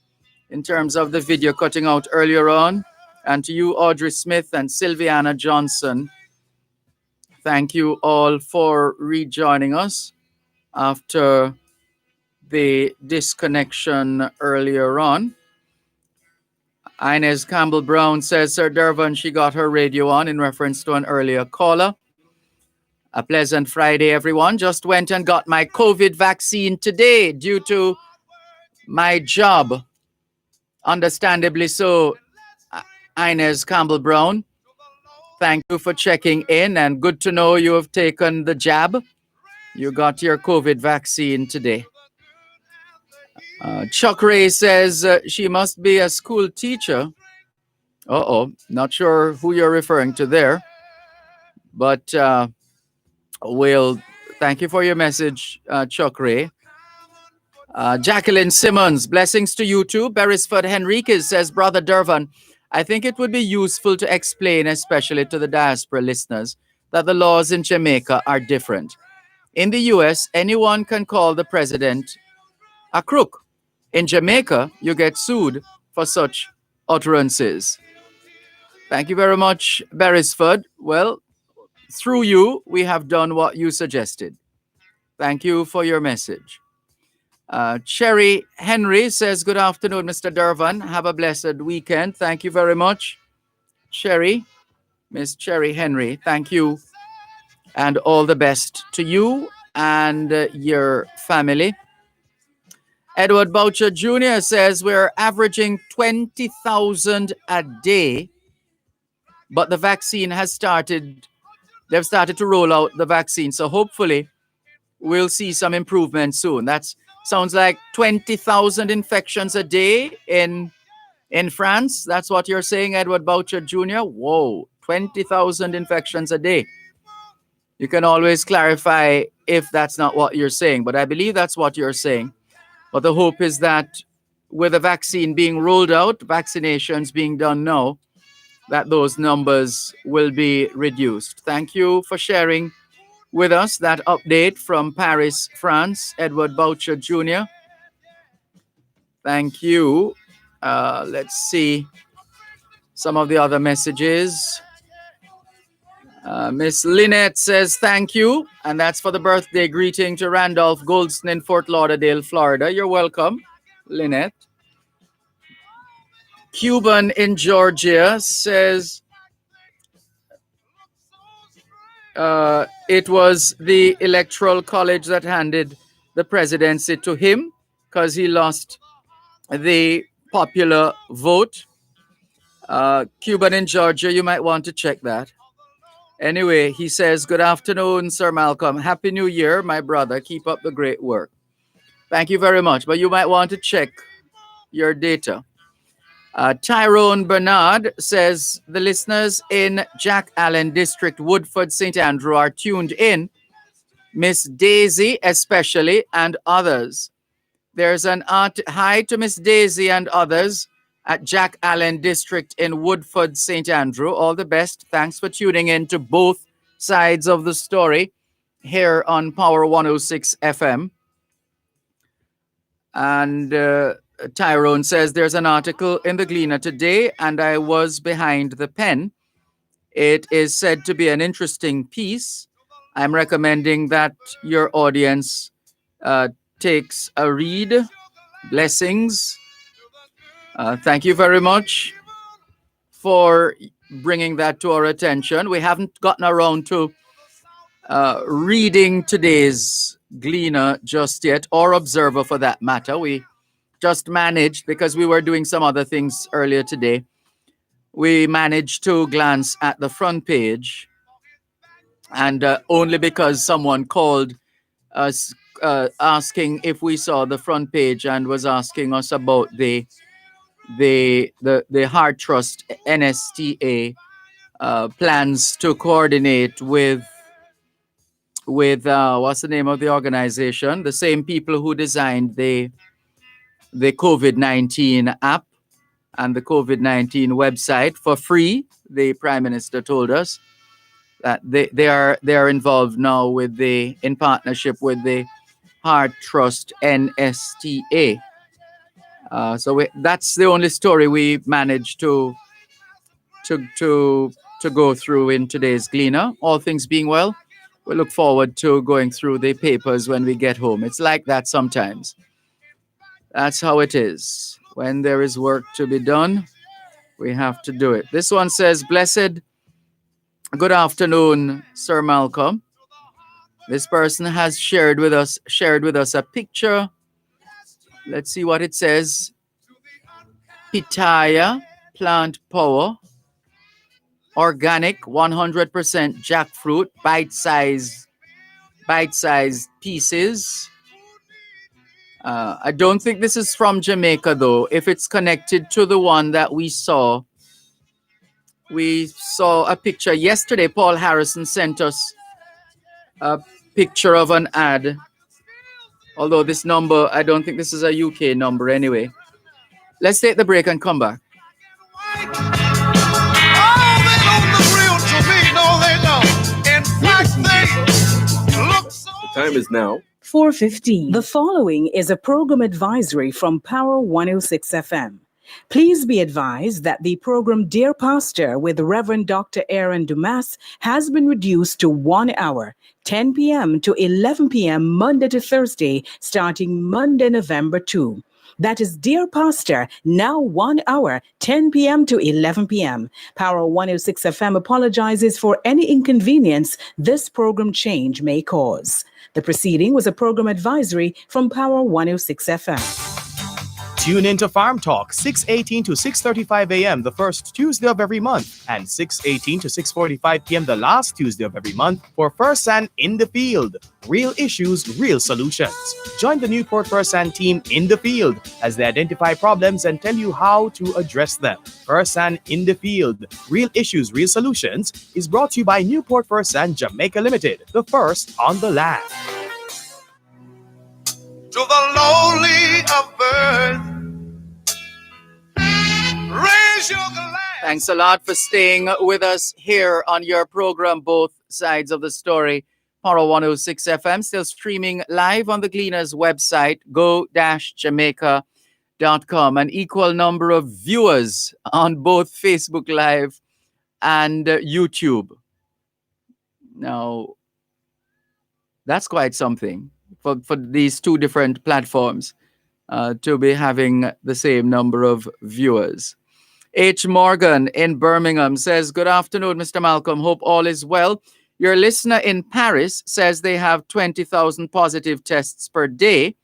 C: in terms of the video cutting out earlier on. And to you, Audrey Smith and Sylviana Johnson, thank you all for rejoining us after the disconnection earlier on. Inez Campbell Brown says, Sir Dervan, she got her radio on in reference to an earlier caller. A pleasant Friday, everyone. Just went and got my COVID vaccine today due to my job. Understandably so, Inez Campbell Brown. Thank you for checking in, and good to know you have taken the jab. You got your COVID vaccine today. Chuck Ray says she must be a school teacher. Not sure who you're referring to there. But thank you for your message, Chuck Ray. Jacqueline Simmons, blessings to you too. Beresford Henriquez says, Brother Dervan, I think it would be useful to explain, especially to the diaspora listeners, that the laws in Jamaica are different. In the US, anyone can call the president a crook. In Jamaica, you get sued for such utterances. Thank you very much, Beresford. Well, through you, we have done what you suggested. Thank you for your message. Cherry Henry says, good afternoon, Mr. Dervan. Have a blessed weekend. Thank you very much, Cherry. Miss Cherry Henry, thank you. And all the best to you and your family. Edward Boucher Jr. says, we're averaging 20,000 a day, but the vaccine has started. They've started to roll out the vaccine. So hopefully we'll see some improvement soon. That sounds like 20,000 infections a day in France. That's what you're saying, Edward Boucher Jr.? Whoa, 20,000 infections a day. You can always clarify if that's not what you're saying, but I believe that's what you're saying. But the hope is that with the vaccine being rolled out, vaccinations being done now, that those numbers will be reduced. Thank you for sharing with us that update from Paris, France, Edward Boucher Jr. Thank you. Let's see some of the other messages. Miss Lynette says thank you, and that's for the birthday greeting to Randolph Goldston in Fort Lauderdale, Florida. You're welcome, Lynette. Cuban in Georgia says it was the Electoral College that handed the presidency to him because he lost the popular vote. Cuban in Georgia, you might want to check that. Anyway, he says, good afternoon, Sir Malcolm. Happy New Year, my brother. Keep up the great work. Thank you very much. But you might want to check your data. Tyrone Bernard says the listeners in Jack Allen District, Woodford, St. Andrew are tuned in. Miss Daisy especially and others. There's an hi to Miss Daisy and others at Jack Allen District in Woodford, St. Andrew. All the best. Thanks for tuning in to both sides of the story here on Power 106 FM. And Tyrone says there's an article in the Gleaner today, and I was behind the pen. It is said to be an interesting piece. I'm recommending that your audience takes a read. Blessings. Thank you very much for bringing that to our attention. We haven't gotten around to reading today's Gleaner just yet, or Observer for that matter. We just managed, because we were doing some other things earlier today, we managed to glance at the front page, and only because someone called us asking if we saw the front page and was asking us about the Heart Trust NSTA plans to coordinate with what's the name of the organization? The same people who designed the COVID-19 app and the COVID-19 website for free. The Prime Minister told us that they are involved now in partnership with the Heart Trust NSTA. So that's the only story we managed to go through in today's Gleaner. All things being well, we look forward to going through the papers when we get home. It's like that sometimes. That's how it is. When there is work to be done, we have to do it. This one says, "Blessed good afternoon, Sir Malcolm." This person has shared with us a picture. Let's see what it says. Pitaya plant power, organic, 100% jackfruit, bite-sized pieces. I don't think this is from Jamaica, though. If it's connected to the one that we saw a picture yesterday. Paul Harrison sent us a picture of an ad. Although this number, I don't think this is a UK number anyway. Let's take the break and come back.
D: The time is now
H: 4:15. The following is a program advisory from Power 106 FM. Please be advised that the program Dear Pastor with Reverend Dr. Aaron Dumas has been reduced to 1 hour, 10 p.m. to 11 p.m. Monday to Thursday, starting Monday, November 2. That is Dear Pastor, now 1 hour, 10 p.m. to 11 p.m. Power 106 FM apologizes for any inconvenience this program change may cause. The proceeding was a program advisory from Power 106 FM.
L: Tune into Farm Talk, 6:18 to 6:35 a.m. the first Tuesday of every month, and 6:18 to 6:45 p.m. the last Tuesday of every month for First and in the Field. Real issues, real solutions. Join the Newport First and team in the field as they identify problems and tell you how to address them. First and in the Field. Real issues, real solutions is brought to you by Newport First and Jamaica Limited, the first on the land.
A: To the lowly of birth, raise your glass.
C: Thanks a lot for staying with us here on your program, Both Sides of the Story. Power 106 FM, still streaming live on the Gleaner's website, go-jamaica.com. An equal number of viewers on both Facebook Live and YouTube. Now, that's quite something for these two different platforms to be having the same number of viewers. H. Morgan in Birmingham says, "Good afternoon, Mr. Malcolm. Hope all is well. Your listener in Paris says they have 20,000 positive tests per day.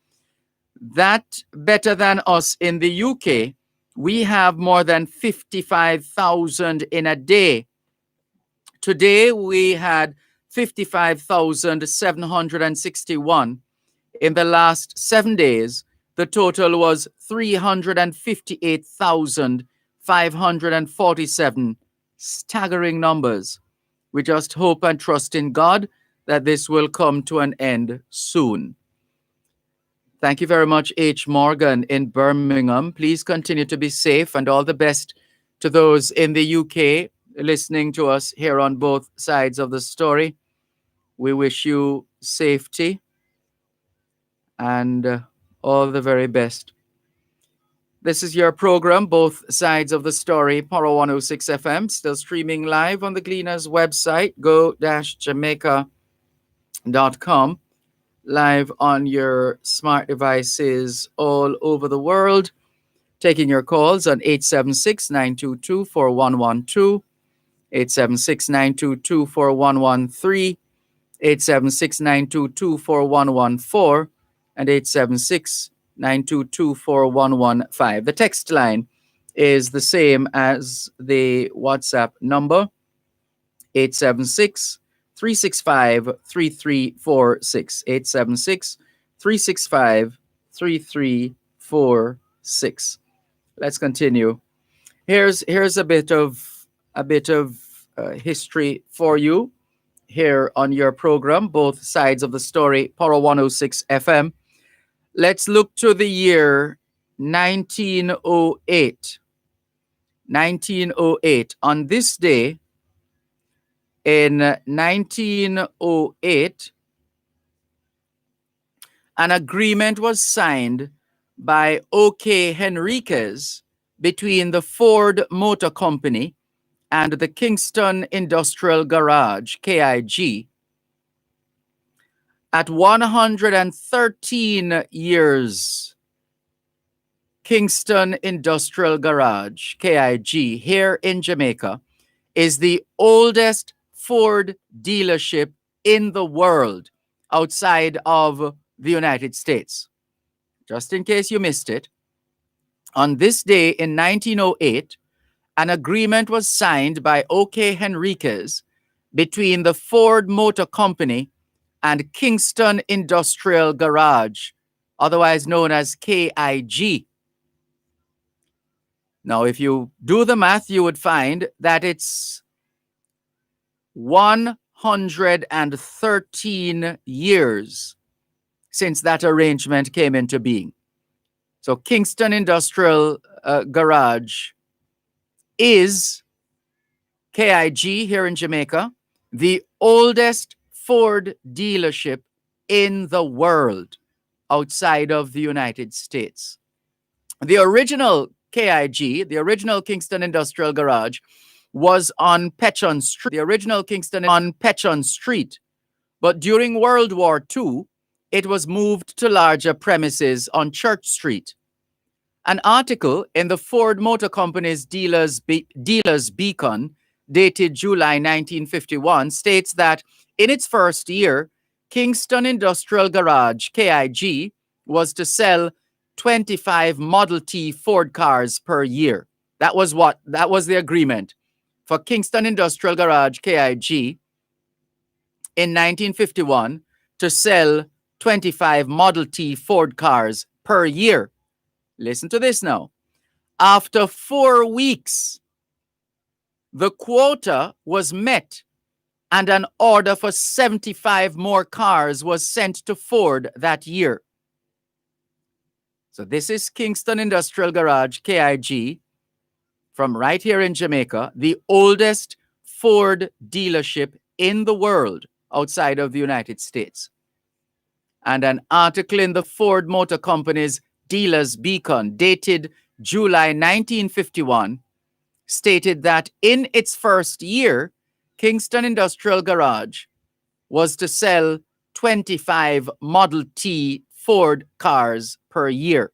C: That better than us in the UK. We have more than 55,000 in a day. Today we had 55,761. In the last 7 days, the total was 358,000 547. Staggering numbers. We just hope and trust in God that this will come to an end soon. Thank you very much, H. Morgan in Birmingham. Please continue to be safe, and all the best to those in the UK listening to us here on both sides of the story. We wish you safety and all the very best. This is your program, Both Sides of the Story, Power 106 FM, still streaming live on the Gleaners website, go-jamaica.com, live on your smart devices all over the world, taking your calls on 876-922-4112, 876-922-4113, 876-922-4114, and 876-922-4115. The text line is the same as the WhatsApp number, 876-365-3346, 876-365-3346. Let's continue. Here's a bit of history for you here on your program, Both Sides of the Story, Power 106 FM. Let's look to the year 1908. 1908. On this day, in 1908, an agreement was signed by O.K. Henriquez between the Ford Motor Company and the Kingston Industrial Garage, KIG. At 113 years, Kingston Industrial Garage, KIG, here in Jamaica, is the oldest Ford dealership in the world outside of the United States. Just in case you missed it, on this day in 1908, an agreement was signed by O.K. Henriquez between the Ford Motor Company and Kingston Industrial Garage, otherwise known as KIG. Now, if you do the math, you would find that it's 113 years since that arrangement came into being. So Kingston Industrial Garage is KIG here in Jamaica, the oldest Ford dealership in the world outside of the United States. The original KIG, the original Kingston Industrial Garage, was on Pechon Street. The original Kingston on Pechon Street. But during World War II, it was moved to larger premises on Church Street. An article in the Ford Motor Company's Dealers Beacon, dated July 1951, states that in its first year, Kingston Industrial Garage, KIG, was to sell 25 Model T Ford cars per year. That was the agreement for Kingston Industrial Garage, KIG, in 1951 to sell 25 Model T Ford cars per year. Listen to this now. After 4 weeks, the quota was met and an order for 75 more cars was sent to Ford that year. So this is Kingston Industrial Garage, KIG, from right here in Jamaica, the oldest Ford dealership in the world outside of the United States. And an article in the Ford Motor Company's Dealers Beacon, dated July 1951, stated that in its first year, Kingston Industrial Garage was to sell 25 Model T Ford cars per year.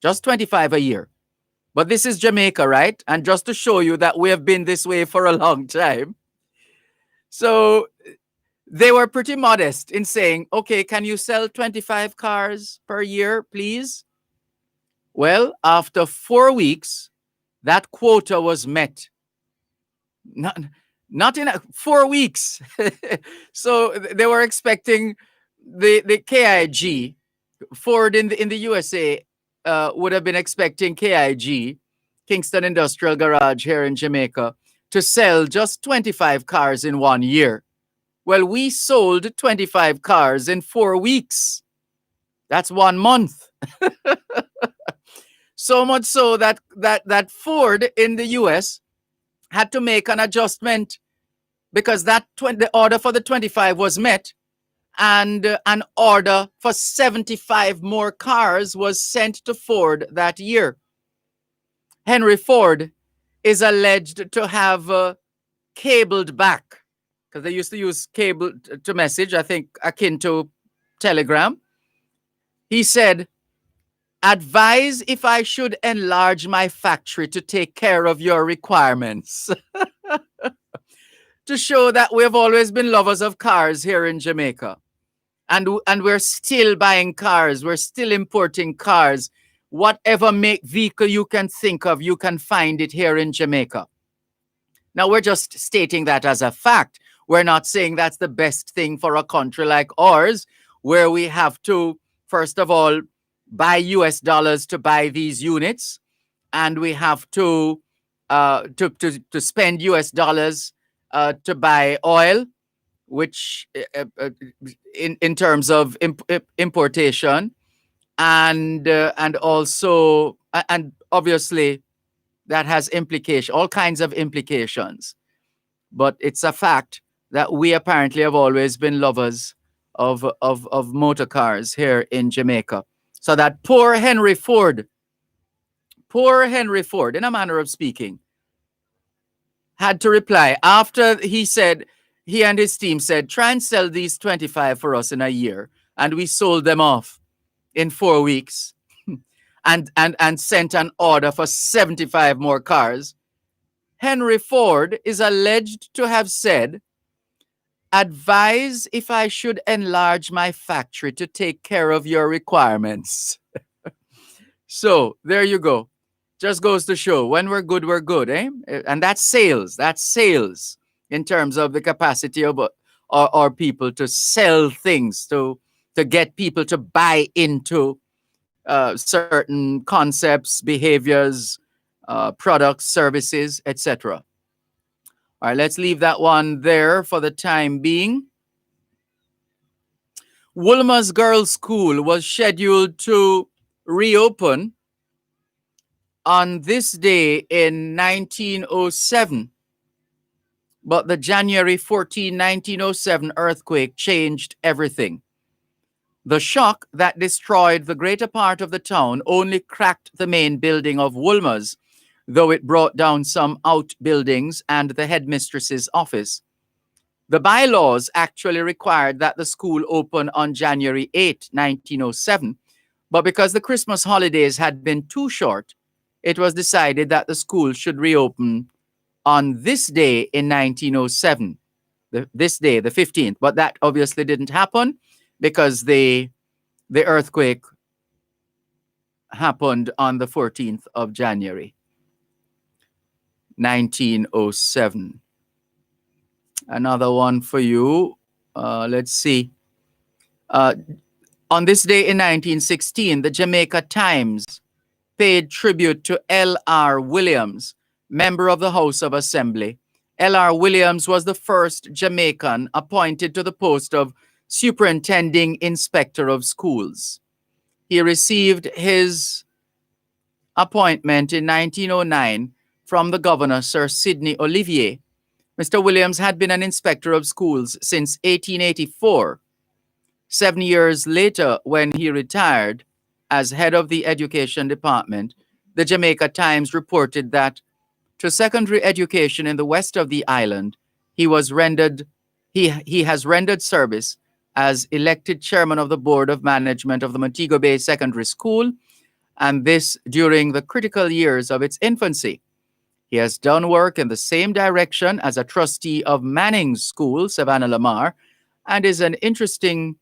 C: Just 25 a year. But this is Jamaica, right? And just to show you that we have been this way for a long time. So they were pretty modest in saying, okay, can you sell 25 cars per year, please? Well, after 4 weeks, that quota was met. Not in 4 weeks. So they were expecting the KIG, Ford in the USA would have been expecting KIG Kingston Industrial Garage here in Jamaica, to sell just 25 cars in 1 year. Well, we sold 25 cars in 4 weeks. That's 1 month. So much so that Ford in the US had to make an adjustment because the order for the 25 was met, and an order for 75 more cars was sent to Ford that year. Henry Ford is alleged to have cabled back, because they used to use cable to message, I think akin to telegram. He said, "Advise if I should enlarge my factory to take care of your requirements." To show that we've always been lovers of cars here in Jamaica. And we're still buying cars. We're still importing cars. Whatever make vehicle you can think of, you can find it here in Jamaica. Now, we're just stating that as a fact. We're not saying that's the best thing for a country like ours, where we have to, first of all, buy US dollars to buy these units, and we have to spend US dollars to buy oil, which in terms of importation, and also and obviously that has all kinds of implications. But it's a fact that we apparently have always been lovers of motor cars here in Jamaica. So that poor Henry Ford, in a manner of speaking, had to reply after he and his team said, "Try and sell these 25 for us in a year." And we sold them off in 4 weeks and sent an order for 75 more cars. Henry Ford is alleged to have said, "Advise if I should enlarge my factory to take care of your requirements." So there you go. Just goes to show, when we're good, eh? And that's sales. That's sales in terms of the capacity of our people to sell things, to get people to buy into certain concepts, behaviors, products, services, etc. All right, let's leave that one there for the time being. Woolmer's Girls' School was scheduled to reopen on this day in 1907, but the January 14, 1907 earthquake changed everything. The shock that destroyed the greater part of the town only cracked the main building of Woolmer's, though it brought down some outbuildings and the headmistress's office. The bylaws actually required that the school open on January 8, 1907, but because the Christmas holidays had been too short, it was decided that the school should reopen on this day in 1907, this day, the 15th. But that obviously didn't happen because the earthquake happened on the 14th of January, 1907. Another one for you. Let's see. On this day in 1916, the Jamaica Times paid tribute to L.R. Williams, member of the House of Assembly. L.R. Williams was the first Jamaican appointed to the post of Superintending Inspector of Schools. He received his appointment in 1909 from the Governor, Sir Sidney Olivier. Mr. Williams had been an inspector of schools since 1884. 7 years later, when he retired as head of the Education Department, the Jamaica Times reported that to secondary education in the west of the island, he has rendered service as elected chairman of the Board of Management of the Montego Bay Secondary School, and this during the critical years of its infancy. He has done work in the same direction as a trustee of Manning's School, Savannah Lamar, and it is an interesting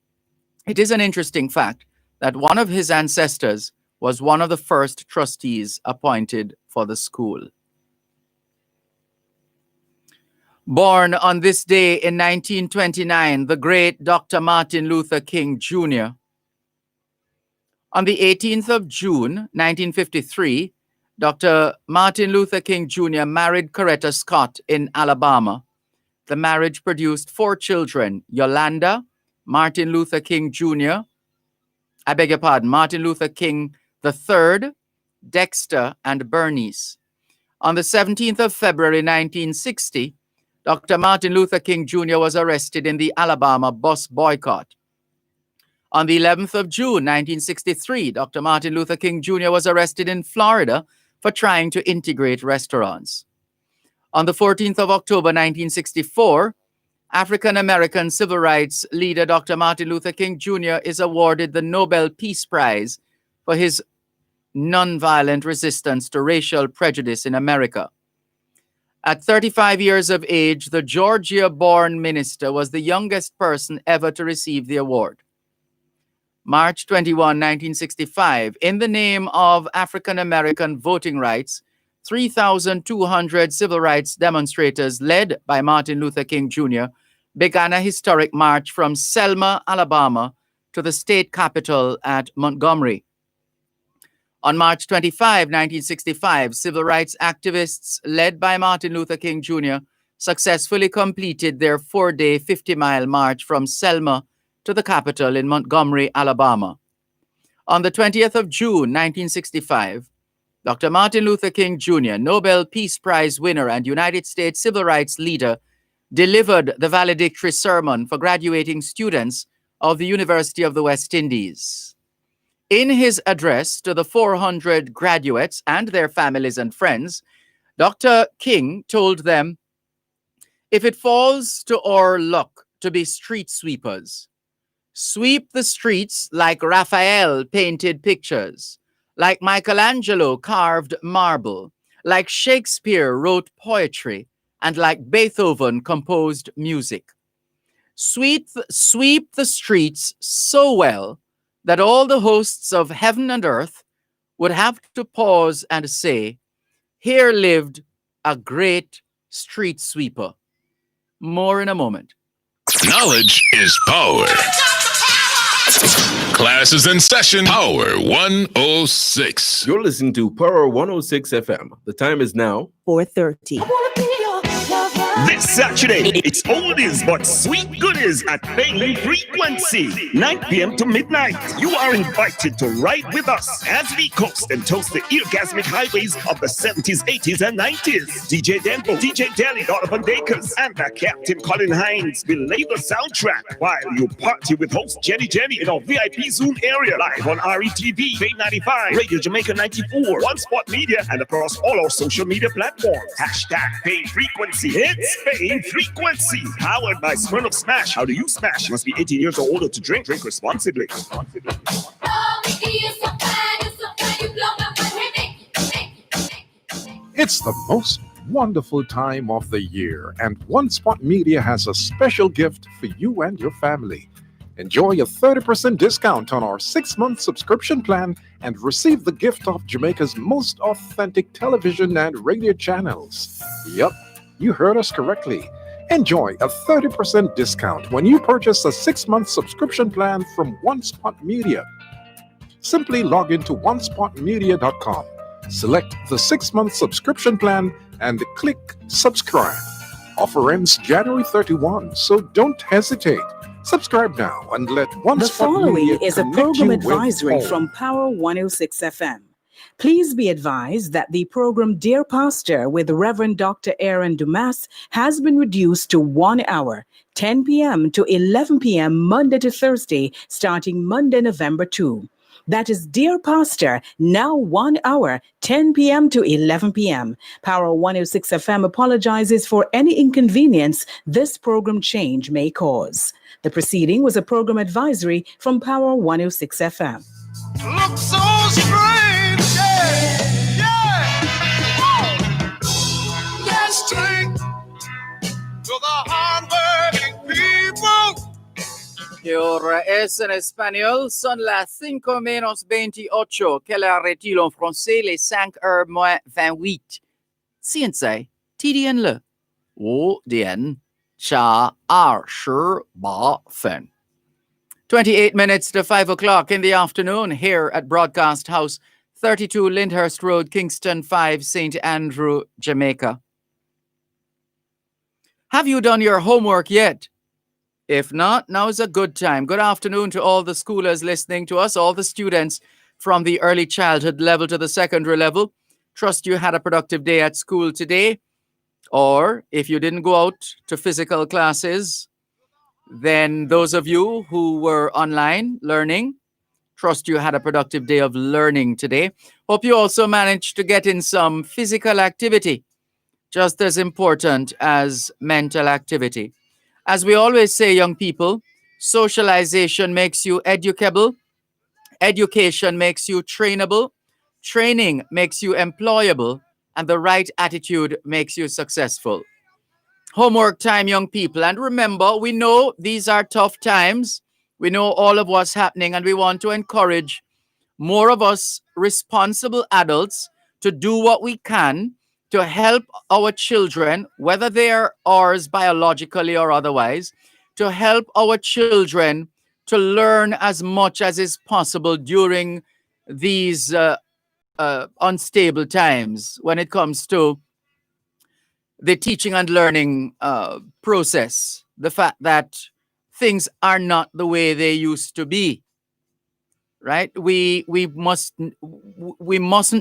C: fact that one of his ancestors was one of the first trustees appointed for the school. Born on this day in 1929, the great Dr. Martin Luther King Jr. On the 18th of June, 1953, Dr. Martin Luther King Jr. married Coretta Scott in Alabama. The marriage produced 4 children: Yolanda, Martin Luther King Jr., Martin Luther King III, Dexter, and Bernice. On the 17th of February 1960, Dr. Martin Luther King Jr. was arrested in the Alabama bus boycott. On the 11th of June 1963, Dr. Martin Luther King Jr. was arrested in Florida for trying to integrate restaurants. On the 14th of October 1964, African-American civil rights leader Dr. Martin Luther King Jr. is awarded the Nobel Peace Prize for his nonviolent resistance to racial prejudice in America. At 35 years of age, the Georgia-born minister was the youngest person ever to receive the award. March 21, 1965, in the name of African-American voting rights, 3,200 civil rights demonstrators led by Martin Luther King Jr. began a historic march from Selma, Alabama, to the state capitol at Montgomery. On March 25, 1965, civil rights activists led by Martin Luther King Jr. successfully completed their 4-day 50-mile march from Selma to the Capitol in Montgomery, Alabama. On the 20th of June, 1965, Dr. Martin Luther King Jr., Nobel Peace Prize winner and United States civil rights leader, delivered the valedictory sermon for graduating students of the University of the West Indies. In his address to the 400 graduates and their families and friends, Dr. King told them, "If it falls to our luck to be street sweepers, sweep the streets like Raphael painted pictures, like Michelangelo carved marble, like Shakespeare wrote poetry, and like Beethoven composed music. Sweep the streets so well that all the hosts of heaven and earth would have to pause and say, 'Here lived a great street sweeper.'" More in a moment.
O: Knowledge is power. Class is in session. Power 106.
D: You're listening to Power 106 FM. The time is now
K: 4:30.
G: This Saturday, it's oldies but sweet goodies at Bailey Frequency, 9 p.m. to midnight. You are invited to ride with us as we coast and toast the orgasmic highways of the 70s, 80s, and 90s. DJ Dembo, DJ Deli, Donovan Dakers, and the Captain Colin Hines will lay the soundtrack while you party with host Jenny in our VIP Zoom area, live on RETV, Bay 95, Radio Jamaica 94, One Spot Media, and across all our social media platforms. Hashtag Bay Frequency. It's Bay Frequency, powered by Smirnoff Smash. How do you smash? Must be 18 years or older to drink. Drink responsibly.
P: It's the most wonderful time of the year, and One Spot Media has a special gift for you and your family. Enjoy a 30% discount on our 6-month subscription plan and receive the gift of Jamaica's most authentic television and radio channels. Yup, you heard us correctly. Enjoy a 30% discount when you purchase a 6-month subscription plan from One Spot Media. Simply log into onespotmedia.com, select the 6-month subscription plan, and click subscribe. Offer ends January 31, so don't hesitate. Subscribe now and let One
H: The
P: Spot
H: following
P: Media
H: is a
P: connect
H: program
P: you with
H: advisory
P: home.
H: from Power 106 FM. Please be advised that the program Dear Pastor with Reverend Dr. Aaron Dumas has been reduced to 1 hour, 10 p.m. to 11 p.m. Monday to Thursday, starting Monday, November 2. That is Dear Pastor, now 1 hour, 10 p.m. to 11 p.m. Power 106 FM apologizes for any inconvenience this program change may cause. The proceeding was a program advisory from Power 106 FM.
A: Look so strange, Yes, strength to the hard-working people.
C: Y ahora es en español, son las 5 menos 28, que la retire en français, les 5 heures moins 28. 现在, 几点了? 5点加28分. 28 minutes to 5 o'clock in the afternoon here at Broadcast House 32 Lyndhurst Road, Kingston 5, St. Andrew, Jamaica. Have you done your homework yet? If not, now is a good time. Good afternoon to all the schoolers listening to us, all the students from the early childhood level to the secondary level. Trust you had a productive day at school today. Or if you didn't go out to physical classes, then those of you who were online learning, trust you had a productive day of learning today. Hope you also managed to get in some physical activity, just as important as mental activity. As we always say, young people, socialization makes you educable, education makes you trainable, training makes you employable, and the right attitude makes you successful. Homework time, young people. And remember, we know these are tough times. We know all of what's happening, and we want to encourage more of us responsible adults to do what we can to help our children, whether they are ours biologically or otherwise, to help our children to learn as much as is possible during these unstable times when it comes to the teaching and learning process. The fact that things are not the way they used to be. Right? We mustn't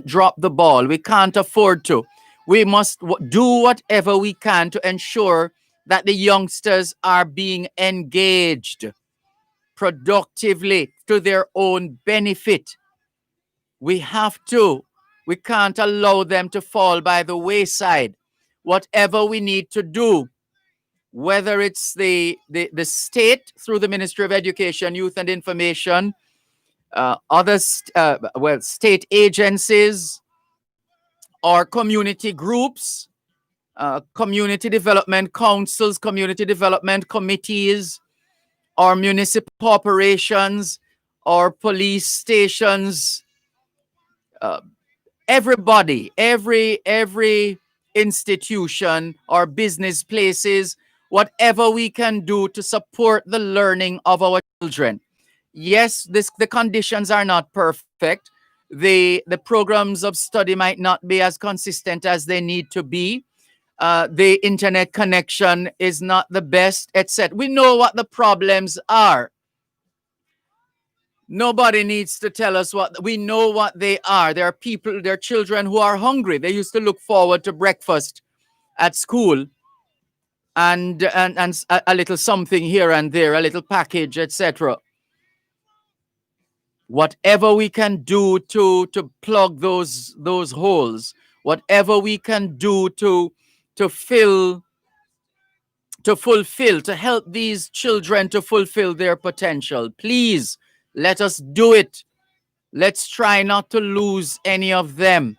C: drop the ball. We can't afford to. We must do whatever we can to ensure that the youngsters are being engaged productively to their own benefit. We have to. We can't allow them to fall by the wayside. Whatever we need to do, whether it's the state through the Ministry of Education, Youth and Information, state agencies or community groups, community development councils, community development committees, or municipal corporations, or police stations, everybody, every institution or business places, whatever we can do to support the learning of our children. Yes, the conditions are not perfect. The programs of study might not be as consistent as they need to be. The internet connection is not the best, etc. We know what the problems are. Nobody needs to tell us what we know what they are. There are people, there are children who are hungry. They used to look forward to breakfast at school and a little something here and there, a little package, etc. Whatever we can do to plug those holes, whatever we can do to help these children to fulfill their potential, please let us do it. Let's try not to lose any of them.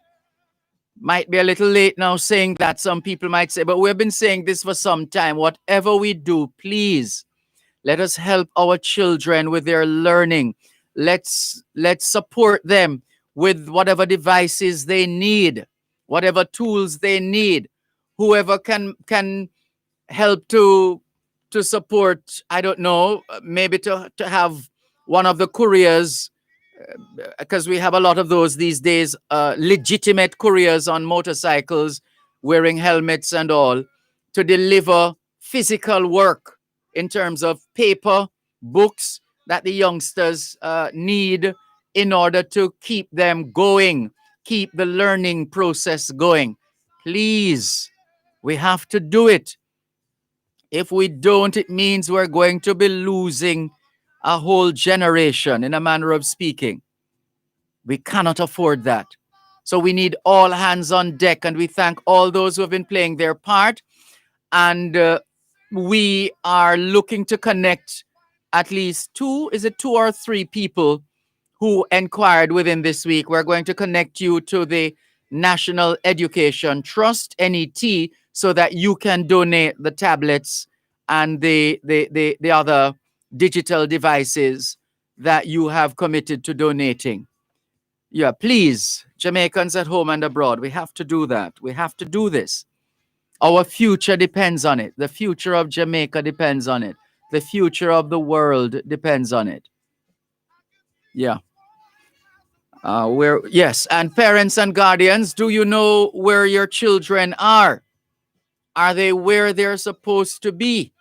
C: Might be a little late now saying that, some people might say, but we've been saying this for some time. Whatever we do, please let us help our children with their learning. Let's support them with whatever devices they need, whatever tools they need. Whoever can help to support, I don't know, maybe to have one of the couriers, because we have a lot of those these days, legitimate couriers on motorcycles wearing helmets and all, to deliver physical work in terms of paper, books that the youngsters need in order to keep them going, keep the learning process going. Please, we have to do it. If we don't, it means we're going to be losing a whole generation, in a manner of speaking. We cannot afford that. So we need all hands on deck, and we thank all those who have been playing their part. And we are looking to connect at least two or three people who inquired within this week. We're going to connect you to the National Education Trust, NET, so that you can donate the tablets and the other digital devices that you have committed to donating. Yeah, please, Jamaicans at home and abroad, we have to do that. We have to do this. Our future depends on it. The future of Jamaica depends on it. The future of the world depends on it. Yeah. Yes, and parents and guardians, do you know where your children are? Are they where they're supposed to be,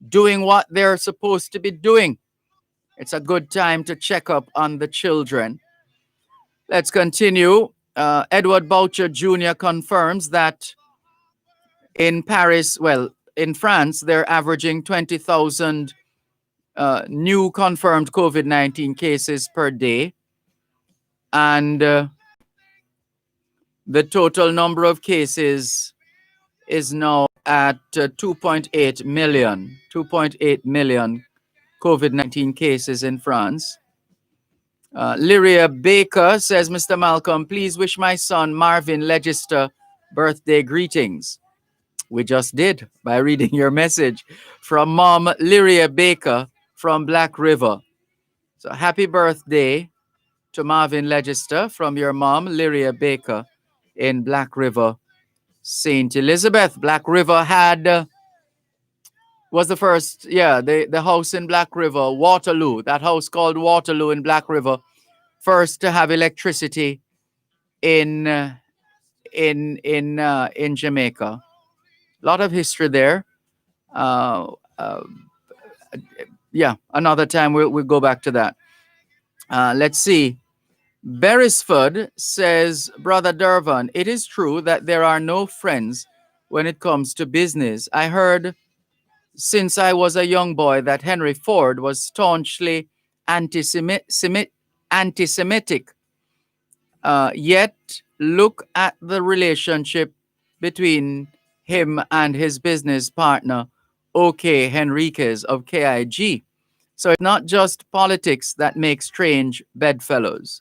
C: doing what they're supposed to be doing? It's a good time to check up on the children. Let's continue. Edward Boucher Jr. confirms that in Paris, well, in France, they're averaging 20,000 new confirmed COVID-19 cases per day. And the total number of cases is now at 2.8 million. 2.8 million COVID-19 cases in France. Lyria Baker says, Mr. Malcolm, please wish my son Marvin Legister birthday greetings. We just did by reading your message from Mom Lyria Baker from Black River. So happy birthday to Marvin Legister from your mom, Lyria Baker, in Black River, St. Elizabeth. Black River was the first, the house in Black River, Waterloo, that house called Waterloo in Black River, first to have electricity in Jamaica. A lot of history there. Another time we'll go back to that. Let's see. Beresford says, Brother Dervan, it is true that there are no friends when it comes to business. I heard since I was a young boy that Henry Ford was staunchly anti-Semitic. Yet look at the relationship between him and his business partner, OK Henriquez of KIG. So it's not just politics that make strange bedfellows.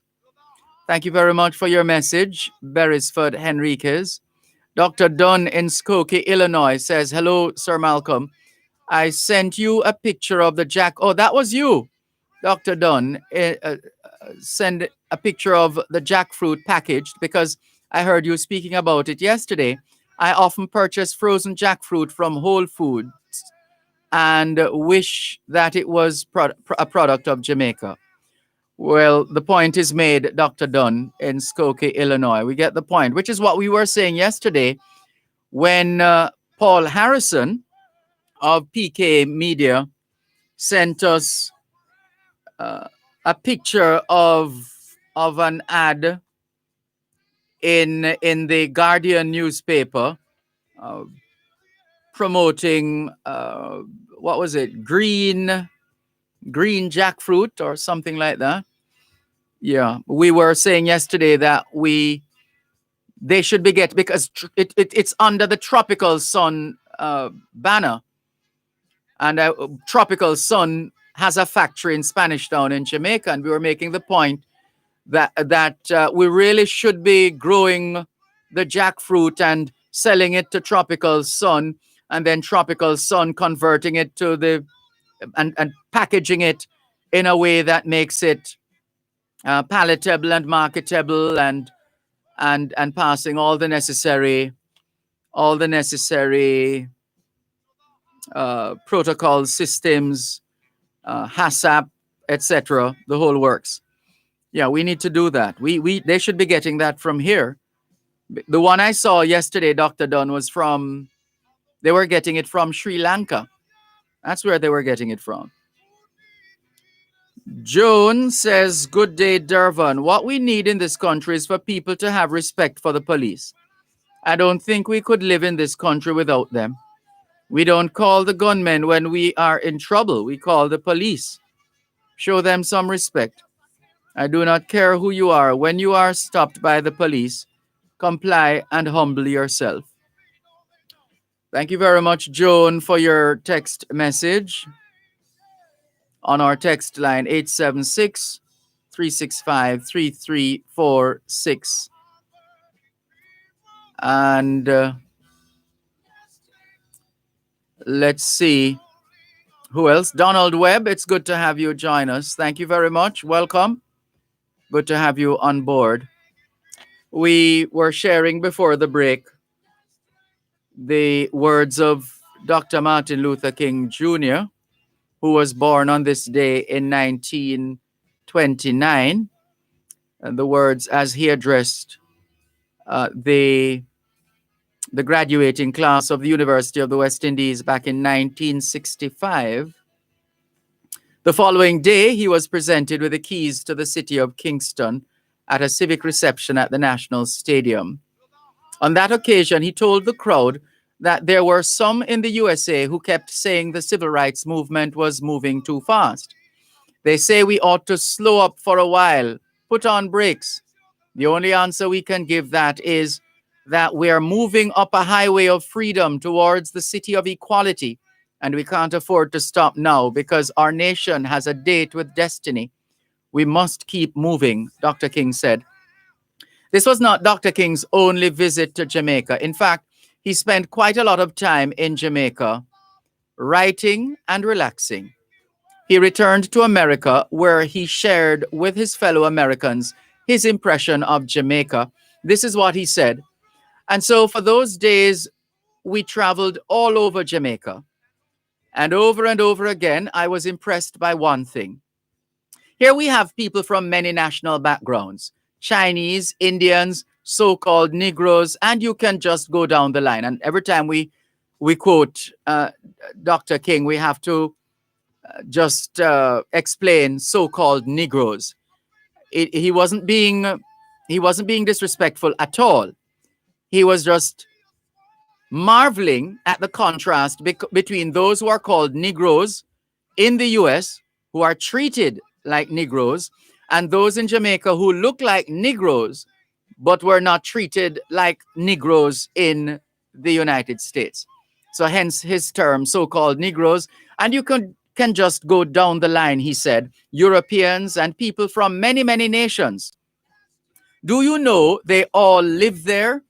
C: Thank you very much for your message, Beresford Henriquez. Dr. Dunn in Skokie, Illinois says, hello, Sir Malcolm. I sent you a picture of the jack. Oh, that was you, Dr. Dunn. Send a picture of the jackfruit packaged because I heard you speaking about it yesterday. I often purchase frozen jackfruit from Whole Foods and wish that it was a product of Jamaica. Well, the point is made, Dr. Dunn in Skokie, Illinois. We get the point, which is what we were saying yesterday when Paul Harrison of PK Media sent us a picture of an ad in the Guardian newspaper promoting what was it, green jackfruit or something like that. Yeah, we were saying yesterday that they should be because it's under the Tropical Sun banner, and Tropical Sun has a factory in Spanish Town in Jamaica, and we were making the point that we really should be growing the jackfruit and selling it to Tropical Sun, and then Tropical Sun converting it to and packaging it in a way that makes it palatable and marketable and passing all the necessary protocol systems, HACCP, etc. The whole works. Yeah, we need to do that. They should be getting that from here. The one I saw yesterday, Dr. Dunn, they were getting it from Sri Lanka. That's where they were getting it from. Joan says, good day, Dervan. What we need in this country is for people to have respect for the police. I don't think we could live in this country without them. We don't call the gunmen when we are in trouble. We call the police. Show them some respect. I do not care who you are. When you are stopped by the police, comply and humble yourself. Thank you very much, Joan, for your text message on our text line 876-365-3346. And let's see who else. Donald Webb, it's good to have you join us. Thank you very much. Welcome. Good to have you on board. We were sharing before the break the words of Dr. Martin Luther King Jr., who was born on this day in 1929. the words as he addressed the graduating class of the University of the West Indies back in 1965. The following day, he was presented with the keys to the city of Kingston at a civic reception at the National Stadium. On that occasion, he told the crowd that there were some in the USA who kept saying the civil rights movement was moving too fast. They say we ought to slow up for a while, put on brakes. The only answer we can give that is that we are moving up a highway of freedom towards the city of equality, and we can't afford to stop now because our nation has a date with destiny. We must keep moving, Dr. King said. This was not Dr. King's only visit to Jamaica. In fact, he spent quite a lot of time in Jamaica writing and relaxing. He returned to America, where he shared with his fellow Americans his impression of Jamaica. This is what he said. And so for those days, we traveled all over Jamaica. And over again, I was impressed by one thing. Here we have people from many national backgrounds, Chinese, Indians, so-called Negroes, and you can just go down the line. And every time we quote Dr. King, we have to just explain so-called Negroes. He wasn't being disrespectful at all. He was just marveling at the contrast between those who are called Negroes in the US, who are treated like Negroes, and those in Jamaica who look like Negroes, but were not treated like Negroes in the United States. So hence his term, so-called Negroes. And you can just go down the line, he said, Europeans and people from many, many nations. Do you know they all live there?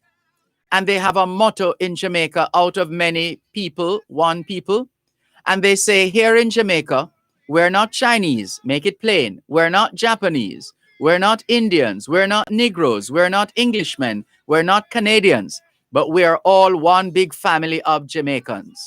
C: And they have a motto in Jamaica, out of many people, one people. And they say, here in Jamaica, we're not Chinese, make it plain. We're not Japanese. We're not Indians. We're not Negroes. We're not Englishmen. We're not Canadians. But we are all one big family of Jamaicans.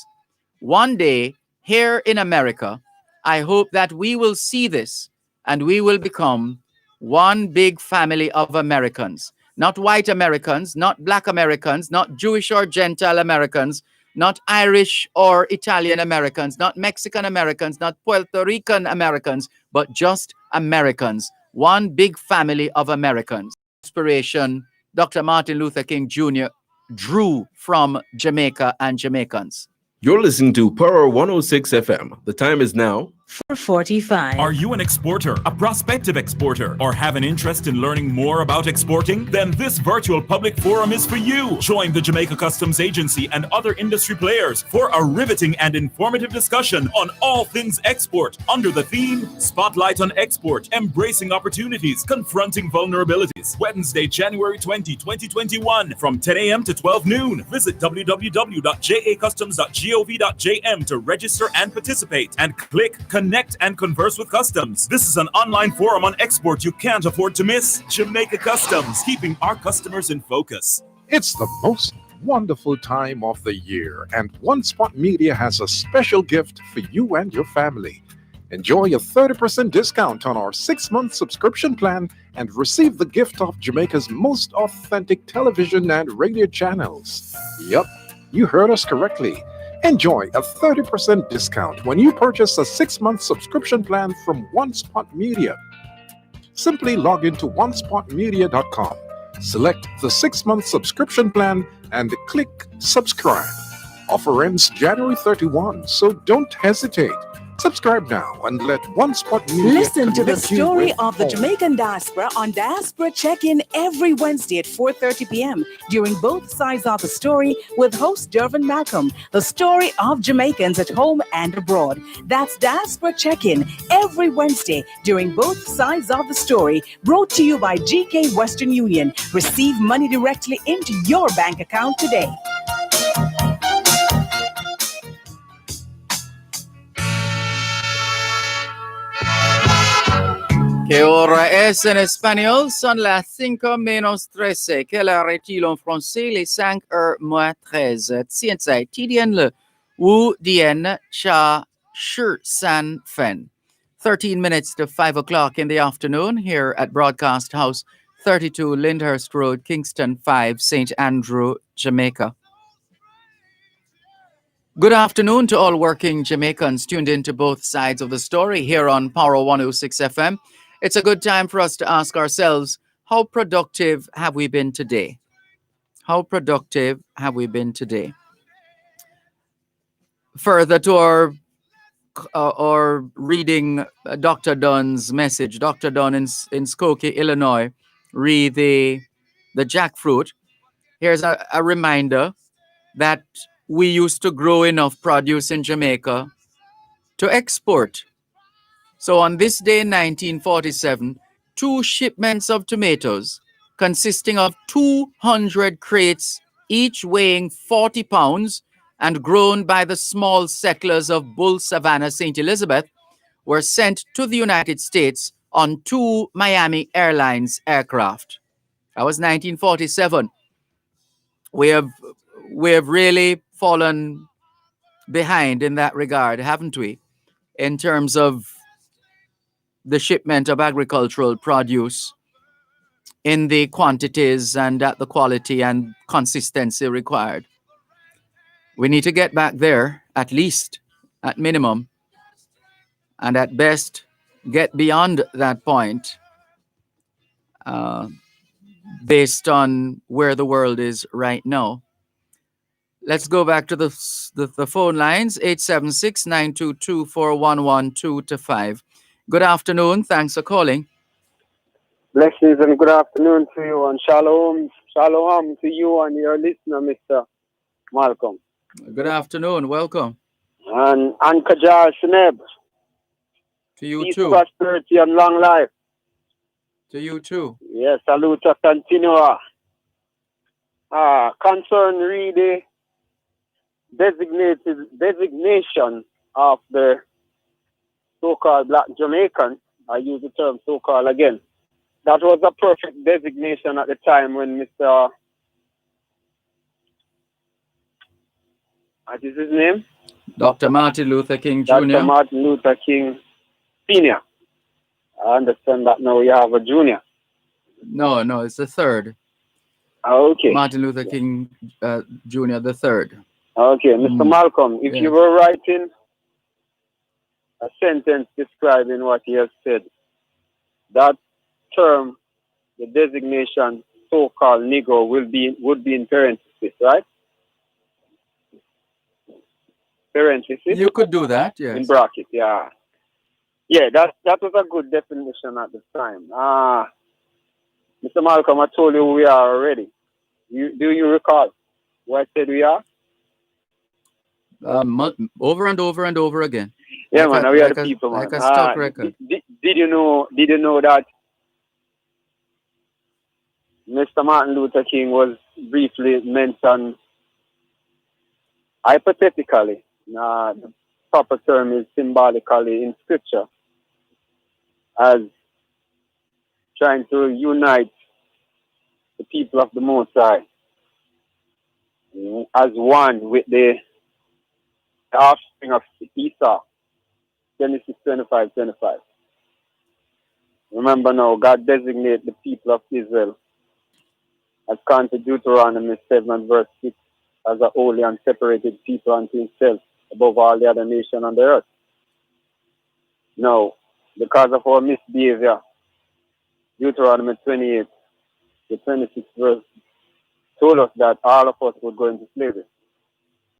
C: One day, here in America, I hope that we will see this and we will become one big family of Americans. Not white Americans, not black Americans, not Jewish or Gentile Americans, not Irish or Italian Americans, not Mexican Americans, not Puerto Rican Americans, but just Americans. One big family of Americans. Inspiration Dr. Martin Luther King Jr. drew from Jamaica and Jamaicans.
D: You're listening to Power 106 FM. The time is now
H: 4:45.
J: Are you an exporter, a prospective exporter, or have an interest in learning more about exporting? Then this virtual public forum is for you. Join the Jamaica Customs Agency and other industry players for a riveting and informative discussion on all things export under the theme Spotlight on Export, Embracing Opportunities, Confronting Vulnerabilities. Wednesday, January 20, 2021 from 10 a.m. to 12 noon. Visit www.jacustoms.gov.jm to register and participate, and click Connect and Converse with Customs. This is an online forum on export you can't afford to miss. Jamaica Customs, keeping our customers in focus.
P: It's the most wonderful time of the year, and One Spot Media has a special gift for you and your family. Enjoy a 30% discount on our 6-month subscription plan and receive the gift of Jamaica's most authentic television and radio channels. Yup, you heard us correctly. Enjoy a 30% discount when you purchase a 6-month subscription plan from One Spot Media. Simply log into onespotmedia.com, select the 6-month subscription plan, and click subscribe. Offer ends January 31, so don't hesitate. Subscribe now and let One Spot Media
H: Listen to the
P: connect you
H: story
P: with
H: of the
P: home.
H: Jamaican diaspora on Diaspora Check-In every Wednesday at 4:30 p.m. during Both Sides of the Story with host Dervan Malcolm, the story of Jamaicans at home and abroad. That's Diaspora Check-In every Wednesday during Both Sides of the Story, brought to you by GK Western Union. Receive money directly into your bank account today.
C: ¿Qué hora es en espagnol? Son las 5:13. Quelle heure est-il en français? Les 5:13. 现在几点了？5点cha shi san fen. 13 minutes to 5 o'clock in the afternoon here at Broadcast House, 32 Lyndhurst Road, Kingston 5, St. Andrew, Jamaica. Good afternoon to all working Jamaicans tuned into both sides of the story here on Power 106 FM. It's a good time for us to ask ourselves, how productive have we been today? How productive have we been today? Further to our reading Dr. Dunn's message, Dr. Dunn in Skokie, Illinois, read the jackfruit. Here's a reminder that we used to grow enough produce in Jamaica to export. So on this day in 1947, 2 shipments of tomatoes consisting of 200 crates, each weighing 40 pounds and grown by the small settlers of Bull Savannah, St. Elizabeth, were sent to the United States on 2 Miami Airlines aircraft. That was 1947. We have really fallen behind in that regard, haven't we? In terms of the shipment of agricultural produce in the quantities and at the quality and consistency required. We need to get back there, at least, at minimum, and at best, get beyond that point based on where the world is right now. Let's go back to the phone lines, 876-922-4112-5. Good afternoon. Thanks for calling.
N: Blessings and good afternoon to you, and shalom to you and your listener, Mr. Malcolm.
C: Good afternoon. Welcome.
N: And Kajar Sheneb.
C: To you
N: Peace,
C: too.
N: prosperity, and long life.
C: To you too.
N: Yes, salute continua. Concern really designation of the so-called Black Jamaican. I use the term so-called again. That was a perfect designation at the time when Mr. What is his name?
C: Dr. Martin Luther King Jr.
N: Dr. Martin Luther King Sr. I understand that now you have a junior.
C: No, it's the third.
N: Okay.
C: Martin Luther King Jr. the third.
N: Okay, Mr. Malcolm, if you were writing a sentence describing what he has said, that term, the designation so-called Negro would be in parentheses, right? Parentheses.
C: You could do that, yes.
N: In bracket, yeah. Yeah, that was a good definition at the time. Mr. Malcolm, I told you who we are already. Do you recall what I said we are?
C: Over and over and over again.
N: Yeah, man, we are the people, man.
C: Like a stock record.
N: Did you know that Mr. Martin Luther King was briefly mentioned hypothetically? The proper term is symbolically in scripture as trying to unite the people of the Most High as one with the offspring of Esau. Genesis 25:25. Remember now, God designated the people of Israel as according to Deuteronomy 7 verse 6 as a holy and separated people unto himself above all the other nations on the earth. Now, because of our misbehavior, Deuteronomy 28, the 26th verse, told us that all of us would go into slavery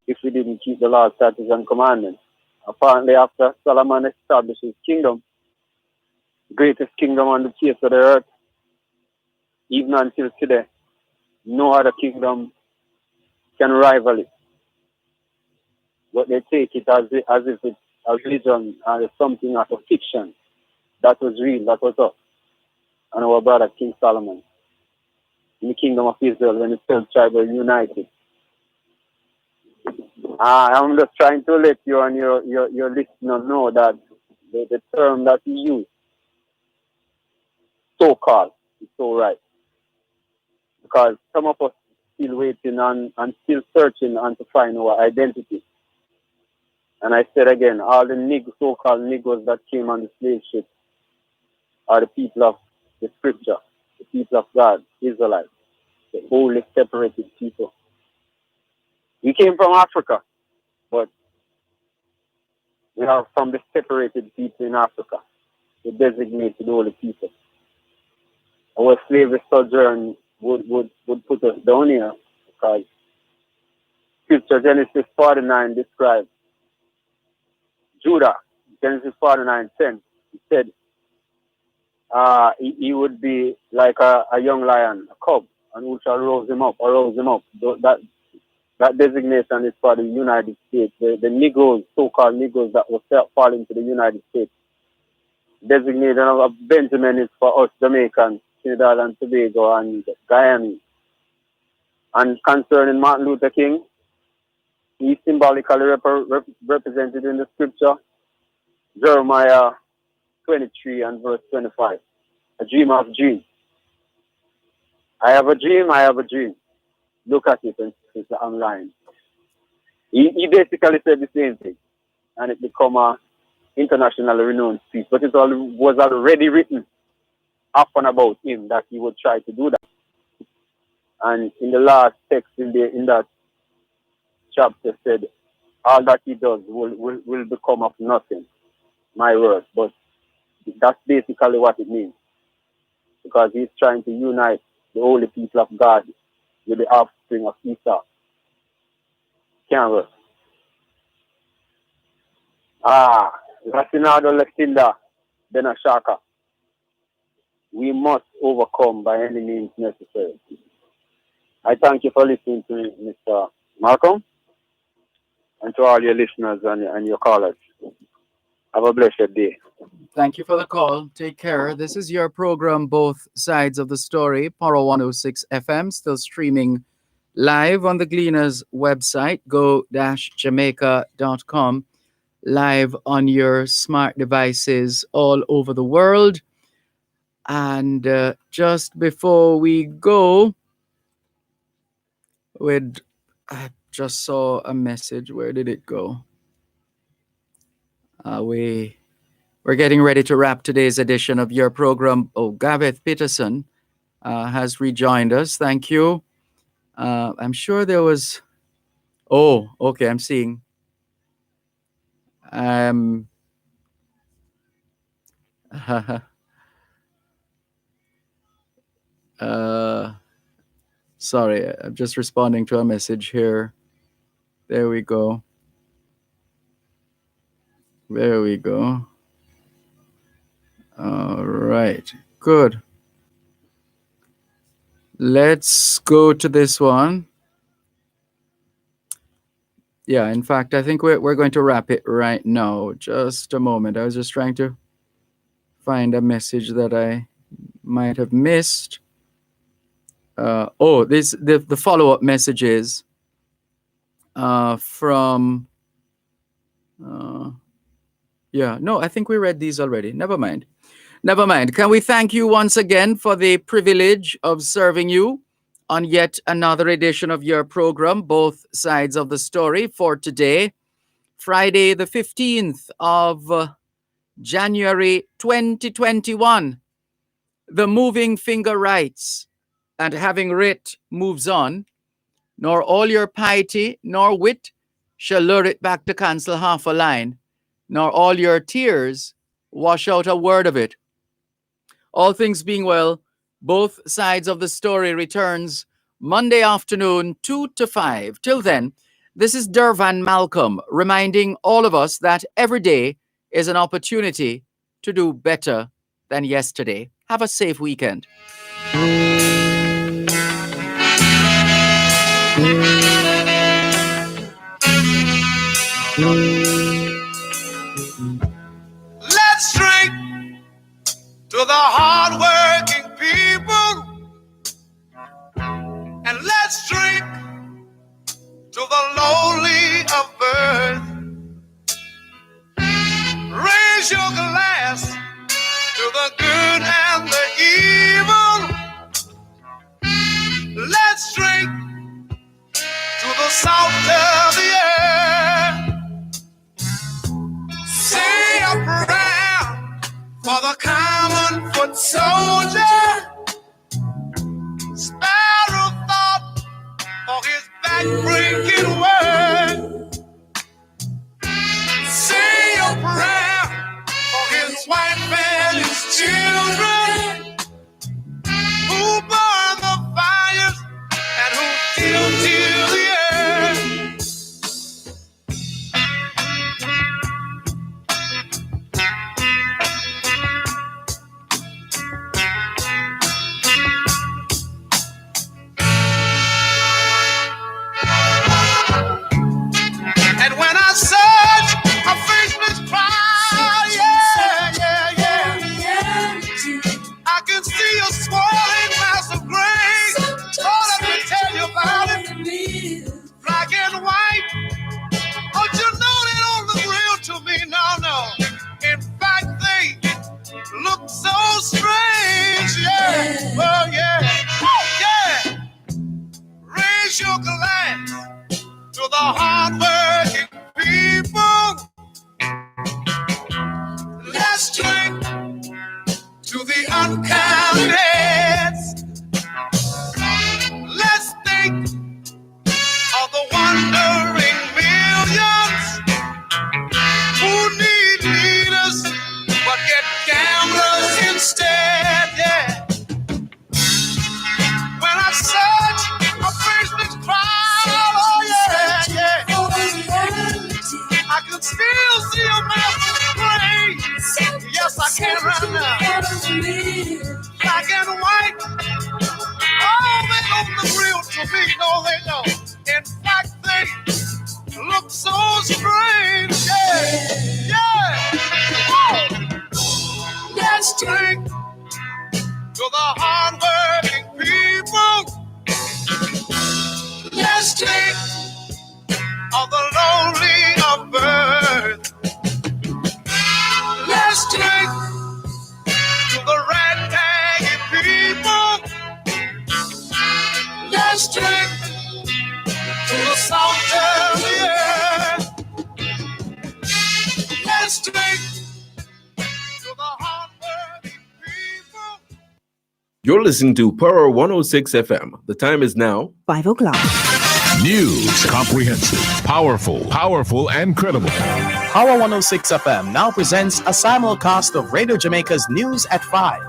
N: if we didn't keep the laws, statutes, and commandments. Apparently, after Solomon established his kingdom, greatest kingdom on the face of the earth, even until today, no other kingdom can rival it. But they take it as if it's a religion or something of a fiction. That was real, that was us. And our brother King Solomon in the kingdom of Israel when the 12 tribes were united. I'm just trying to let you and your listener know that the term that we use, so-called, is so right. Because some of us still waiting and still searching and to find our identity. And I said again, all the so-called Negroes that came on the slave ship are the people of the scripture, the people of God, Israelites, the holy separated people. We came from Africa, but we are from the separated people in Africa, the designated holy people. Our slavery sojourn would put us down here because Scripture Genesis 49 describes Judah, Genesis 49:10. He said he would be like a young lion, a cub, and who shall rouse him up. That designation is for the United States. The Negroes, so-called Negroes that will fall into the United States. Designation of Benjamin is for us Jamaicans, Trinidad and Tobago, and Guyana. And concerning Martin Luther King, he symbolically represented in the scripture, Jeremiah 23 and verse 25. A dream of dreams. I have a dream. Look at it and say I'm lying. He basically said the same thing. And it became a internationally renowned speech. But it was already written up and about him that he would try to do that. And in the last text in that chapter said, all that he does will become of nothing. My word. But that's basically what it means. Because he's trying to unite the holy people of God with the offspring of Esau. Can't work. Latinado Lekinda, Benashaka. We must overcome by any means necessary. I thank you for listening to me, Mr. Malcolm, and to all your listeners and your callers. Have a blessed day.
C: Thank you for the call. Take care. This is your program, Both Sides of the Story, Power 106 FM, still streaming live on the Gleaners website, go-jamaica.com, live on your smart devices all over the world. And just before we go, I just saw a message. Where did it go? We're getting ready to wrap today's edition of your program. Oh, Gareth Peterson has rejoined us. Thank you. I'm sure there was... Oh, okay, I'm seeing. Sorry, I'm just responding to a message here. There we go. All right, good. Let's go to this one. Yeah, in fact, I think we're going to wrap it right now. Just a moment. I was just trying to find a message that I might have missed. The follow-up messages from... I think we read these already. Never mind. Can we thank you once again for the privilege of serving you on yet another edition of your program, Both Sides of the Story, for today, Friday, the 15th of January 2021. The moving finger writes, and having writ moves on, nor all your piety nor wit shall lure it back to cancel half a line, nor all your tears wash out a word of it. All things being well, Both Sides of the Story returns Monday afternoon, 2 to 5. Till then, this is Dervan Malcolm reminding all of us that every day is an opportunity to do better than yesterday. Have a safe weekend.
A: Let's drink to the hard-working people, and let's drink to the lowly of birth. Raise your glass to the good and the evil. Let's drink to the salt of the earth. I can see a swirling mass of grain. Oh, let me tell you about it. Black and white. Oh, you know they don't look real to me. No. In fact, they look so strange. Yeah. Oh, yeah. Yeah. Raise your glass to the hardworking people. Let's drink to the uncounted. Let's think of the wandering millions who need leaders but get gamblers instead. Yeah. When I search a faceless crowd, oh yeah. I can still see a massive plane. Yes, I can right now. Black and white. Oh, they don't look real to me. No, they don't. In fact, they look so strange. Yeah. Oh. Let's drink to the hardworking people. Let's drink of the lonely of birth. Let's drink to the rat-tagged people. Let's drink to the salt of the earth. Let's drink to the hardworking people.
D: You're listening to Power 106 FM. The time is now
K: 5 o'clock.
O: News, comprehensive, powerful, and credible.
L: Power 106 FM now presents a simulcast of Radio Jamaica's news at 5.